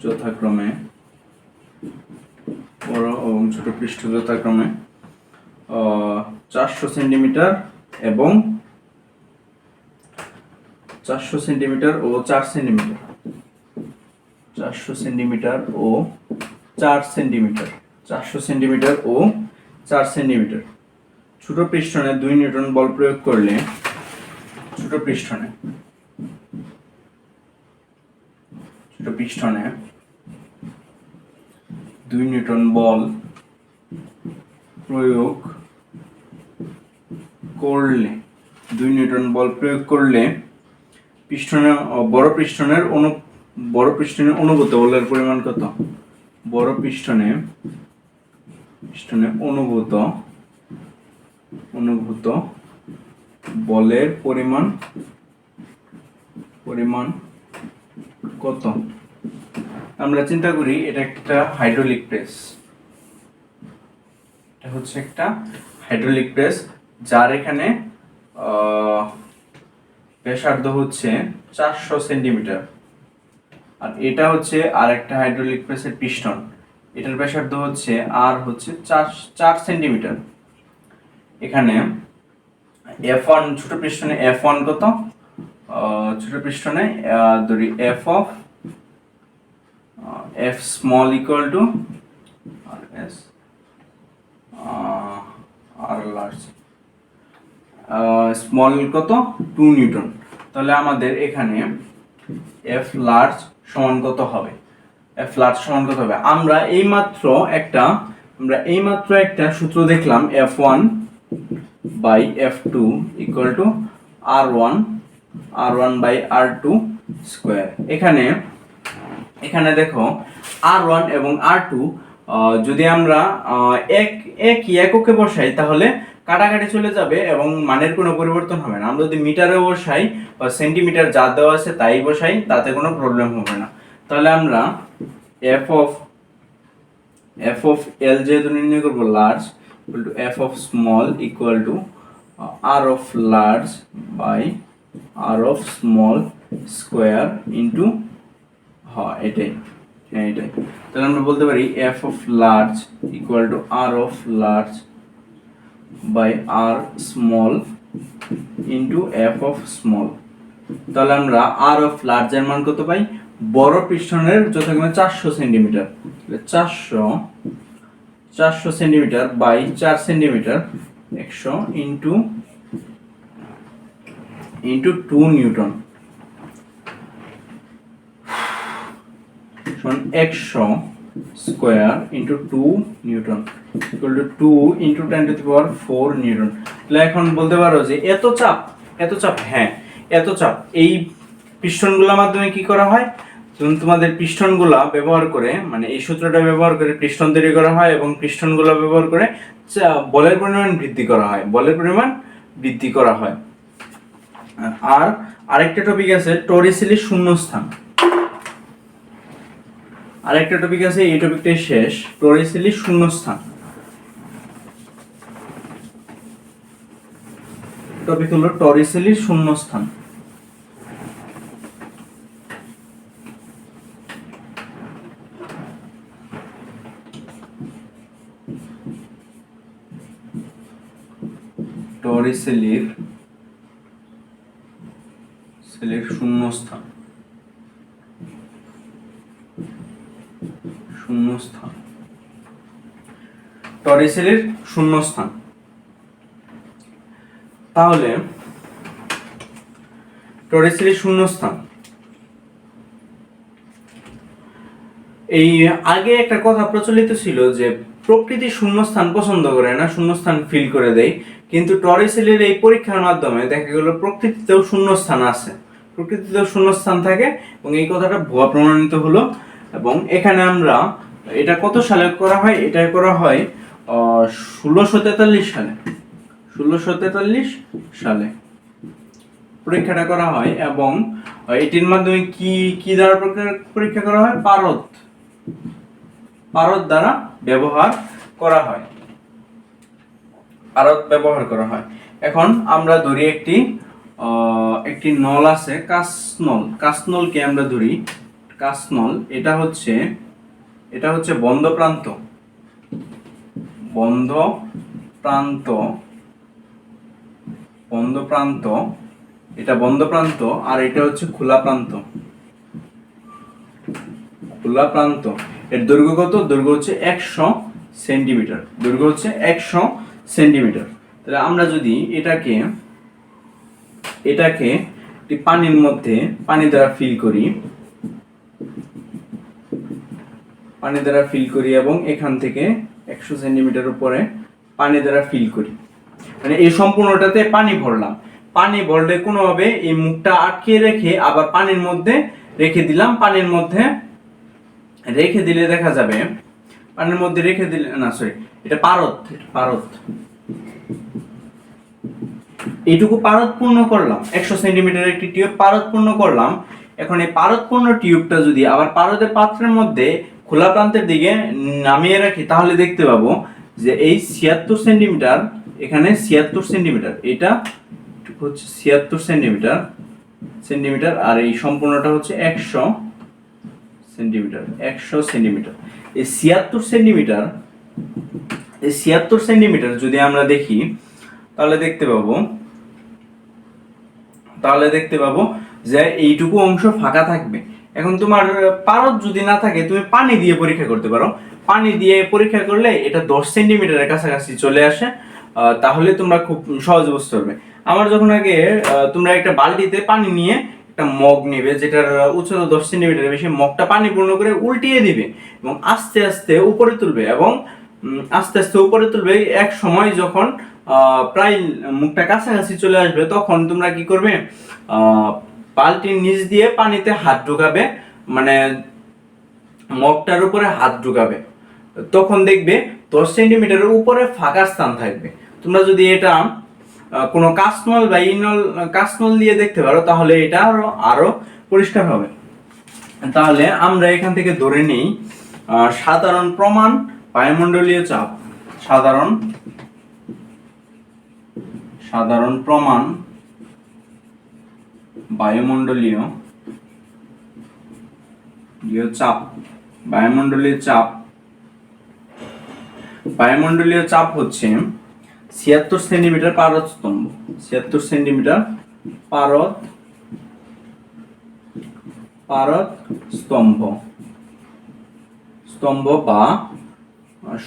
যথাক্রমে বড় এবং ছোট পৃষ্ঠ যথাক্রমে 400 সেন্টিমিটার এবং 400 সেন্টিমিটার ও 4 সেন্টিমিটার 400 সেন্টিমিটার ও 4 সেন্টিমিটার 400 সেন্টিমিটার ও 4 সেন্টিমিটার ছোট পিস্টনে 2 নিউটন বল প্রয়োগ করলে ছোট পিস্টনে 2 নিউটন বল প্রয়োগ করলে বড় পিস্টনের অনুভূত বলের পরিমাণ কত? বড় পিস্টনে অনুভূত বলের পরিমাণ কত? আমরা চিন্তা করি এটা একটা হাইড্রোলিক প্রেস, এটা হচ্ছে একটা হাইড্রোলিক প্রেস যার এখানে ব্যাসার্ধ হচ্ছে 400 সেন্টিমিটার, আর এটা হচ্ছে আর একটা হাইড্রোলিক প্রেসের পিস্টন, এটার ব্যাসার্ধ হচ্ছে আর হচ্ছে 4 সেন্টিমিটার। এখানে F1 ছোট পিস্টনে F1 কত? ছোট পিস্টনে ধরি F small equal to RS R large small কত? 2 নিউটন। তাহলে আমাদের এখানে F large সমান কত হবে? আমরা এইমাত্র একটা সূত্র দেখলাম, F1 by F2 equal to R1 by R2 square. এখানে দেখো R1 এবং R2 যদি আমরা একই এককে বসাই তাহলে কাটাকাটি চলে যাবে এবং মানের কোনো পরিবর্তন হবে না। আমরা যদি মিটারে বসাই বা সেন্টিমিটার যা দেওয়া আছে তাই বসাই, তাতে কোনো প্রবলেম হবে না। তাহলে আমরা f of L যেহেতু নির্ণয় করব large equal to f of small equal to r of large by r of small square into এটাই। তাহলে আমরা বলতে পারি f of large equal to r of large by r small into f of small। তাহলে আমরা r of large এর মান কত পাই? বড় পিস্টনের যথাক্রমে 400 centimetre, 400 centimetre by 4 centimetre 100 into 2 newton সমান 100 square into 2 newton equal to 2 into 10 to the power 4 newton. তাহলে এখন বলতে পারো যে এত চাপ এই পিস্টনগুলোর মাধ্যমে কি করা হয়? তোমাদের পিস্টনগুলা ব্যবহার করে, মানে এই সূত্রটা ব্যবহার করে পিস্টন তৈরি করা হয় এবং পিস্টনগুলো ব্যবহার করে বলের পরিমাণ বৃদ্ধি করা হয়। আর আরেকটা টপিক আছে টরিসিলি শূন্যস্থান। আরেকটা টপিক আছে, এই টপিকটাই শেষ, টরিসেলির শূন্যস্থান। টপিক হলো টরিসেলির শূন্যস্থান। টরিসেলির শূন্যস্থান। টরিসেলির শূন্যস্থান। তাহলে টরিসেলির শূন্যস্থান, এই আগে একটা কথা প্রচলিত ছিল যে প্রকৃতি শূন্যস্থান পছন্দ করে না, শূন্যস্থান ফিল করে দেয়, কিন্তু টরিসেলির এই পরীক্ষার মাধ্যমে দেখা গেল প্রকৃতিতেও শূন্যস্থান আছে, প্রকৃতিতেও শূন্যস্থান থাকে, এবং এই কথাটা ভুয়া প্রমাণিত হলো। এবং এখানে আমরা এটা কত সালে করা হয়, এটা করা হয় 1643 সালে, 1643 সালে পরীক্ষাটা করা হয়। এবং এটির মাধ্যমে কি কি দ্বারা পরীক্ষা করা হয়? পারদ দ্বারা ব্যবহার করা হয়, পারদ ব্যবহার করা হয়। এখন আমরা ধরি একটি নল আছে, কাঁচনলকে আমরা ধরি কাঁচনল। এটা হচ্ছে বন্ধ প্রান্ত, এটা বন্ধ প্রান্ত, আর এটা হচ্ছে খোলা প্রান্ত। এর দৈর্ঘ্য কত? দৈর্ঘ্য হচ্ছে 100 সেন্টিমিটার, দৈর্ঘ্য হচ্ছে 100 সেন্টিমিটার। তাহলে আমরা যদি এটাকে পানির মধ্যে পানি দ্বারা ফিল করি এবং এখান থেকে 100 সেন্টিমিটার উপরে পানি দ্বারা ফিল করি, মানে এই সম্পূর্ণটাতে পানি ভরলাম। পানি ভরলে কোনোভাবে এই মুখটা আটকে রেখে আবার পানির মধ্যে রেখে দিলাম, পানির মধ্যে রেখে দিলে দেখা যাবে, পানির মধ্যে রেখে দিলে না, সরি, এটা পারদ, এইটুকু পারদ পূর্ণ করলাম, 100 সেন্টিমিটার একটি টিউব পারদ পূর্ণ করলাম। এখন এই পারদ পূর্ণ টিউবটা যদি আবার পারদের পাত্রের মধ্যে খোলা প্রান্তের দিকে নামিয়ে রাখি, তাহলে দেখতে পাবো যে এই 76 সেন্টিমিটার, এখানে 76 সেন্টিমিটার, এটা হচ্ছে 76 সেন্টিমিটার, আর এই সম্পূর্ণটা হচ্ছে 100 সেন্টিমিটার। এই 76 সেন্টিমিটার যদি আমরা দেখি, তাহলে দেখতে পাবো যে এইটুকু অংশ ফাঁকা থাকবে। এখন তোমার পারদ যদি না থাকে, তুমি পানি দিয়ে পরীক্ষা করতে পারো। পানি দিয়ে পরীক্ষা করলে এটা 10 সেন্টিমিটারের কাছাকাছি চলে আসে, তাহলে তোমরা খুব সহজে বুঝতে পারবে। আমার যখন আগে তোমরা একটা বালতিতে পানি নিয়ে একটা মগ নেবে, যেটার উচ্চতা 10 সেন্টিমিটারের বেশি, মগটা পানি পূর্ণ করে উল্টিয়ে দিবে এবং আস্তে আস্তে উপরে তুলবে, এবং এক সময় যখন প্রায় মুখটা কাছাকাছি চলে আসবে, তখন তোমরা কি করবে? বালতির নিচ দিয়ে পানিতে হাত ঢুকাবে, মানে মগটার উপরে হাত ঢুকাবে, তখন দেখবে 10 সেন্টিমিটারের উপরে ফাঁকা স্থান থাকবে। তোমরা যদি এটা কোনো কাঁচনল বা কাঁচনল দিয়ে দেখতে পারো, তাহলে এটা আরো পরিষ্কার হবে। তাহলে আমরা এখান থেকে ধরে নিই সাধারণ প্রমাণ বায়ুমণ্ডলীয় চাপ, সাধারণ প্রমাণ বায়ুমণ্ডলীয় চাপ। বায়ুমণ্ডলীয় চাপ হচ্ছে 76 সেন্টিমিটার পারদ স্তম্ভ, 76 সেন্টিমিটার পারদ স্তম্ভ বা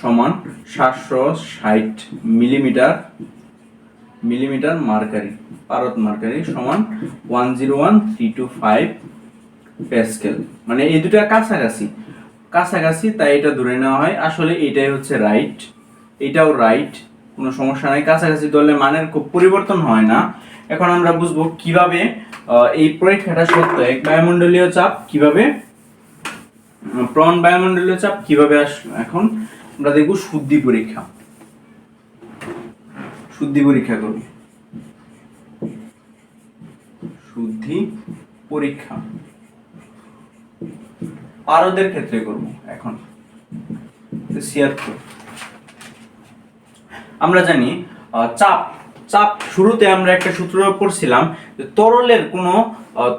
সমান 760 মিলিমিটার মার্কারি, পারদ মার্কারি সমান 101,325 প্যাসকেল। মানে এই দুটো কাছাকাছি, তাই এটা ধরে নেওয়া হয়। আসলে এটাই হচ্ছে রাইট, এটাও রাইট, কোনো সমস্যা নাই, কাছাকাছি ধরলে মানের খুব পরিবর্তন হয় না। এখন আমরা বুঝবো কিভাবে এই পরীক্ষাটা সত্য। এক বায়ুমণ্ডলীয় চাপ কিভাবে, প্রণ বায়ুমণ্ডলীয় চাপ কিভাবে আসলো। এখন আমরা দেখব শুদ্ধি পরীক্ষা করি। শুদ্ধি পরীক্ষা পারদের ক্ষেত্রে করব এখন। 76 আমরা জানি চাপ চাপ শুরুতে আমরা একটা সূত্র পড়ছিলাম যে তরলের কোন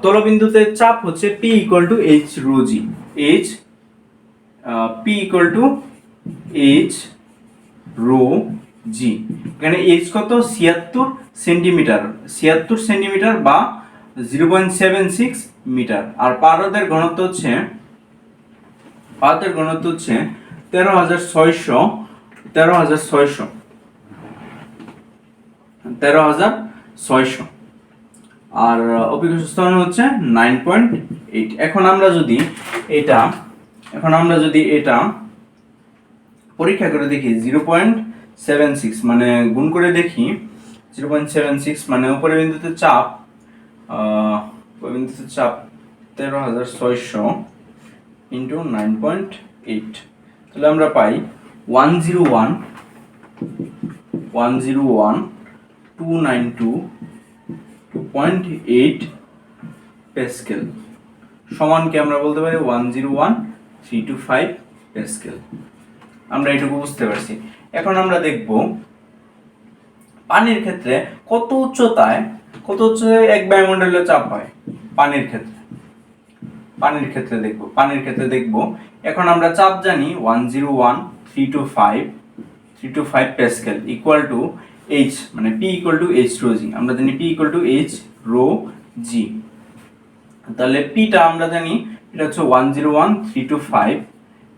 তলবিন্দুতে চাপ হচ্ছে P = H ρ g। P = H ρ g। এখানে H কত 76 সেন্টিমিটার, 76 সেন্টিমিটার বা 0.76 মিটার। আর পারদের ঘনত্ব হচ্ছে 13,600 আর অভিকর্ষ ত্বরণ হচ্ছে 9.8। এখন আমরা যদি এটা পরীক্ষা করে দেখি 0.76 মানে গুণ করে দেখি 0.76 মানে উপরের বিন্দুতে চাপ 13,600 ইন্টু 9.8, তাহলে আমরা পাই 101,292.8 প্যাসকেল সমান কি আমরা বলতে পারি 101,325 প্যাসকেল। আমরা এটুকু বুঝতে পারছি। এখন আমরা দেখব পানির ক্ষেত্রে কত উচ্চতায় এক বায়ুমণ্ডলীয় চাপ হয়। পানির ক্ষেত্রে দেখব এখন আমরা চাপ জানি 101,325 প্যাসকেল ইকুয়াল টু H মানে P = H ρ g। আমরা জানি P = H ρ g, তাহলে P টা আমরা জানি এটা হচ্ছে 101,325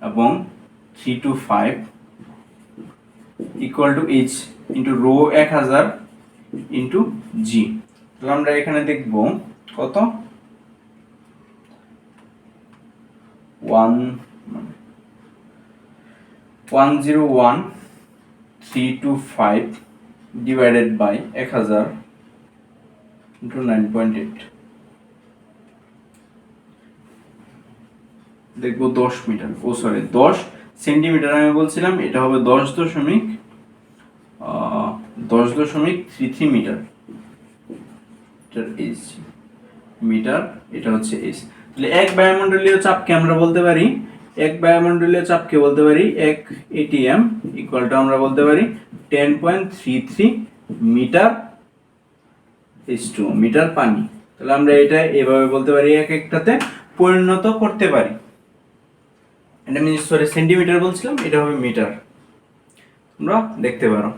এবং 325 equal to H into rho 1000 into G। তাহলে আমরা এখানে দেখব কত 101,325 ডিভাইডেড বাই 1000 ইন্টু 9.8 দেখব 10 মিটার 10 সেন্টিমিটার আমি বলছিলাম, এটা হবে 10.33 মিটার মিটার, এটা হচ্ছে H। তাহলে এক বায়ুমণ্ডলীয় চাপকে আমরা বলতে পারি 1 ATM ইকুয়াল টু আমরা বলতে পারি 10.33 মিটার H2 মিটার পানি। তাহলে আমরা এটা এভাবে বলতে পারি, এক একটাতে পরিণত করতে পারি। এটা আমি সেন্টিমিটার বলছিলাম, এটা হবে মিটার, তোমরা দেখতে পারো।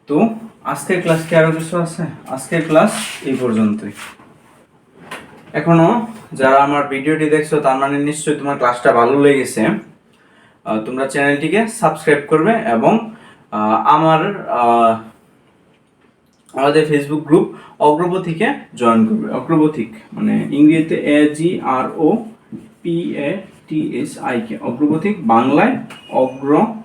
তো আজকের ক্লাস কি আরো কিছু আছে? আজকের ক্লাস এই পর্যন্তই। এখনো যারা আমার ভিডিওটি দেখছো তার মানে নিশ্চয়ই তোমার ক্লাসটা ভালো লেগেছে। তোমরা চ্যানেলটিকে সাবস্ক্রাইব করবে এবং আমাদের ফেসবুক গ্রুপ অগ্রপথিকে জয়েন করবে। অগ্রপথিক মানে ইংরেজিতে AGROPATHIK, অগ্রপথিক, বাংলায় অগ্রপথিক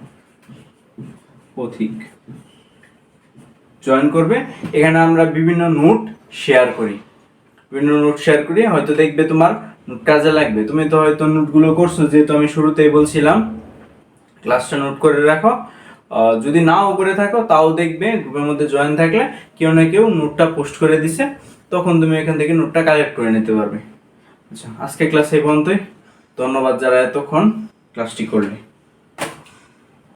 জয়েন করবে। এখানে আমরা বিভিন্ন নোট শেয়ার করি, হয়তো দেখবে তোমার নোট কাজে লাগবে। তুমি তো হয়তো নোটগুলো করছো, যেহেতু আমি শুরুতেই বলছিলাম ক্লাসটা নোট করে রাখো। যদি নাও করে থাকো তাও দেখবে গ্রুপের মধ্যে জয়েন থাকলে কেউ না কেউ নোটটা পোস্ট করে দিছে, তখন তুমি এখান থেকে নোটটা কালেক্ট করে নিতে পারবে। আচ্ছা, আজকে ক্লাস এই পর্যন্তই। ধন্যবাদ যারা এতক্ষণ ক্লাসটি করলে।